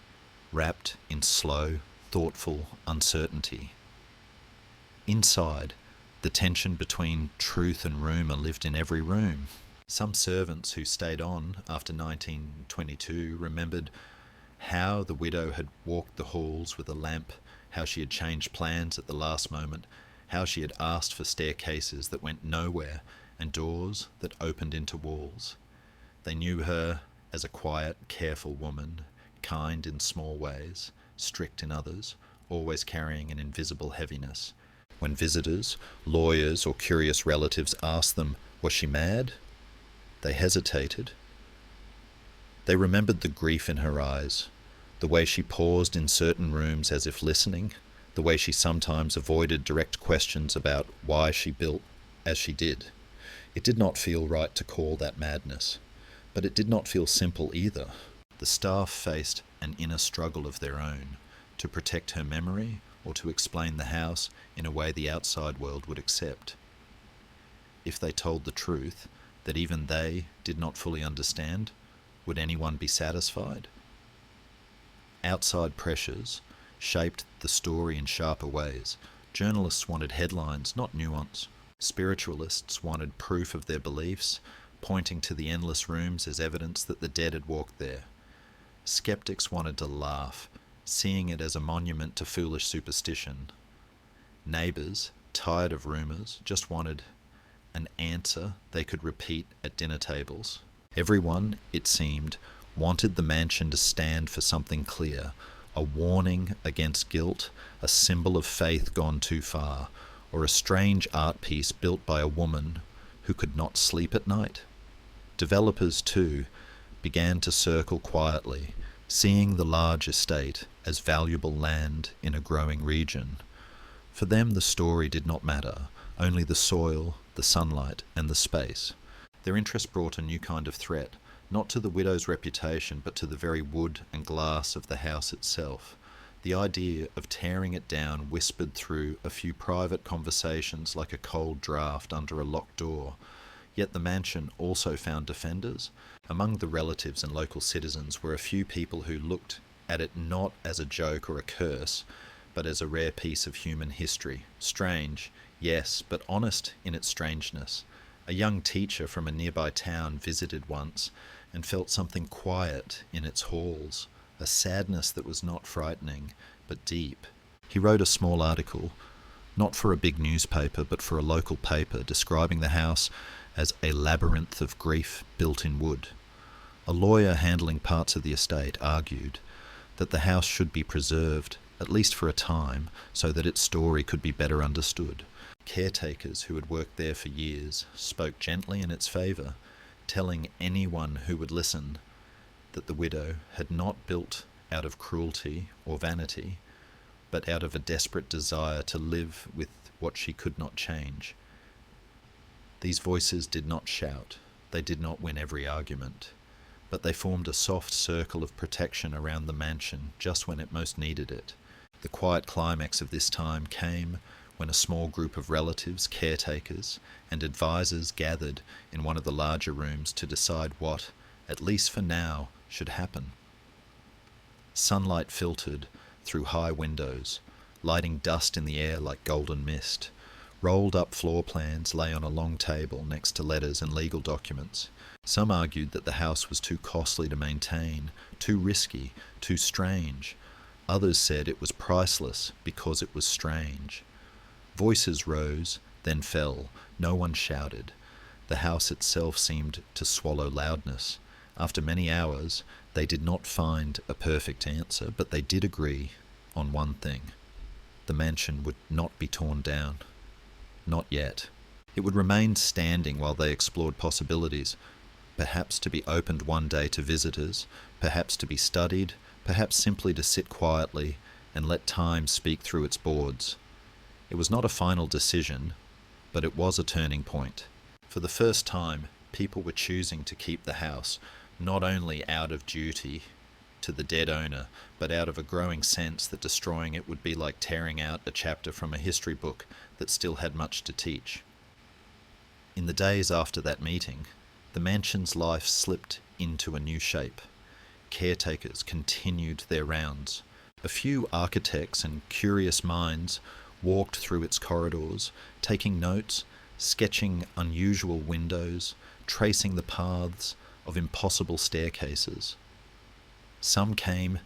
Speaker 1: wrapped in slow, thoughtful uncertainty. Inside, the tension between truth and rumour lived in every room. Some servants who stayed on after 1922 remembered how the widow had walked the halls with a lamp, how she had changed plans at the last moment, how she had asked for staircases that went nowhere and doors that opened into walls. They knew her as a quiet, careful woman, kind in small ways, strict in others, always carrying an invisible heaviness. When visitors, lawyers, or curious relatives asked them, was she mad? They hesitated. They remembered the grief in her eyes, the way she paused in certain rooms as if listening, the way she sometimes avoided direct questions about why she built as she did. It did not feel right to call that madness, but it did not feel simple either. The staff faced an inner struggle of their own, to protect her memory or to explain the house in a way the outside world would accept. If they told the truth, that even they did not fully understand, would anyone be satisfied? Outside pressures shaped the story in sharper ways. Journalists wanted headlines, not nuance. Spiritualists wanted proof of their beliefs, pointing to the endless rooms as evidence that the dead had walked there. Skeptics wanted to laugh, seeing it as a monument to foolish superstition. Neighbours, tired of rumours, just wanted an answer they could repeat at dinner tables. Everyone, it seemed, wanted the mansion to stand for something clear, a warning against guilt, a symbol of faith gone too far, or a strange art piece built by a woman who could not sleep at night. Developers, too, began to circle quietly, seeing the large estate as valuable land in a growing region. For them the story did not matter, only the soil, the sunlight, and the space. Their interest brought a new kind of threat, not to the widow's reputation, but to the very wood and glass of the house itself. The idea of tearing it down whispered through a few private conversations like a cold draught under a locked door. Yet the mansion also found defenders. Among the relatives and local citizens were a few people who looked at it not as a joke or a curse, but as a rare piece of human history. Strange, yes, but honest in its strangeness. A young teacher from a nearby town visited once and felt something quiet in its halls, a sadness that was not frightening, but deep. He wrote a small article, not for a big newspaper, but for a local paper, describing the house as a labyrinth of grief built in wood. A lawyer handling parts of the estate argued that the house should be preserved, at least for a time, so that its story could be better understood. Caretakers who had worked there for years spoke gently in its favour, telling anyone who would listen that the widow had not built out of cruelty or vanity, but out of a desperate desire to live with what she could not change. These voices did not shout, they did not win every argument, but they formed a soft circle of protection around the mansion just when it most needed it. The quiet climax of this time came when a small group of relatives, caretakers, and advisors gathered in one of the larger rooms to decide what, at least for now, should happen. Sunlight filtered through high windows, lighting dust in the air like golden mist. Rolled up floor plans lay on a long table next to letters and legal documents. Some argued that the house was too costly to maintain, too risky, too strange. Others said it was priceless because it was strange. Voices rose, then fell. No one shouted. The house itself seemed to swallow loudness. After many hours, they did not find a perfect answer, but they did agree on one thing. The mansion would not be torn down. Not yet. It would remain standing while they explored possibilities, perhaps to be opened one day to visitors, perhaps to be studied, perhaps simply to sit quietly and let time speak through its boards. It was not a final decision, but it was a turning point. For the first time, people were choosing to keep the house, not only out of duty to the dead owner, but out of a growing sense that destroying it would be like tearing out a chapter from a history book that still had much to teach. In the days after that meeting, the mansion's life slipped into a new shape. Caretakers continued their rounds. A few architects and curious minds walked through its corridors, taking notes, sketching unusual windows, tracing the paths of impossible staircases. Some came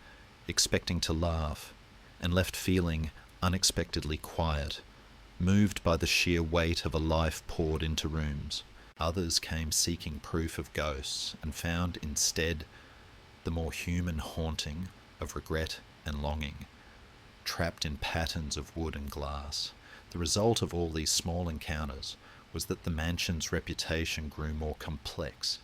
Speaker 1: expecting to laugh and left feeling unexpectedly quiet, moved by the sheer weight of a life poured into rooms. Others came seeking proof of ghosts and found instead the more human haunting of regret and longing, trapped in patterns of wood and glass. The result of all these small encounters was that the mansion's reputation grew more complex.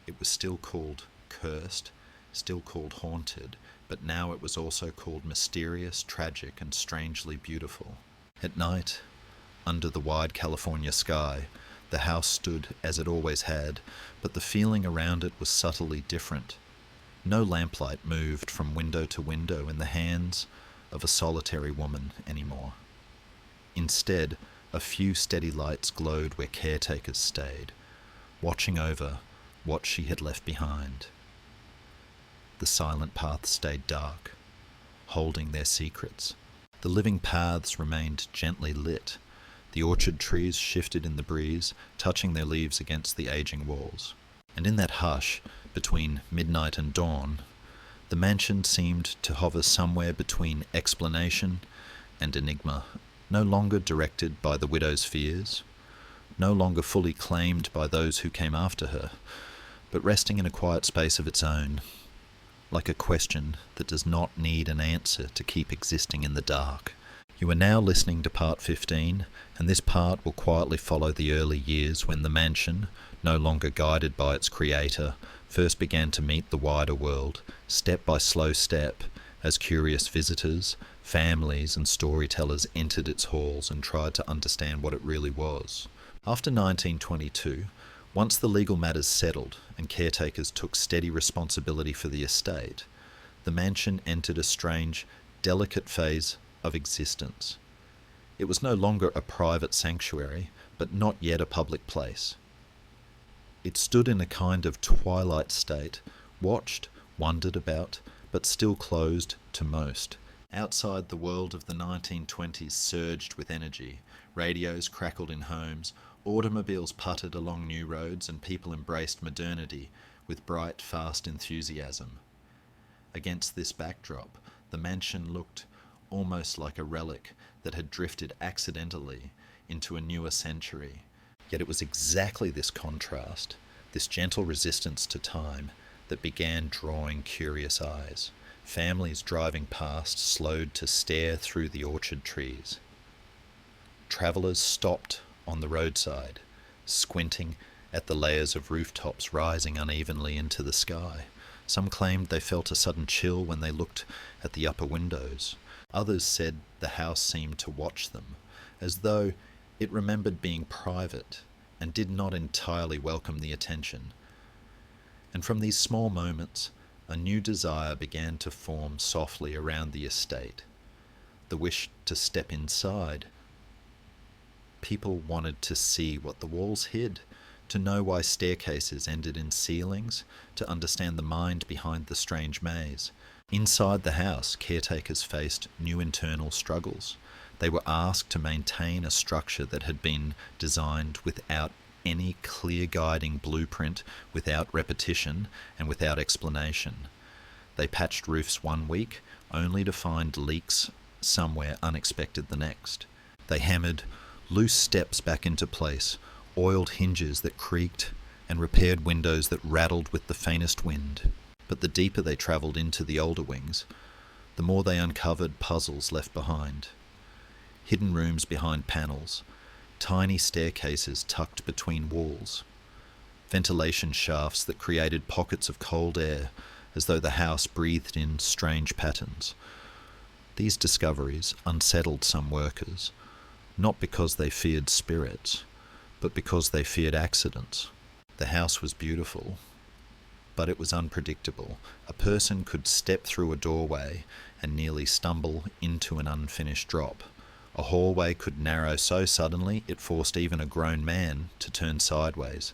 Speaker 1: It was still called cursed, still called haunted, but now it was also called mysterious, tragic, and strangely beautiful. At night, under the wide California sky, the house stood as it always had, but the feeling around it was subtly different. No lamplight moved from window to window in the hands of a solitary woman anymore. Instead, a few steady lights glowed where caretakers stayed, watching over what she had left behind. The silent paths stayed dark, holding their secrets. The living paths remained gently lit. The orchard trees shifted in the breeze, touching their leaves against the aging walls. And in that hush, between midnight and dawn, the mansion seemed to hover somewhere between explanation and enigma, no longer directed by the widow's fears, no longer fully claimed by those who came after her, but resting in a quiet space of its own, like a question that does not need an answer to keep existing in the dark. You are now listening to part 15, and this part will quietly follow the early years when the mansion, no longer guided by its creator, first began to meet the wider world, step by slow step, as curious visitors, families and storytellers entered its halls and tried to understand what it really was. After 1922, once the legal matters settled and caretakers took steady responsibility for the estate, the mansion entered a strange, delicate phase of existence. It was no longer a private sanctuary, but not yet a public place. It stood in a kind of twilight state, watched, wondered about, but still closed to most. Outside, the world of the 1920s surged with energy. Radios crackled in homes, automobiles puttered along new roads, and people embraced modernity with bright, fast enthusiasm. Against this backdrop, the mansion looked almost like a relic that had drifted accidentally into a newer century. Yet it was exactly this contrast, this gentle resistance to time, that began drawing curious eyes. Families driving past slowed to stare through the orchard trees. Travellers stopped on the roadside, squinting at the layers of rooftops rising unevenly into the sky. Some claimed they felt a sudden chill when they looked at the upper windows. Others said the house seemed to watch them, as though it remembered being private and did not entirely welcome the attention. And from these small moments, a new desire began to form softly around the estate, the wish to step inside. People wanted to see what the walls hid, to know why staircases ended in ceilings, to understand the mind behind the strange maze. Inside the house, caretakers faced new internal struggles. They were asked to maintain a structure that had been designed without any clear guiding blueprint, without repetition, and without explanation. They patched roofs one week, only to find leaks somewhere unexpected the next. They hammered loose steps back into place, oiled hinges that creaked, and repaired windows that rattled with the faintest wind. But the deeper they travelled into the older wings, the more they uncovered puzzles left behind. Hidden rooms behind panels, tiny staircases tucked between walls, ventilation shafts that created pockets of cold air as though the house breathed in strange patterns. These discoveries unsettled some workers, not because they feared spirits, but because they feared accidents. The house was beautiful, but it was unpredictable. A person could step through a doorway and nearly stumble into an unfinished drop. A hallway could narrow so suddenly it forced even a grown man to turn sideways.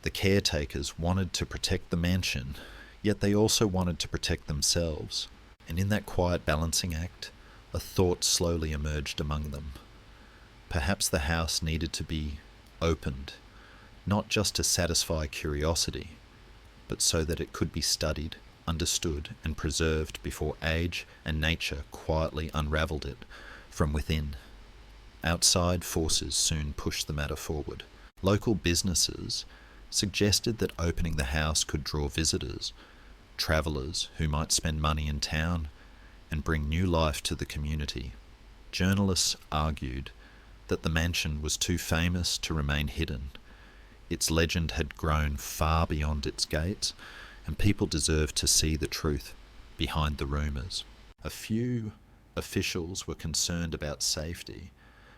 Speaker 1: The caretakers wanted to protect the mansion, yet they also wanted to protect themselves. And in that quiet balancing act, a thought slowly emerged among them. Perhaps the house needed to be opened, not just to satisfy curiosity, but so that it could be studied, understood, and preserved before age and nature quietly unravelled it from within. Outside forces soon pushed the matter forward. Local businesses suggested that opening the house could draw visitors, travellers who might spend money in town and bring new life to the community. Journalists argued that the mansion was too famous to remain hidden. Its legend had grown far beyond its gates, and people deserved to see the truth behind the rumours. A few officials were concerned about safety,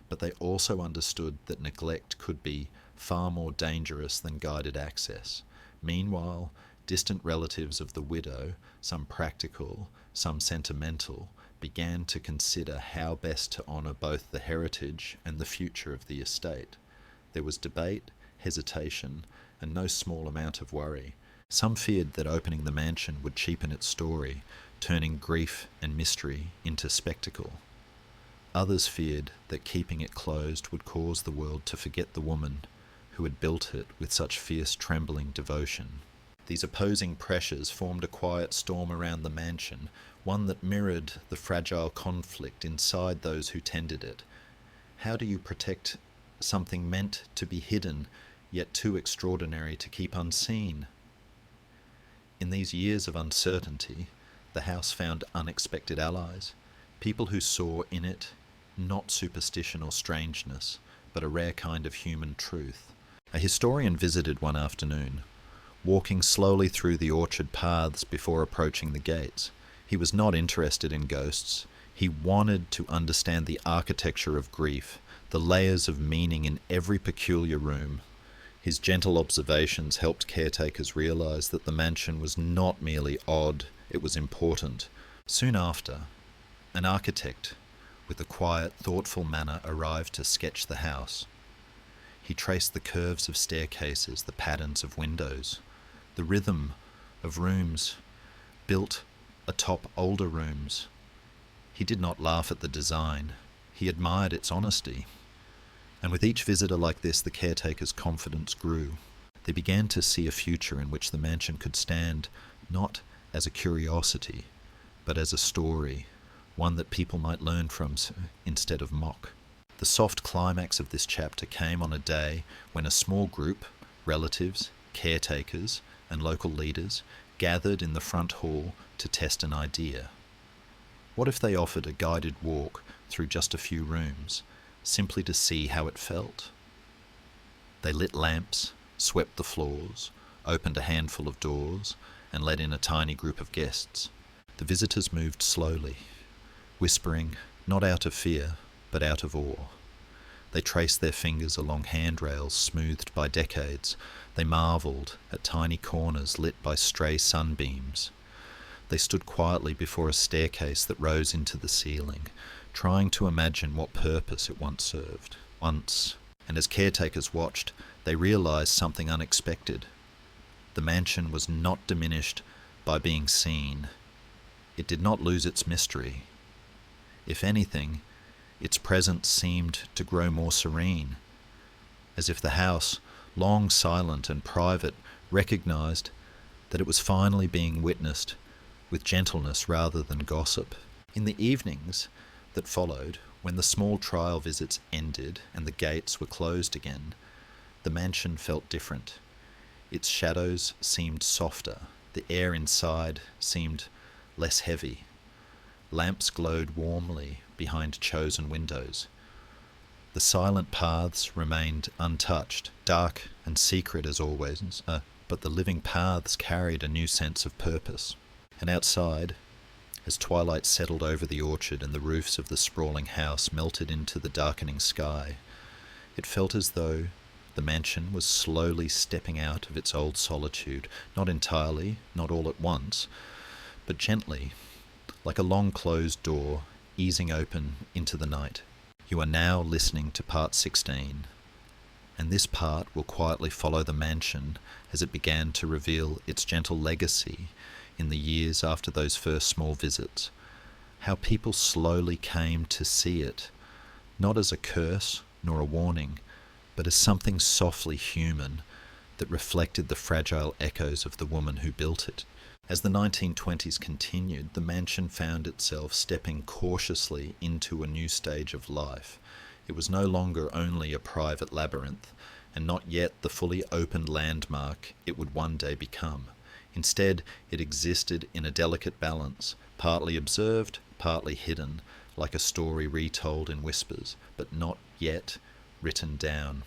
Speaker 1: but they also understood that neglect could be far more dangerous than guided access. Meanwhile, distant relatives of the widow, some practical, some sentimental, began to consider how best to honour both the heritage and the future of the estate. There was debate, hesitation, and no small amount of worry. Some feared that opening the mansion would cheapen its story, turning grief and mystery into spectacle. Others feared that keeping it closed would cause the world to forget the woman who had built it with such fierce trembling devotion. These opposing pressures formed a quiet storm around the mansion, one that mirrored the fragile conflict inside those who tended it. How do you protect something meant to be hidden, yet too extraordinary to keep unseen? In these years of uncertainty, the house found unexpected allies, people who saw in it not superstition or strangeness, but a rare kind of human truth. A historian visited one afternoon, walking slowly through the orchard paths before approaching the gates. He was not interested in ghosts. He wanted to understand the architecture of grief, the layers of meaning in every peculiar room. His gentle observations helped caretakers realize that the mansion was not merely odd, it was important. Soon after, an architect with a quiet, thoughtful manner arrived to sketch the house. He traced the curves of staircases, the patterns of windows, the rhythm of rooms built atop older rooms. He did not laugh at the design. He admired its honesty. And with each visitor like this, the caretaker's confidence grew. They began to see a future in which the mansion could stand not as a curiosity, but as a story, one that people might learn from instead of mock. The soft climax of this chapter came on a day when a small group, relatives, caretakers, and local leaders, gathered in the front hall to test an idea. What if they offered a guided walk through just a few rooms, simply to see how it felt? They lit lamps, swept the floors, opened a handful of doors, and let in a tiny group of guests. The visitors moved slowly, whispering, not out of fear, but out of awe. They traced their fingers along handrails smoothed by decades. They marvelled at tiny corners lit by stray sunbeams. They stood quietly before a staircase that rose into the ceiling, trying to imagine what purpose it once served. And as caretakers watched, they realised something unexpected. The mansion was not diminished by being seen. It did not lose its mystery. If anything, its presence seemed to grow more serene, as if the house, long silent and private, recognised that it was finally being witnessed with gentleness rather than gossip. In the evenings that followed, when the small trial visits ended and the gates were closed again, the mansion felt different. Its shadows seemed softer, the air inside seemed less heavy. Lamps glowed warmly behind chosen windows. The silent paths remained untouched, dark and secret as always, but the living paths carried a new sense of purpose. And outside, as twilight settled over the orchard and the roofs of the sprawling house melted into the darkening sky, it felt as though the mansion was slowly stepping out of its old solitude, not entirely, not all at once, but gently, like a long closed door easing open into the night. You are now listening to part 16, and this part will quietly follow the mansion as it began to reveal its gentle legacy in the years after those first small visits, how people slowly came to see it, not as a curse nor a warning, but as something softly human that reflected the fragile echoes of the woman who built it. As the 1920s continued, the mansion found itself stepping cautiously into a new stage of life. It was no longer only a private labyrinth, and not yet the fully opened landmark it would one day become. Instead, it existed in a delicate balance, partly observed, partly hidden, like a story retold in whispers, but not yet written down.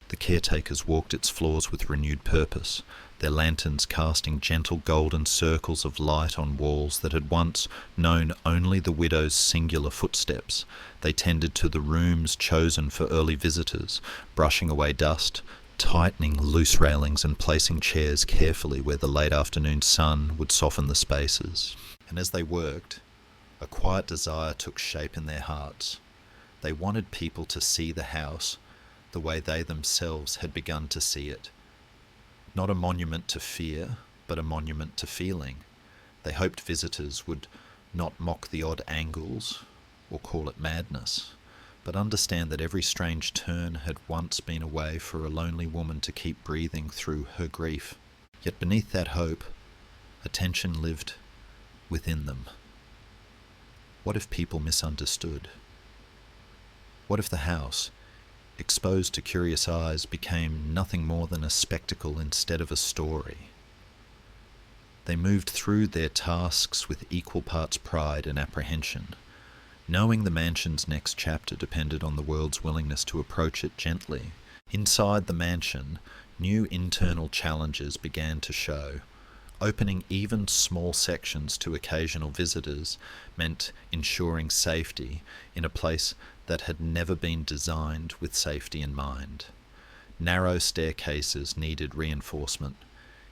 Speaker 1: The caretakers walked its floors with renewed purpose, their lanterns casting gentle golden circles of light on walls that had once known only the widow's singular footsteps. They tended to the rooms chosen for early visitors, brushing away dust, tightening loose railings and placing chairs carefully where the late afternoon sun would soften the spaces. And as they worked, a quiet desire took shape in their hearts. They wanted people to see the house the way they themselves had begun to see it. Not a monument to fear, but a monument to feeling. They hoped visitors would not mock the odd angles or call it madness, but understand that every strange turn had once been a way for a lonely woman to keep breathing through her grief. Yet beneath that hope, a tension lived within them. What if people misunderstood? What if the house, exposed to curious eyes, became nothing more than a spectacle instead of a story? They moved through their tasks with equal parts pride and apprehension, knowing the mansion's next chapter depended on the world's willingness to approach it gently. Inside the mansion, new internal challenges began to show. Opening even small sections to occasional visitors meant ensuring safety in a place that had never been designed with safety in mind. Narrow staircases needed reinforcement.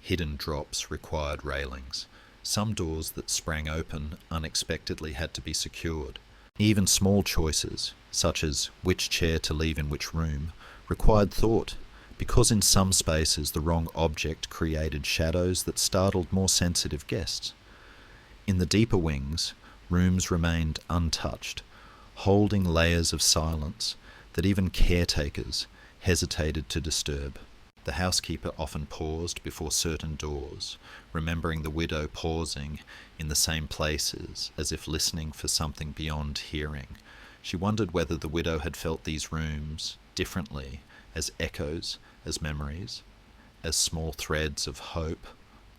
Speaker 1: Hidden drops required railings. Some doors that sprang open unexpectedly had to be secured. Even small choices, such as which chair to leave in which room, required thought, because in some spaces the wrong object created shadows that startled more sensitive guests. In the deeper wings, rooms remained untouched, holding layers of silence that even caretakers hesitated to disturb. The housekeeper often paused before certain doors, remembering the widow pausing in the same places as if listening for something beyond hearing. She wondered whether the widow had felt these rooms differently, as echoes, as memories, as small threads of hope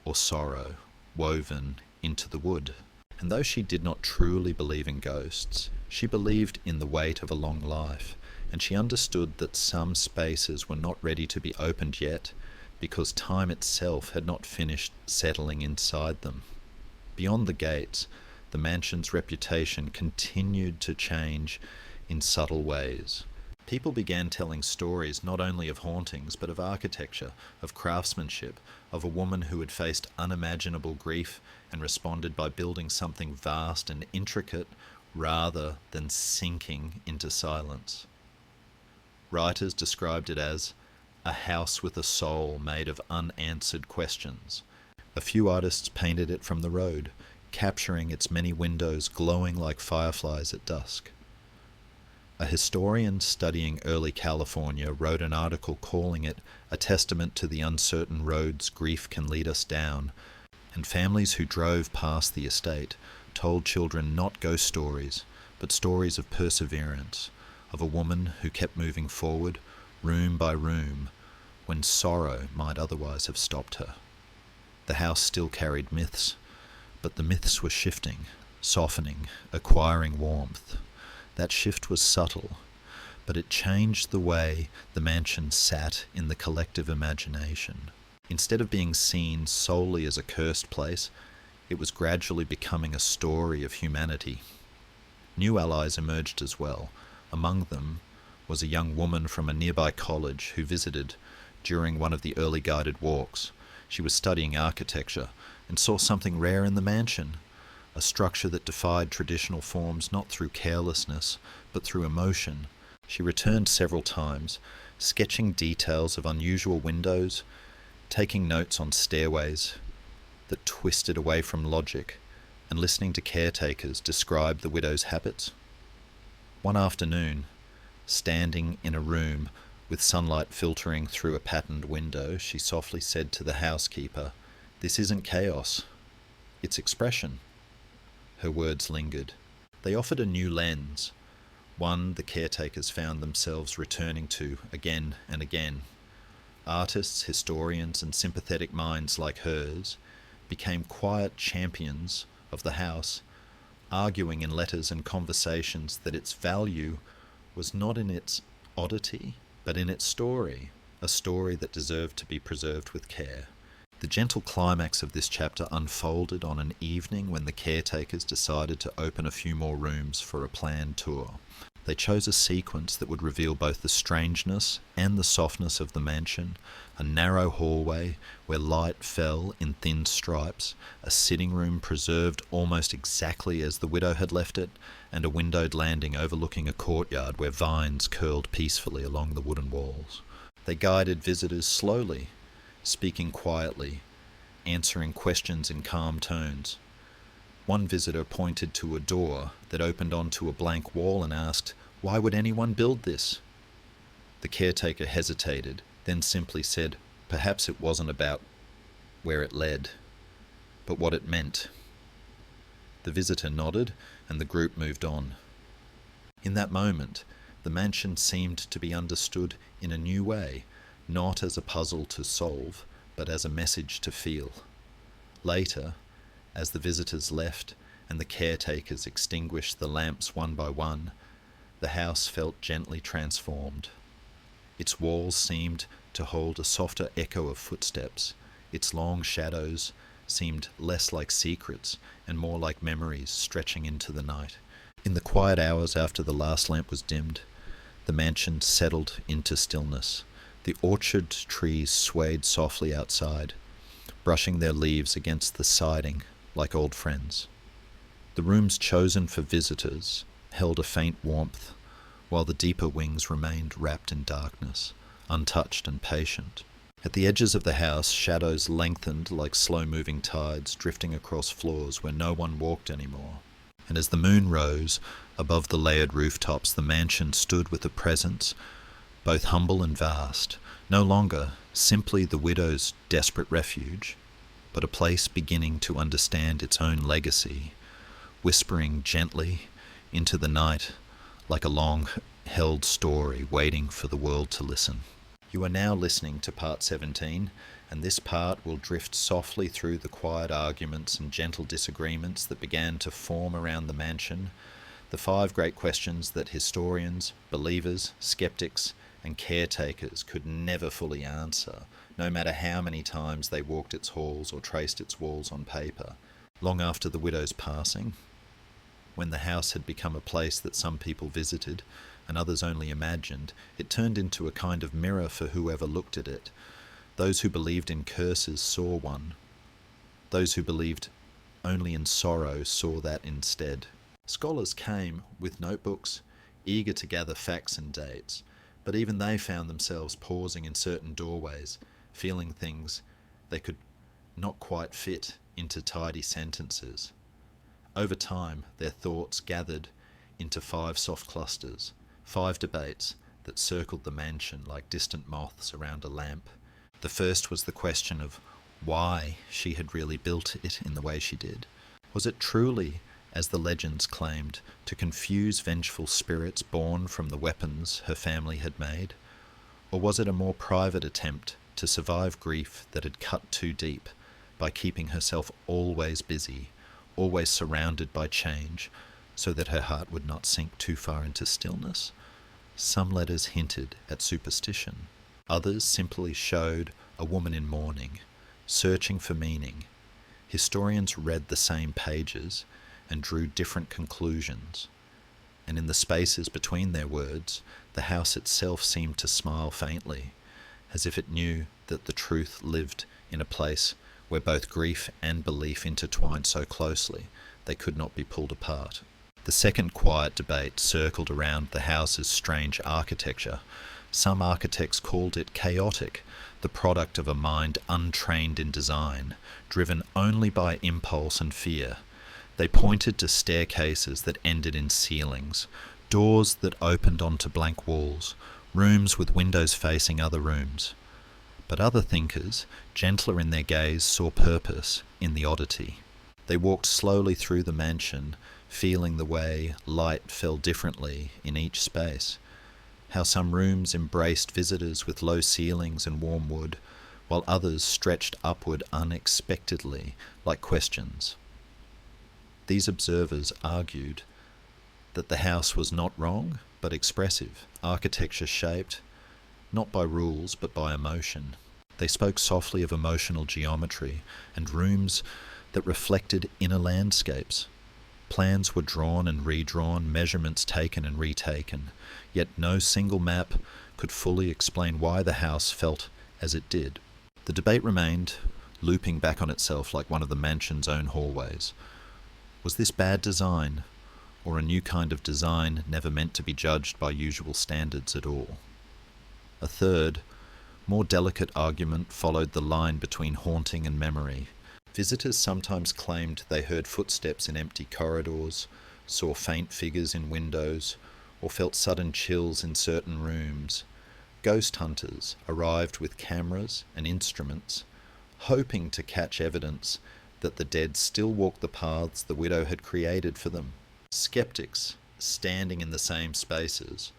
Speaker 1: or sorrow woven into the wood. And though she did not truly believe in ghosts, she believed in the weight of a long life, and she understood that some spaces were not ready to be opened yet because time itself had not finished settling inside them. Beyond the gates, the mansion's reputation continued to change in subtle ways. People began telling stories not only of hauntings, but of architecture, of craftsmanship, of a woman who had faced unimaginable grief and responded by building something vast and intricate rather than sinking into silence. Writers described it as a house with a soul made of unanswered questions. A few artists painted it from the road, capturing its many windows glowing like fireflies at dusk. A historian studying early California wrote an article calling it a testament to the uncertain roads grief can lead us down, and families who drove past the estate told children not ghost stories, but stories of perseverance, of a woman who kept moving forward, room by room, when sorrow might otherwise have stopped her. The house still carried myths, but the myths were shifting, softening, acquiring warmth. That shift was subtle, but it changed the way the mansion sat in the collective imagination. Instead of being seen solely as a cursed place, it was gradually becoming a story of humanity. New allies emerged as well. Among them was a young woman from a nearby college who visited during one of the early guided walks. She was studying architecture and saw something rare in the mansion, a structure that defied traditional forms not through carelessness, but through emotion. She returned several times, sketching details of unusual windows, taking notes on stairways that twisted away from logic, and listening to caretakers describe the widow's habits. One afternoon, standing in a room with sunlight filtering through a patterned window, she softly said to the housekeeper, "This isn't chaos, it's expression." Her words lingered. They offered a new lens, one the caretakers found themselves returning to again and again. Artists, historians, and sympathetic minds like hers became quiet champions of the house, arguing in letters and conversations that its value was not in its oddity, but in its story, a story that deserved to be preserved with care. The gentle climax of this chapter unfolded on an evening when the caretakers decided to open a few more rooms for a planned tour. They chose a sequence that would reveal both the strangeness and the softness of the mansion, a narrow hallway where light fell in thin stripes, a sitting room preserved almost exactly as the widow had left it, and a windowed landing overlooking a courtyard where vines curled peacefully along the wooden walls. They guided visitors slowly, speaking quietly, answering questions in calm tones. One visitor pointed to a door that opened onto a blank wall and asked, "Why would anyone build this?" The caretaker hesitated, then simply said, "Perhaps it wasn't about where it led, but what it meant." The visitor nodded, and the group moved on. In that moment, the mansion seemed to be understood in a new way, not as a puzzle to solve, but as a message to feel. Later, as the visitors left and the caretakers extinguished the lamps one by one, the house felt gently transformed. Its walls seemed to hold a softer echo of footsteps. Its long shadows seemed less like secrets and more like memories stretching into the night. In the quiet hours after the last lamp was dimmed, the mansion settled into stillness. The orchard trees swayed softly outside, brushing their leaves against the siding like old friends. The rooms chosen for visitors held a faint warmth, while the deeper wings remained wrapped in darkness, untouched and patient. At the edges of the house, shadows lengthened like slow-moving tides drifting across floors where no one walked anymore. And as the moon rose above the layered rooftops, the mansion stood with a presence both humble and vast, no longer simply the widow's desperate refuge, but a place beginning to understand its own legacy, whispering gently into the night like a long-held story waiting for the world to listen. You are now listening to part 17, and this part will drift softly through the quiet arguments and gentle disagreements that began to form around the mansion, the 5 great questions that historians, believers, skeptics, and caretakers could never fully answer, no matter how many times they walked its halls or traced its walls on paper. Long after the widow's passing, when the house had become a place that some people visited and others only imagined, it turned into a kind of mirror for whoever looked at it. Those who believed in curses saw one. Those who believed only in sorrow saw that instead. Scholars came with notebooks, eager to gather facts and dates, but even they found themselves pausing in certain doorways, feeling things they could not quite fit into tidy sentences. Over time, their thoughts gathered into 5 soft clusters, 5 debates that circled the mansion like distant moths around a lamp. The first was the question of why she had really built it in the way she did. Was it truly, as the legends claimed, to confuse vengeful spirits born from the weapons her family had made? Or was it a more private attempt to survive grief that had cut too deep by keeping herself always busy, always surrounded by change, so that her heart would not sink too far into stillness? Some letters hinted at superstition. Others simply showed a woman in mourning, searching for meaning. Historians read the same pages and drew different conclusions, and in the spaces between their words, the house itself seemed to smile faintly, as if it knew that the truth lived in a place where both grief and belief intertwined so closely they could not be pulled apart. The second quiet debate circled around the house's strange architecture. Some architects called it chaotic, the product of a mind untrained in design, driven only by impulse and fear. They pointed to staircases that ended in ceilings, doors that opened onto blank walls, rooms with windows facing other rooms. But other thinkers, gentler in their gaze, saw purpose in the oddity. They walked slowly through the mansion, feeling the way light fell differently in each space. How some rooms embraced visitors with low ceilings and warm wood, while others stretched upward unexpectedly like questions. These observers argued that the house was not wrong, but expressive, architecture shaped, not by rules, but by emotion. They spoke softly of emotional geometry and rooms that reflected inner landscapes. Plans were drawn and redrawn, measurements taken and retaken, yet no single map could fully explain why the house felt as it did. The debate remained, looping back on itself like one of the mansion's own hallways. Was this bad design, or a new kind of design never meant to be judged by usual standards at all? A third, more delicate argument followed the line between haunting and memory. Visitors sometimes claimed they heard footsteps in empty corridors, saw faint figures in windows, or felt sudden chills in certain rooms. Ghost hunters arrived with cameras and instruments, hoping to catch evidence that the dead still walked the paths the widow had created for them. Skeptics, standing in the same spaces,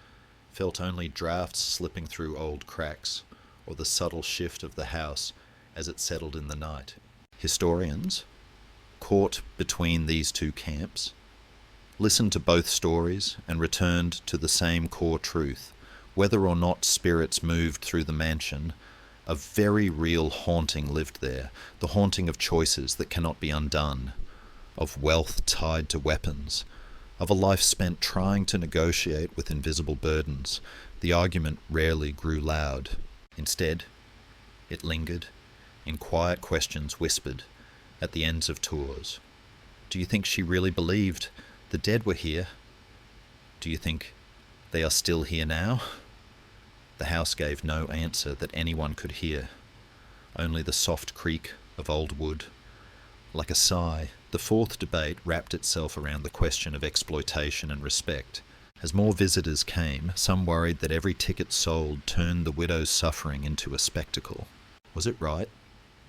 Speaker 1: felt only drafts slipping through old cracks, or the subtle shift of the house as it settled in the night. Historians, caught between these two camps, listened to both stories and returned to the same core truth. Whether or not spirits moved through the mansion, a very real haunting lived there, the haunting of choices that cannot be undone, of wealth tied to weapons, of a life spent trying to negotiate with invisible burdens. The argument rarely grew loud. Instead, it lingered in quiet questions whispered at the ends of tours. Do you think she really believed the dead were here? Do you think they are still here now? The house gave no answer that anyone could hear, only the soft creak of old wood. Like a sigh, the fourth debate wrapped itself around the question of exploitation and respect. As more visitors came, some worried that every ticket sold turned the widow's suffering into a spectacle. Was it right,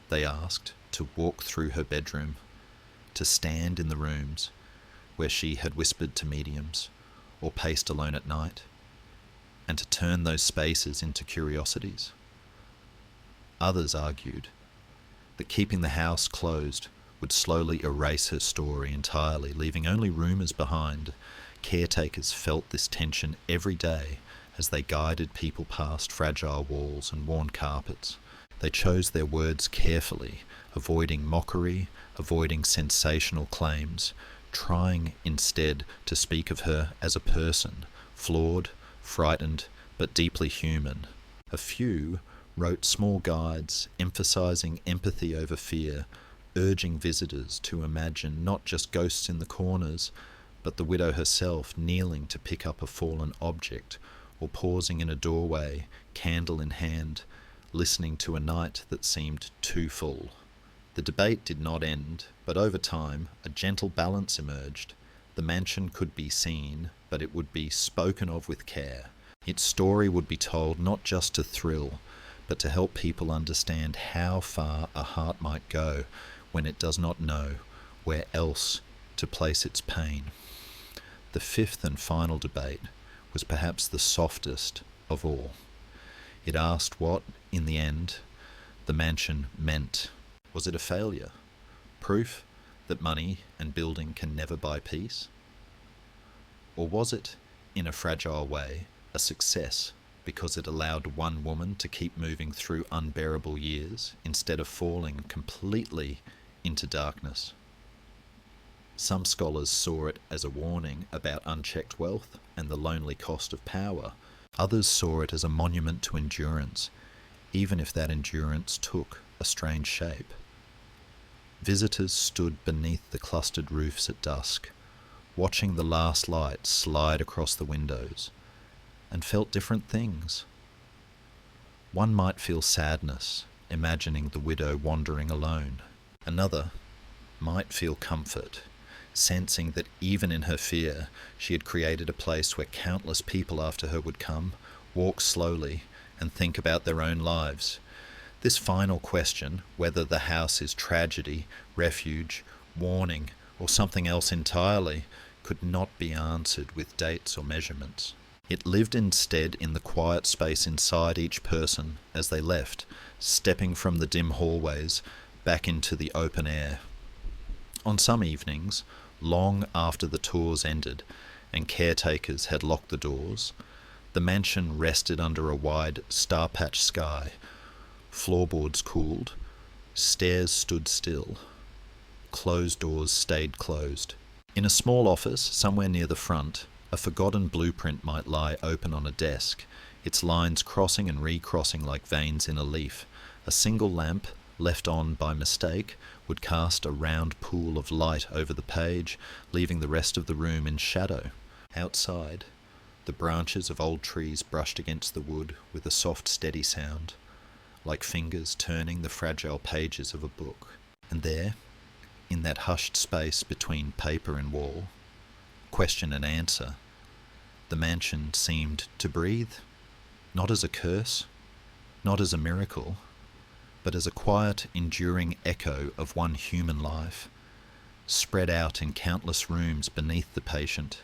Speaker 1: they asked, to walk through her bedroom, to stand in the rooms where she had whispered to mediums, or paced alone at night, and to turn those spaces into curiosities? Others argued that keeping the house closed would slowly erase her story entirely, leaving only rumours behind. Caretakers felt this tension every day as they guided people past fragile walls and worn carpets. They chose their words carefully, avoiding mockery, avoiding sensational claims, trying instead to speak of her as a person, flawed, frightened, but deeply human. A few wrote small guides emphasizing empathy over fear, urging visitors to imagine not just ghosts in the corners, but the widow herself kneeling to pick up a fallen object, or pausing in a doorway, candle in hand, listening to a night that seemed too full. The debate did not end, but over time a gentle balance emerged. The mansion could be seen, but it would be spoken of with care. Its story would be told not just to thrill, but to help people understand how far a heart might go when it does not know where else to place its pain. The fifth and final debate was perhaps the softest of all. It asked what, in the end, the mansion meant. Was it a failure? Proof that money and building can never buy peace? Or was it, in a fragile way, a success because it allowed one woman to keep moving through unbearable years instead of falling completely into darkness? Some scholars saw it as a warning about unchecked wealth and the lonely cost of power. Others saw it as a monument to endurance, even if that endurance took a strange shape. Visitors stood beneath the clustered roofs at dusk, watching the last light slide across the windows, and felt different things. One might feel sadness, imagining the widow wandering alone. Another might feel comfort, sensing that even in her fear, she had created a place where countless people after her would come, walk slowly, and think about their own lives. This final question, whether the house is tragedy, refuge, warning, or something else entirely, could not be answered with dates or measurements. It lived instead in the quiet space inside each person as they left, stepping from the dim hallways back into the open air. On some evenings, long after the tours ended and caretakers had locked the doors, the mansion rested under a wide, star-patched sky. Floorboards cooled, stairs stood still, closed doors stayed closed. In a small office, somewhere near the front, a forgotten blueprint might lie open on a desk, its lines crossing and recrossing like veins in a leaf. A single lamp, left on by mistake, would cast a round pool of light over the page, leaving the rest of the room in shadow. Outside, the branches of old trees brushed against the wood with a soft, steady sound, like fingers turning the fragile pages of a book. And there, in that hushed space between paper and wall, question and answer, the mansion seemed to breathe, not as a curse, not as a miracle, but as a quiet, enduring echo of one human life, spread out in countless rooms beneath the patient,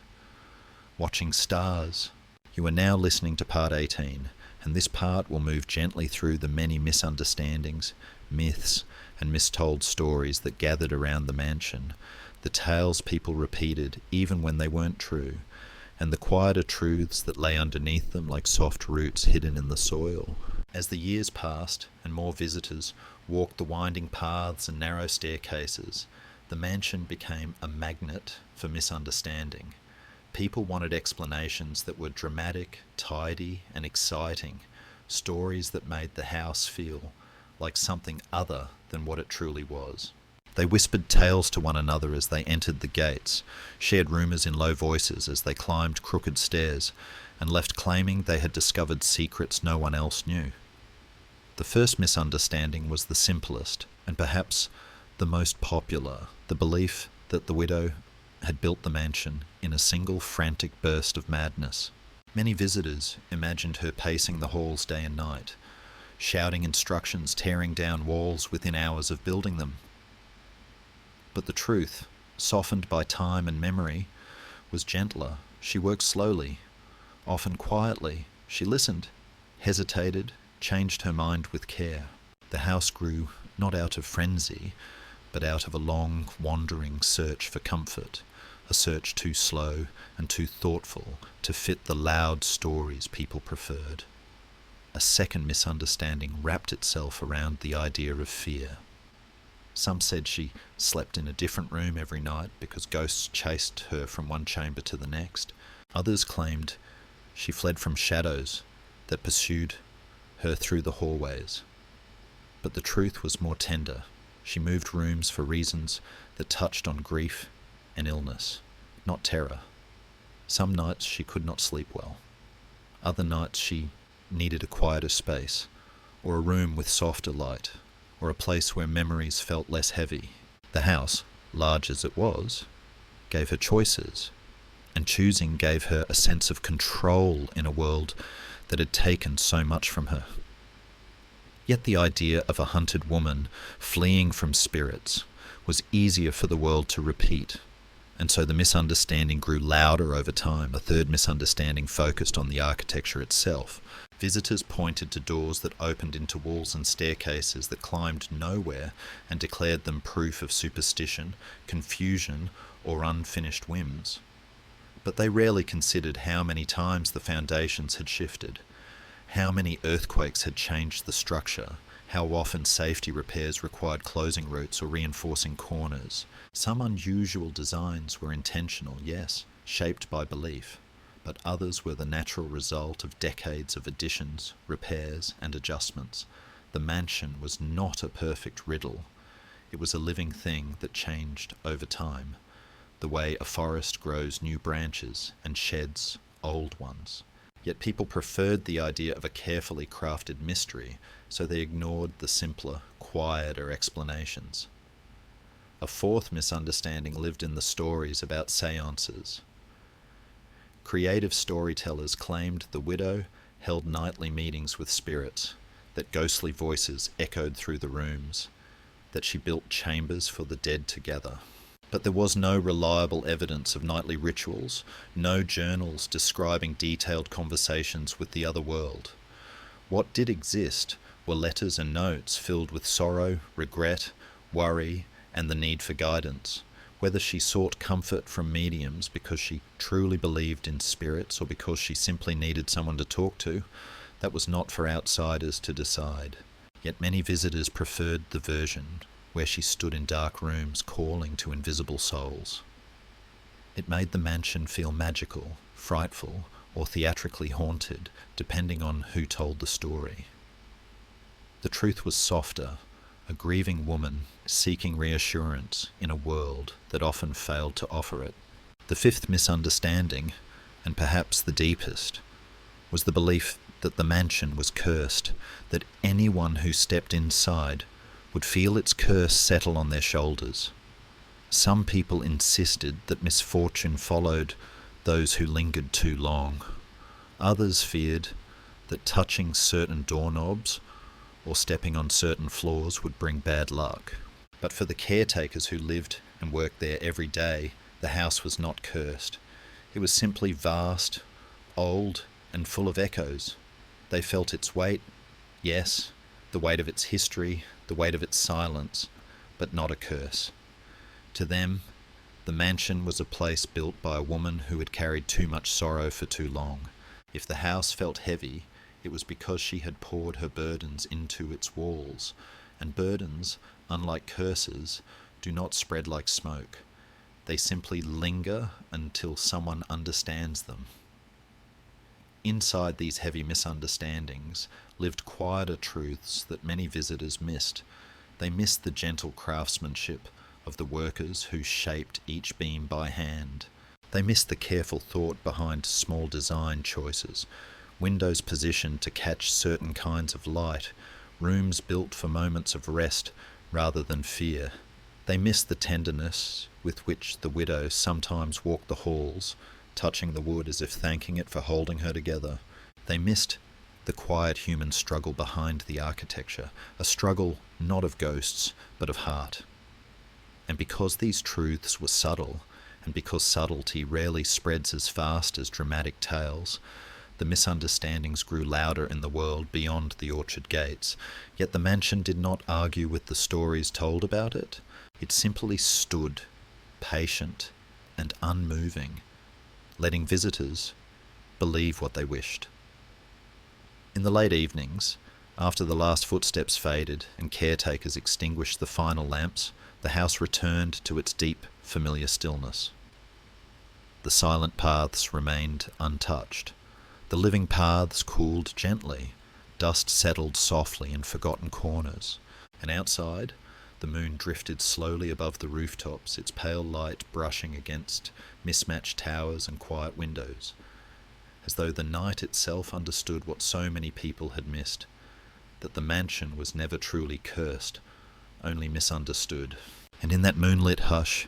Speaker 1: watching stars. You are now listening to part 18, and this part will move gently through the many misunderstandings, myths, and mistold stories that gathered around the mansion, the tales people repeated even when they weren't true, and the quieter truths that lay underneath them like soft roots hidden in the soil. As the years passed and more visitors walked the winding paths and narrow staircases, the mansion became a magnet for misunderstanding. People wanted explanations that were dramatic, tidy, and exciting, stories that made the house feel like something other than what it truly was. They whispered tales to one another as they entered the gates, shared rumours in low voices as they climbed crooked stairs, and left claiming they had discovered secrets no one else knew. The first misunderstanding was the simplest, and perhaps the most popular, the belief that the widow had built the mansion in a single frantic burst of madness. Many visitors imagined her pacing the halls day and night, shouting instructions, tearing down walls within hours of building them. But the truth, softened by time and memory, was gentler. She worked slowly, often quietly. She listened, hesitated, changed her mind with care. The house grew not out of frenzy, but out of a long, wandering search for comfort, a search too slow and too thoughtful to fit the loud stories people preferred. a second misunderstanding wrapped itself around the idea of fear. Some said she slept in a different room every night because ghosts chased her from one chamber to the next. Others claimed she fled from shadows that pursued her through the hallways. But the truth was more tender. She moved rooms for reasons that touched on grief and illness, not terror. Some nights she could not sleep well. Other nights she needed a quieter space, or a room with softer light, or a place where memories felt less heavy. The house, large as it was, gave her choices, and choosing gave her a sense of control in a world that had taken so much from her. Yet the idea of a hunted woman fleeing from spirits was easier for the world to repeat, and so the misunderstanding grew louder over time. A third misunderstanding focused on the architecture itself. Visitors pointed to doors that opened into walls and staircases that climbed nowhere and declared them proof of superstition, confusion, or unfinished whims. But they rarely considered how many times the foundations had shifted, how many earthquakes had changed the structure, how often safety repairs required closing routes or reinforcing corners. Some unusual designs were intentional, yes, shaped by belief, but others were the natural result of decades of additions, repairs, and adjustments. The mansion was not a perfect riddle. It was a living thing that changed over time, the way a forest grows new branches and sheds old ones. Yet people preferred the idea of a carefully crafted mystery, so they ignored the simpler, quieter explanations. A fourth misunderstanding lived in the stories about seances. Creative storytellers claimed the widow held nightly meetings with spirits, that ghostly voices echoed through the rooms, that she built chambers for the dead to gather. But there was no reliable evidence of nightly rituals, no journals describing detailed conversations with the other world. What did exist were letters and notes filled with sorrow, regret, worry, and the need for guidance. Whether she sought comfort from mediums because she truly believed in spirits or because she simply needed someone to talk to, that was not for outsiders to decide. Yet many visitors preferred the version where she stood in dark rooms calling to invisible souls. It made the mansion feel magical, frightful, or theatrically haunted, depending on who told the story. The truth was softer, a grieving woman seeking reassurance in a world that often failed to offer it. The fifth misunderstanding, and perhaps the deepest, was the belief that the mansion was cursed, that anyone who stepped inside would feel its curse settle on their shoulders. Some people insisted that misfortune followed those who lingered too long. Others feared that touching certain doorknobs or stepping on certain floors would bring bad luck. But for the caretakers who lived and worked there every day, the house was not cursed. It was simply vast, old, and full of echoes. They felt its weight, yes, the weight of its history, the weight of its silence, but not a curse. To them, the mansion was a place built by a woman who had carried too much sorrow for too long. If the house felt heavy, it was because she had poured her burdens into its walls, and burdens, unlike curses, do not spread like smoke. They simply linger until someone understands them. Inside these heavy misunderstandings lived quieter truths that many visitors missed. They missed the gentle craftsmanship of the workers who shaped each beam by hand. They missed the careful thought behind small design choices, windows positioned to catch certain kinds of light, rooms built for moments of rest rather than fear. They missed the tenderness with which the widow sometimes walked the halls, touching the wood as if thanking it for holding her together. They missed the quiet human struggle behind the architecture, a struggle not of ghosts, but of heart. And because these truths were subtle, and because subtlety rarely spreads as fast as dramatic tales, the misunderstandings grew louder in the world beyond the orchard gates. Yet the mansion did not argue with the stories told about it. It simply stood, patient and unmoving, letting visitors believe what they wished. In the late evenings, after the last footsteps faded and caretakers extinguished the final lamps, the house returned to its deep, familiar stillness. The silent paths remained untouched. The living paths cooled gently. Dust settled softly in forgotten corners. And outside, the moon drifted slowly above the rooftops, its pale light brushing against mismatched towers and quiet windows, as though the night itself understood what so many people had missed, that the mansion was never truly cursed, only misunderstood. And in that moonlit hush,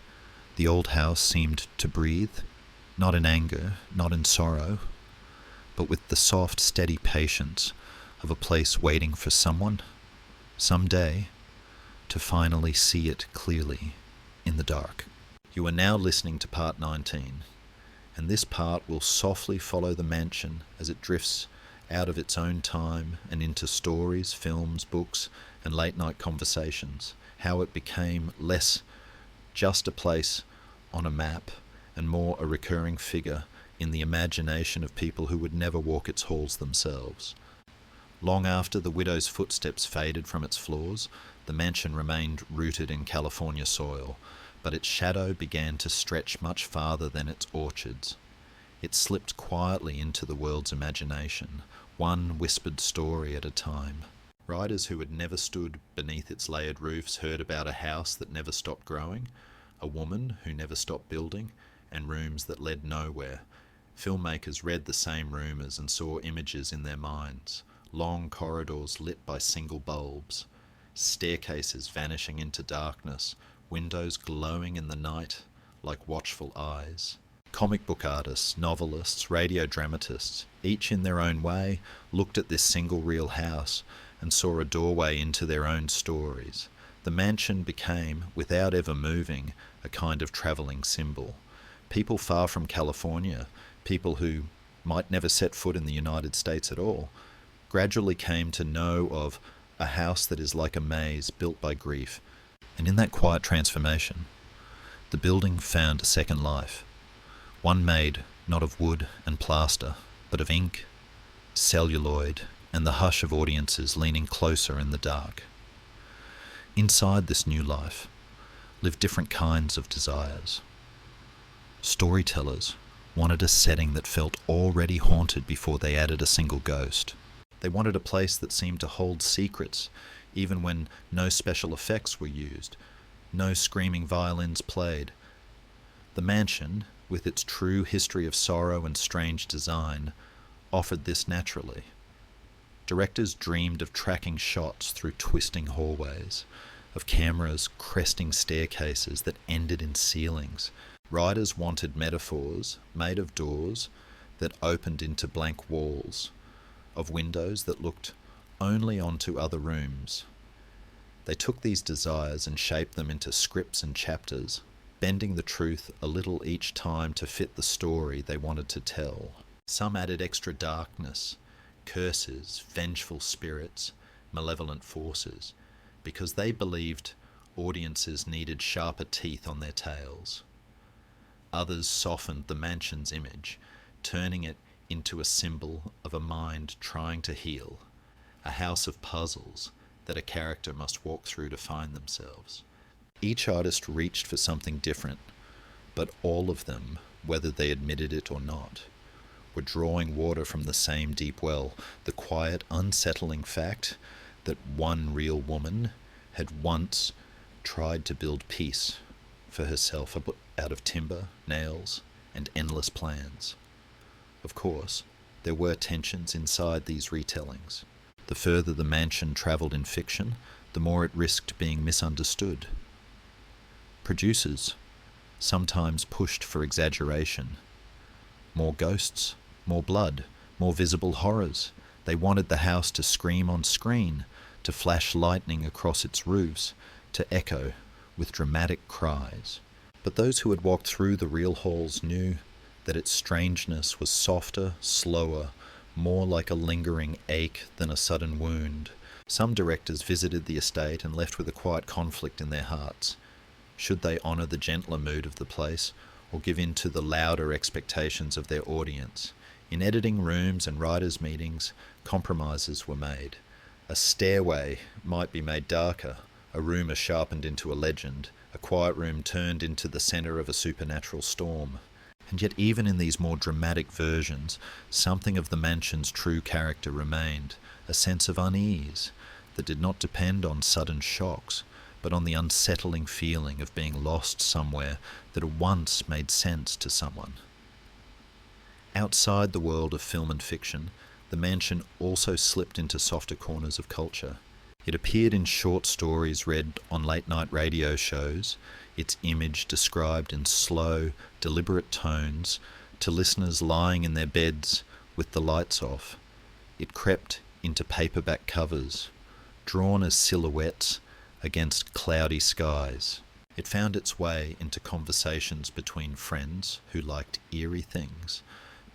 Speaker 1: the old house seemed to breathe, not in anger, not in sorrow, but with the soft, steady patience of a place waiting for someone, someday, to finally see it clearly in the dark. You are now listening to part 19, and this part will softly follow the mansion as it drifts out of its own time and into stories, films, books, and late-night conversations, how it became less just a place on a map and more a recurring figure in the imagination of people who would never walk its halls themselves. Long after the widow's footsteps faded from its floors, the mansion remained rooted in California soil, but its shadow began to stretch much farther than its orchards. It slipped quietly into the world's imagination, one whispered story at a time. Riders who had never stood beneath its layered roofs heard about a house that never stopped growing, a woman who never stopped building, and rooms that led nowhere. Filmmakers read the same rumours and saw images in their minds, long corridors lit by single bulbs, staircases vanishing into darkness, windows glowing in the night like watchful eyes. Comic book artists, novelists, radio dramatists, each in their own way, looked at this single real house and saw a doorway into their own stories. The mansion became, without ever moving, a kind of travelling symbol. People far from California, people who might never set foot in the United States at all, gradually came to know of a house that is like a maze built by grief. And in that quiet transformation, the building found a second life, one made not of wood and plaster, but of ink, celluloid, and the hush of audiences leaning closer in the dark. Inside this new life lived different kinds of desires. Storytellers wanted a setting that felt already haunted before they added a single ghost. They wanted a place that seemed to hold secrets, even when no special effects were used, no screaming violins played. The mansion, with its true history of sorrow and strange design, offered this naturally. Directors dreamed of tracking shots through twisting hallways, of cameras cresting staircases that ended in ceilings. Writers wanted metaphors made of doors that opened into blank walls, of windows that looked only onto other rooms. They took these desires and shaped them into scripts and chapters, bending the truth a little each time to fit the story they wanted to tell. Some added extra darkness, curses, vengeful spirits, malevolent forces, because they believed audiences needed sharper teeth on their tails. Others softened the mansion's image, turning it into a symbol of a mind trying to heal, a house of puzzles that a character must walk through to find themselves. Each artist reached for something different, but all of them, whether they admitted it or not, were drawing water from the same deep well, the quiet, unsettling fact that one real woman had once tried to build peace for herself out of timber, nails, and endless plans. Of course, there were tensions inside these retellings. The further the mansion travelled in fiction, the more it risked being misunderstood. Producers sometimes pushed for exaggeration. More ghosts, more blood, more visible horrors. They wanted the house to scream on screen, to flash lightning across its roofs, to echo with dramatic cries. But those who had walked through the real halls knew that its strangeness was softer, slower, more like a lingering ache than a sudden wound. Some directors visited the estate and left with a quiet conflict in their hearts. Should they honour the gentler mood of the place, or give in to the louder expectations of their audience? In editing rooms and writers' meetings, compromises were made. A stairway might be made darker, a rumour sharpened into a legend, a quiet room turned into the centre of a supernatural storm. And yet even in these more dramatic versions, something of the mansion's true character remained, a sense of unease that did not depend on sudden shocks, but on the unsettling feeling of being lost somewhere that at once made sense to someone. Outside the world of film and fiction, the mansion also slipped into softer corners of culture. It appeared in short stories read on late-night radio shows, its image described in slow, deliberate tones to listeners lying in their beds with the lights off. It crept into paperback covers, drawn as silhouettes against cloudy skies. It found its way into conversations between friends who liked eerie things,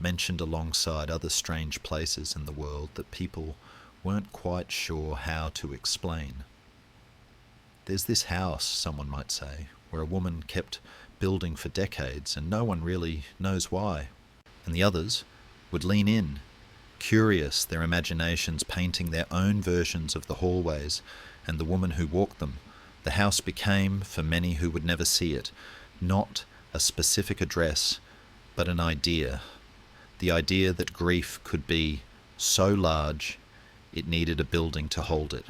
Speaker 1: mentioned alongside other strange places in the world that people weren't quite sure how to explain. There's this house, someone might say, where a woman kept building for decades and no one really knows why. And the others would lean in, curious, their imaginations painting their own versions of the hallways and the woman who walked them. The house became, for many who would never see it, not a specific address, but an idea. The idea that grief could be so large it needed a building to hold it.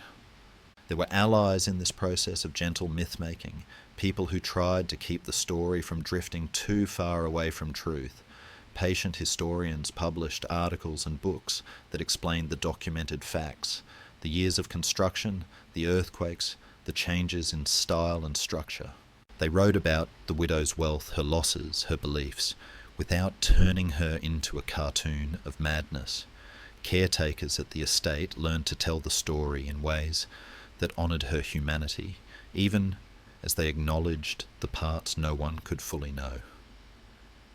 Speaker 1: There were allies in this process of gentle myth-making, people who tried to keep the story from drifting too far away from truth. Patient historians published articles and books that explained the documented facts, the years of construction, the earthquakes, the changes in style and structure. They wrote about the widow's wealth, her losses, her beliefs, without turning her into a cartoon of madness. Caretakers at the estate learned to tell the story in ways that honoured her humanity, even as they acknowledged the parts no one could fully know.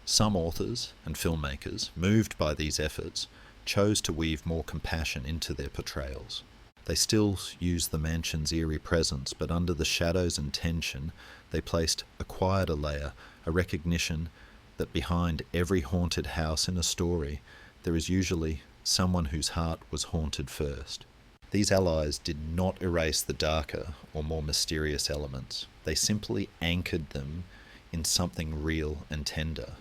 Speaker 1: Some authors and filmmakers, moved by these efforts, chose to weave more compassion into their portrayals. They still used the mansion's eerie presence, but under the shadows and tension, they placed a quieter layer, a recognition that behind every haunted house in a story, there is usually someone whose heart was haunted first. These allies did not erase the darker or more mysterious elements. They simply anchored them in something real and tender,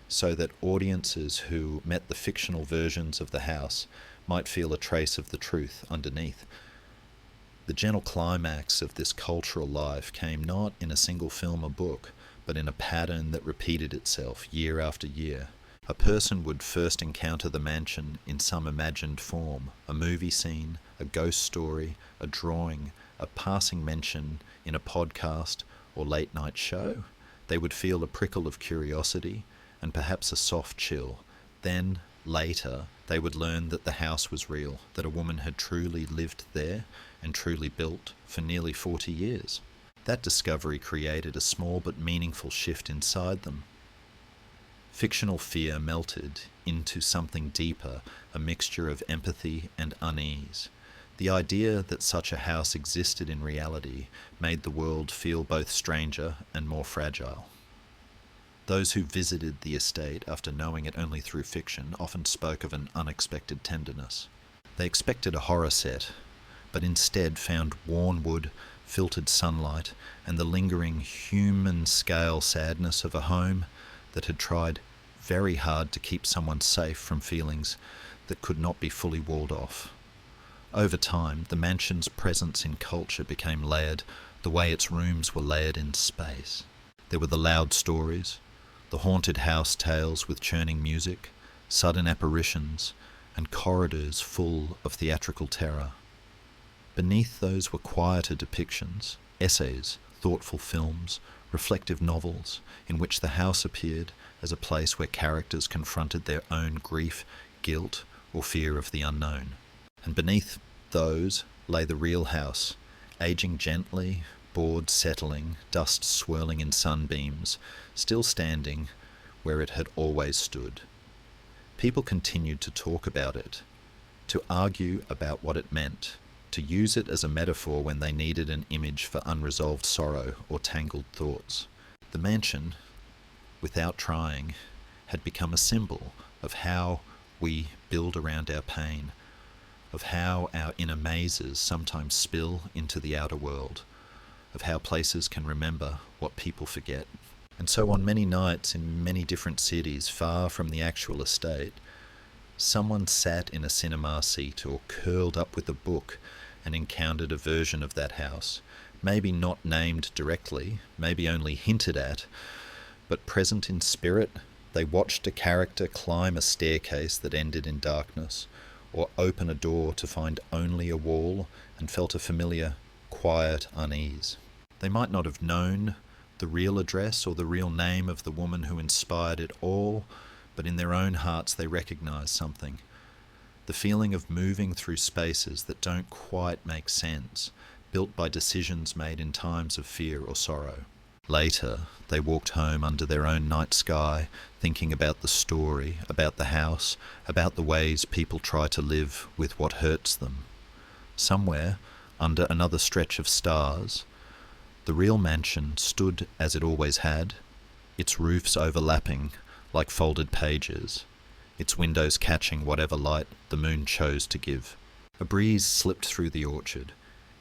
Speaker 1: so that audiences who met the fictional versions of the house might feel a trace of the truth underneath. The gentle climax of this cultural life came not in a single film or book, but in a pattern that repeated itself year after year. A person would first encounter the mansion in some imagined form, a movie scene, a ghost story, a drawing, a passing mention in a podcast or late-night show. They would feel a prickle of curiosity and perhaps a soft chill. Then, later, they would learn that the house was real, that a woman had truly lived there and truly built for nearly 40 years. That discovery created a small but meaningful shift inside them. Fictional fear melted into something deeper, a mixture of empathy and unease. The idea that such a house existed in reality made the world feel both stranger and more fragile. Those who visited the estate after knowing it only through fiction often spoke of an unexpected tenderness. They expected a horror set, but instead found worn wood, filtered sunlight, and the lingering human-scale sadness of a home that had tried very hard to keep someone safe from feelings that could not be fully walled off. Over time, the mansion's presence in culture became layered the way its rooms were layered in space. There were the loud stories, the haunted house tales with churning music, sudden apparitions, and corridors full of theatrical terror. Beneath those were quieter depictions, essays, thoughtful films, reflective novels, in which the house appeared as a place where characters confronted their own grief, guilt, or fear of the unknown. And beneath those lay the real house, aging gently, boards settling, dust swirling in sunbeams, still standing where it had always stood. People continued to talk about it, to argue about what it meant, to use it as a metaphor when they needed an image for unresolved sorrow or tangled thoughts. The mansion, without trying, had become a symbol of how we build around our pain, of how our inner mazes sometimes spill into the outer world, of how places can remember what people forget. And so on many nights in many different cities far from the actual estate, someone sat in a cinema seat or curled up with a book and encountered a version of that house, maybe not named directly, maybe only hinted at, but present in spirit. They watched a character climb a staircase that ended in darkness, or open a door to find only a wall, and felt a familiar, quiet unease. They might not have known the real address or the real name of the woman who inspired it all, but in their own hearts they recognized something. The feeling of moving through spaces that don't quite make sense, built by decisions made in times of fear or sorrow. Later, they walked home under their own night sky, thinking about the story, about the house, about the ways people try to live with what hurts them. Somewhere, under another stretch of stars, the real mansion stood as it always had, its roofs overlapping like folded pages, its windows catching whatever light the moon chose to give. A breeze slipped through the orchard,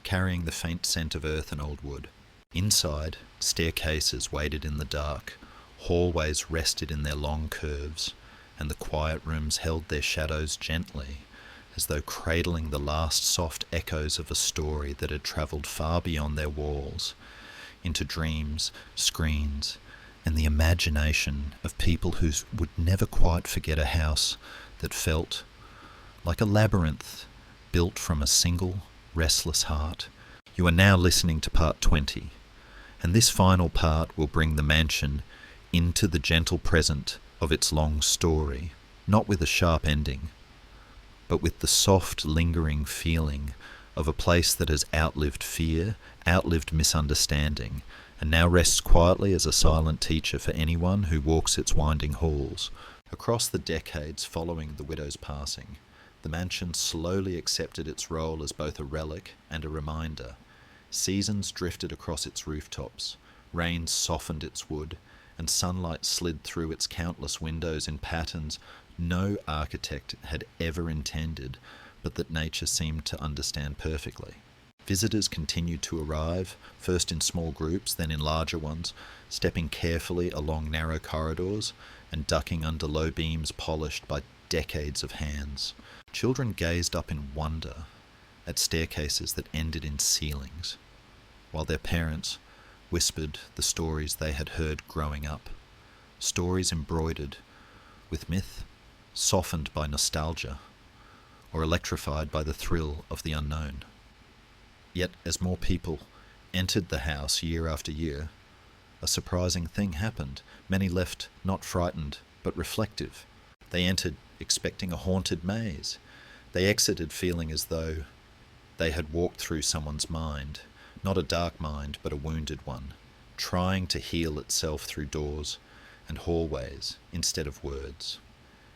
Speaker 1: carrying the faint scent of earth and old wood. Inside, staircases waited in the dark, hallways rested in their long curves, and the quiet rooms held their shadows gently, as though cradling the last soft echoes of a story that had travelled far beyond their walls, into dreams, screens, and the imagination of people who would never quite forget a house that felt like a labyrinth built from a single, restless heart. You are now listening to part 20, and this final part will bring the mansion into the gentle present of its long story, not with a sharp ending, but with the soft, lingering feeling of a place that has outlived fear, outlived misunderstanding, and now rests quietly as a silent teacher for anyone who walks its winding halls. Across the decades following the widow's passing, the mansion slowly accepted its role as both a relic and a reminder. Seasons drifted across its rooftops, rains softened its wood, and sunlight slid through its countless windows in patterns no architect had ever intended, but that nature seemed to understand perfectly. Visitors continued to arrive, first in small groups, then in larger ones, stepping carefully along narrow corridors and ducking under low beams polished by decades of hands. Children gazed up in wonder at staircases that ended in ceilings, while their parents whispered the stories they had heard growing up, stories embroidered with myth, softened by nostalgia, or electrified by the thrill of the unknown. Yet, as more people entered the house year after year, a surprising thing happened. Many left not frightened, but reflective. They entered expecting a haunted maze. They exited feeling as though they had walked through someone's mind, not a dark mind, but a wounded one, trying to heal itself through doors and hallways instead of words.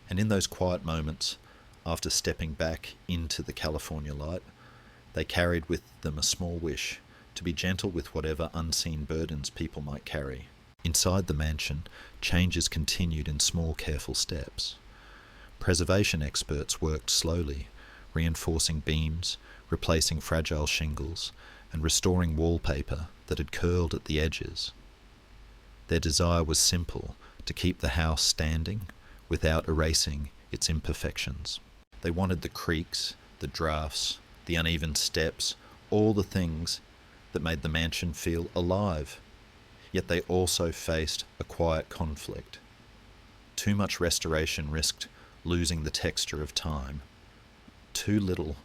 Speaker 1: And in those quiet moments, after stepping back into the California light, they carried with them a small wish to be gentle with whatever unseen burdens people might carry. Inside the mansion, changes continued in small, careful steps. Preservation experts worked slowly, reinforcing beams, replacing fragile shingles, and restoring wallpaper that had curled at the edges. Their desire was simple: to keep the house standing without erasing its imperfections. They wanted the creaks, the drafts, the uneven steps, all the things that made the mansion feel alive. Yet they also faced a quiet conflict. Too much restoration risked losing the texture of time. Too little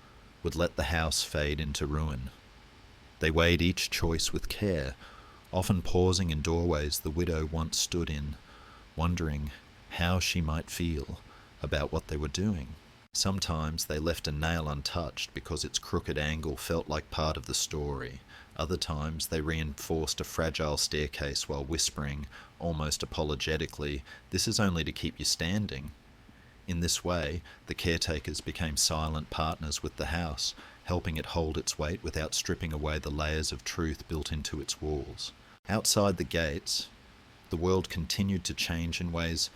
Speaker 1: would let the house fade into ruin. They weighed each choice with care, often pausing in doorways the widow once stood in, wondering how she might feel about what they were doing. Sometimes they left a nail untouched because its crooked angle felt like part of the story. Other times they reinforced a fragile staircase while whispering, almost apologetically, "This is only to keep you standing." In this way, the caretakers became silent partners with the house, helping it hold its weight without stripping away the layers of truth built into its walls. Outside the gates, the world continued to change in ways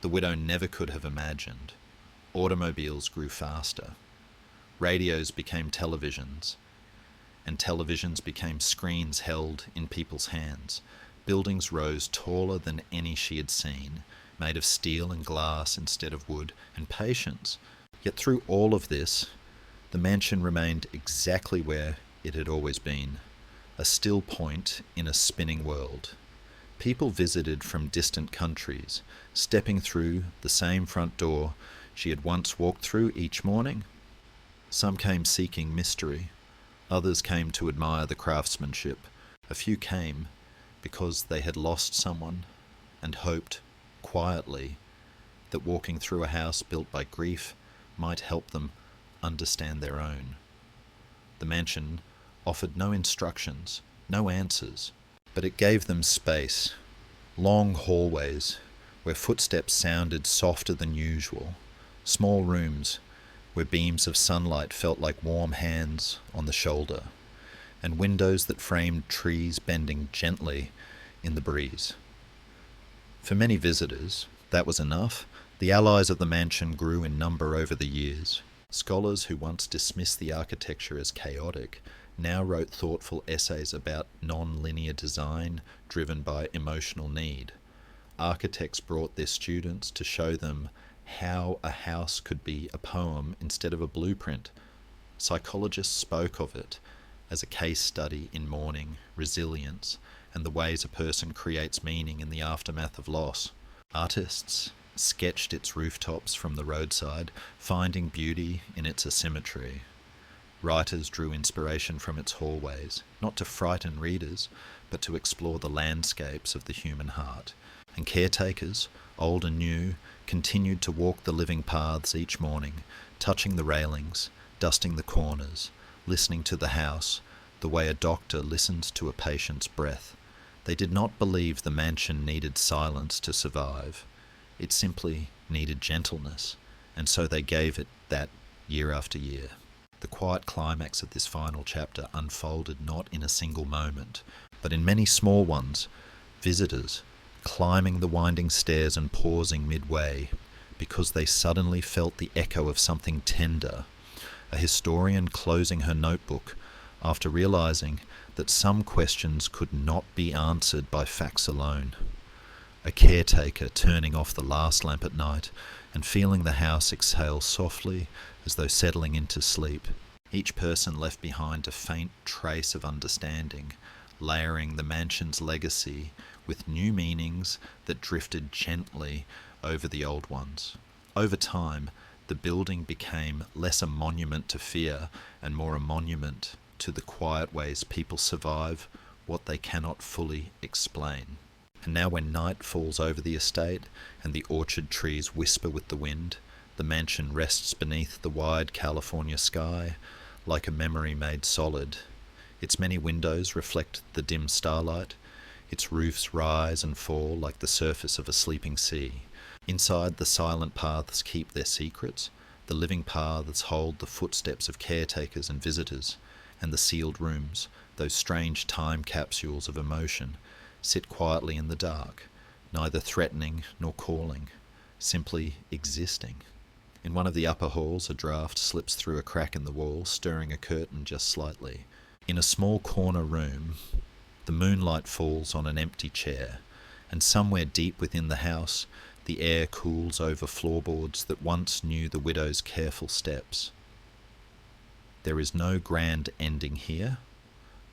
Speaker 1: the widow never could have imagined. Automobiles grew faster. Radios became televisions, and televisions became screens held in people's hands. Buildings rose taller than any she had seen, made of steel and glass instead of wood, and patience. Yet through all of this, the mansion remained exactly where it had always been, a still point in a spinning world. People visited from distant countries, stepping through the same front door she had once walked through each morning. Some came seeking mystery, others came to admire the craftsmanship. A few came because they had lost someone and hoped, quietly, that walking through a house built by grief might help them understand their own. The mansion offered no instructions, no answers, but it gave them space, long hallways where footsteps sounded softer than usual, small rooms where beams of sunlight felt like warm hands on the shoulder, and windows that framed trees bending gently in the breeze. For many visitors, that was enough. The allies of the mansion grew in number over the years. Scholars who once dismissed the architecture as chaotic now wrote thoughtful essays about non-linear design driven by emotional need. Architects brought their students to show them how a house could be a poem instead of a blueprint. Psychologists spoke of it as a case study in mourning, resilience, and the ways a person creates meaning in the aftermath of loss. Artists sketched its rooftops from the roadside, finding beauty in its asymmetry. Writers drew inspiration from its hallways, not to frighten readers, but to explore the landscapes of the human heart. And caretakers, old and new, continued to walk the living paths each morning, touching the railings, dusting the corners, listening to the house, the way a doctor listens to a patient's breath. They did not believe the mansion needed silence to survive. It simply needed gentleness, and so they gave it that year after year. The quiet climax of this final chapter unfolded not in a single moment, but in many small ones. Visitors climbing the winding stairs and pausing midway because they suddenly felt the echo of something tender. A historian closing her notebook after realizing that some questions could not be answered by facts alone. A caretaker turning off the last lamp at night and feeling the house exhale softly as though settling into sleep. Each person left behind a faint trace of understanding, layering the mansion's legacy with new meanings that drifted gently over the old ones. Over time, the building became less a monument to fear and more a monument to the quiet ways people survive what they cannot fully explain. And now when night falls over the estate and the orchard trees whisper with the wind, the mansion rests beneath the wide California sky like a memory made solid. Its many windows reflect the dim starlight. Its roofs rise and fall like the surface of a sleeping sea. Inside, the silent paths keep their secrets. The living paths hold the footsteps of caretakers and visitors. And the sealed rooms, those strange time capsules of emotion, sit quietly in the dark, neither threatening nor calling, simply existing. In one of the upper halls, a draught slips through a crack in the wall, stirring a curtain just slightly. In a small corner room, the moonlight falls on an empty chair, and somewhere deep within the house, the air cools over floorboards that once knew the widow's careful steps. There is no grand ending here,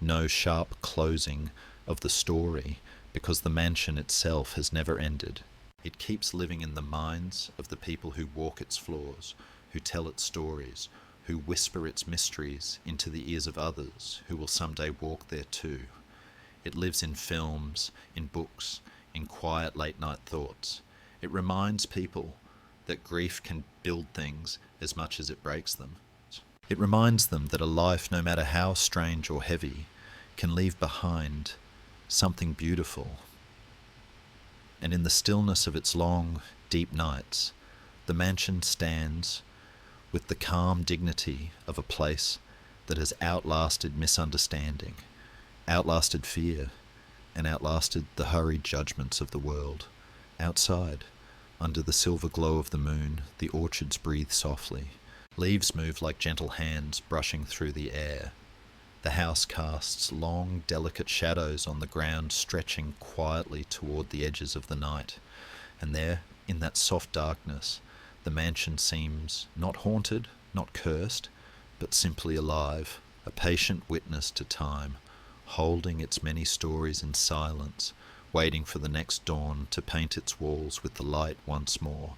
Speaker 1: no sharp closing of the story, because the mansion itself has never ended. It keeps living in the minds of the people who walk its floors, who tell its stories, who whisper its mysteries into the ears of others who will someday walk there too. It lives in films, in books, in quiet late-night thoughts. It reminds people that grief can build things as much as it breaks them. It reminds them that a life, no matter how strange or heavy, can leave behind something beautiful. And in the stillness of its long, deep nights, the mansion stands with the calm dignity of a place that has outlasted misunderstanding, outlasted fear, and outlasted the hurried judgments of the world. Outside, Under the silver glow of the moon, the orchards breathe softly. Leaves move like gentle hands brushing through the air. The house casts long, delicate shadows on the ground, stretching quietly toward the edges of the night. And there, in that soft darkness, the mansion seems not haunted, not cursed, but simply alive, a patient witness to time, holding its many stories in silence, waiting for the next dawn to paint its walls with the light once more,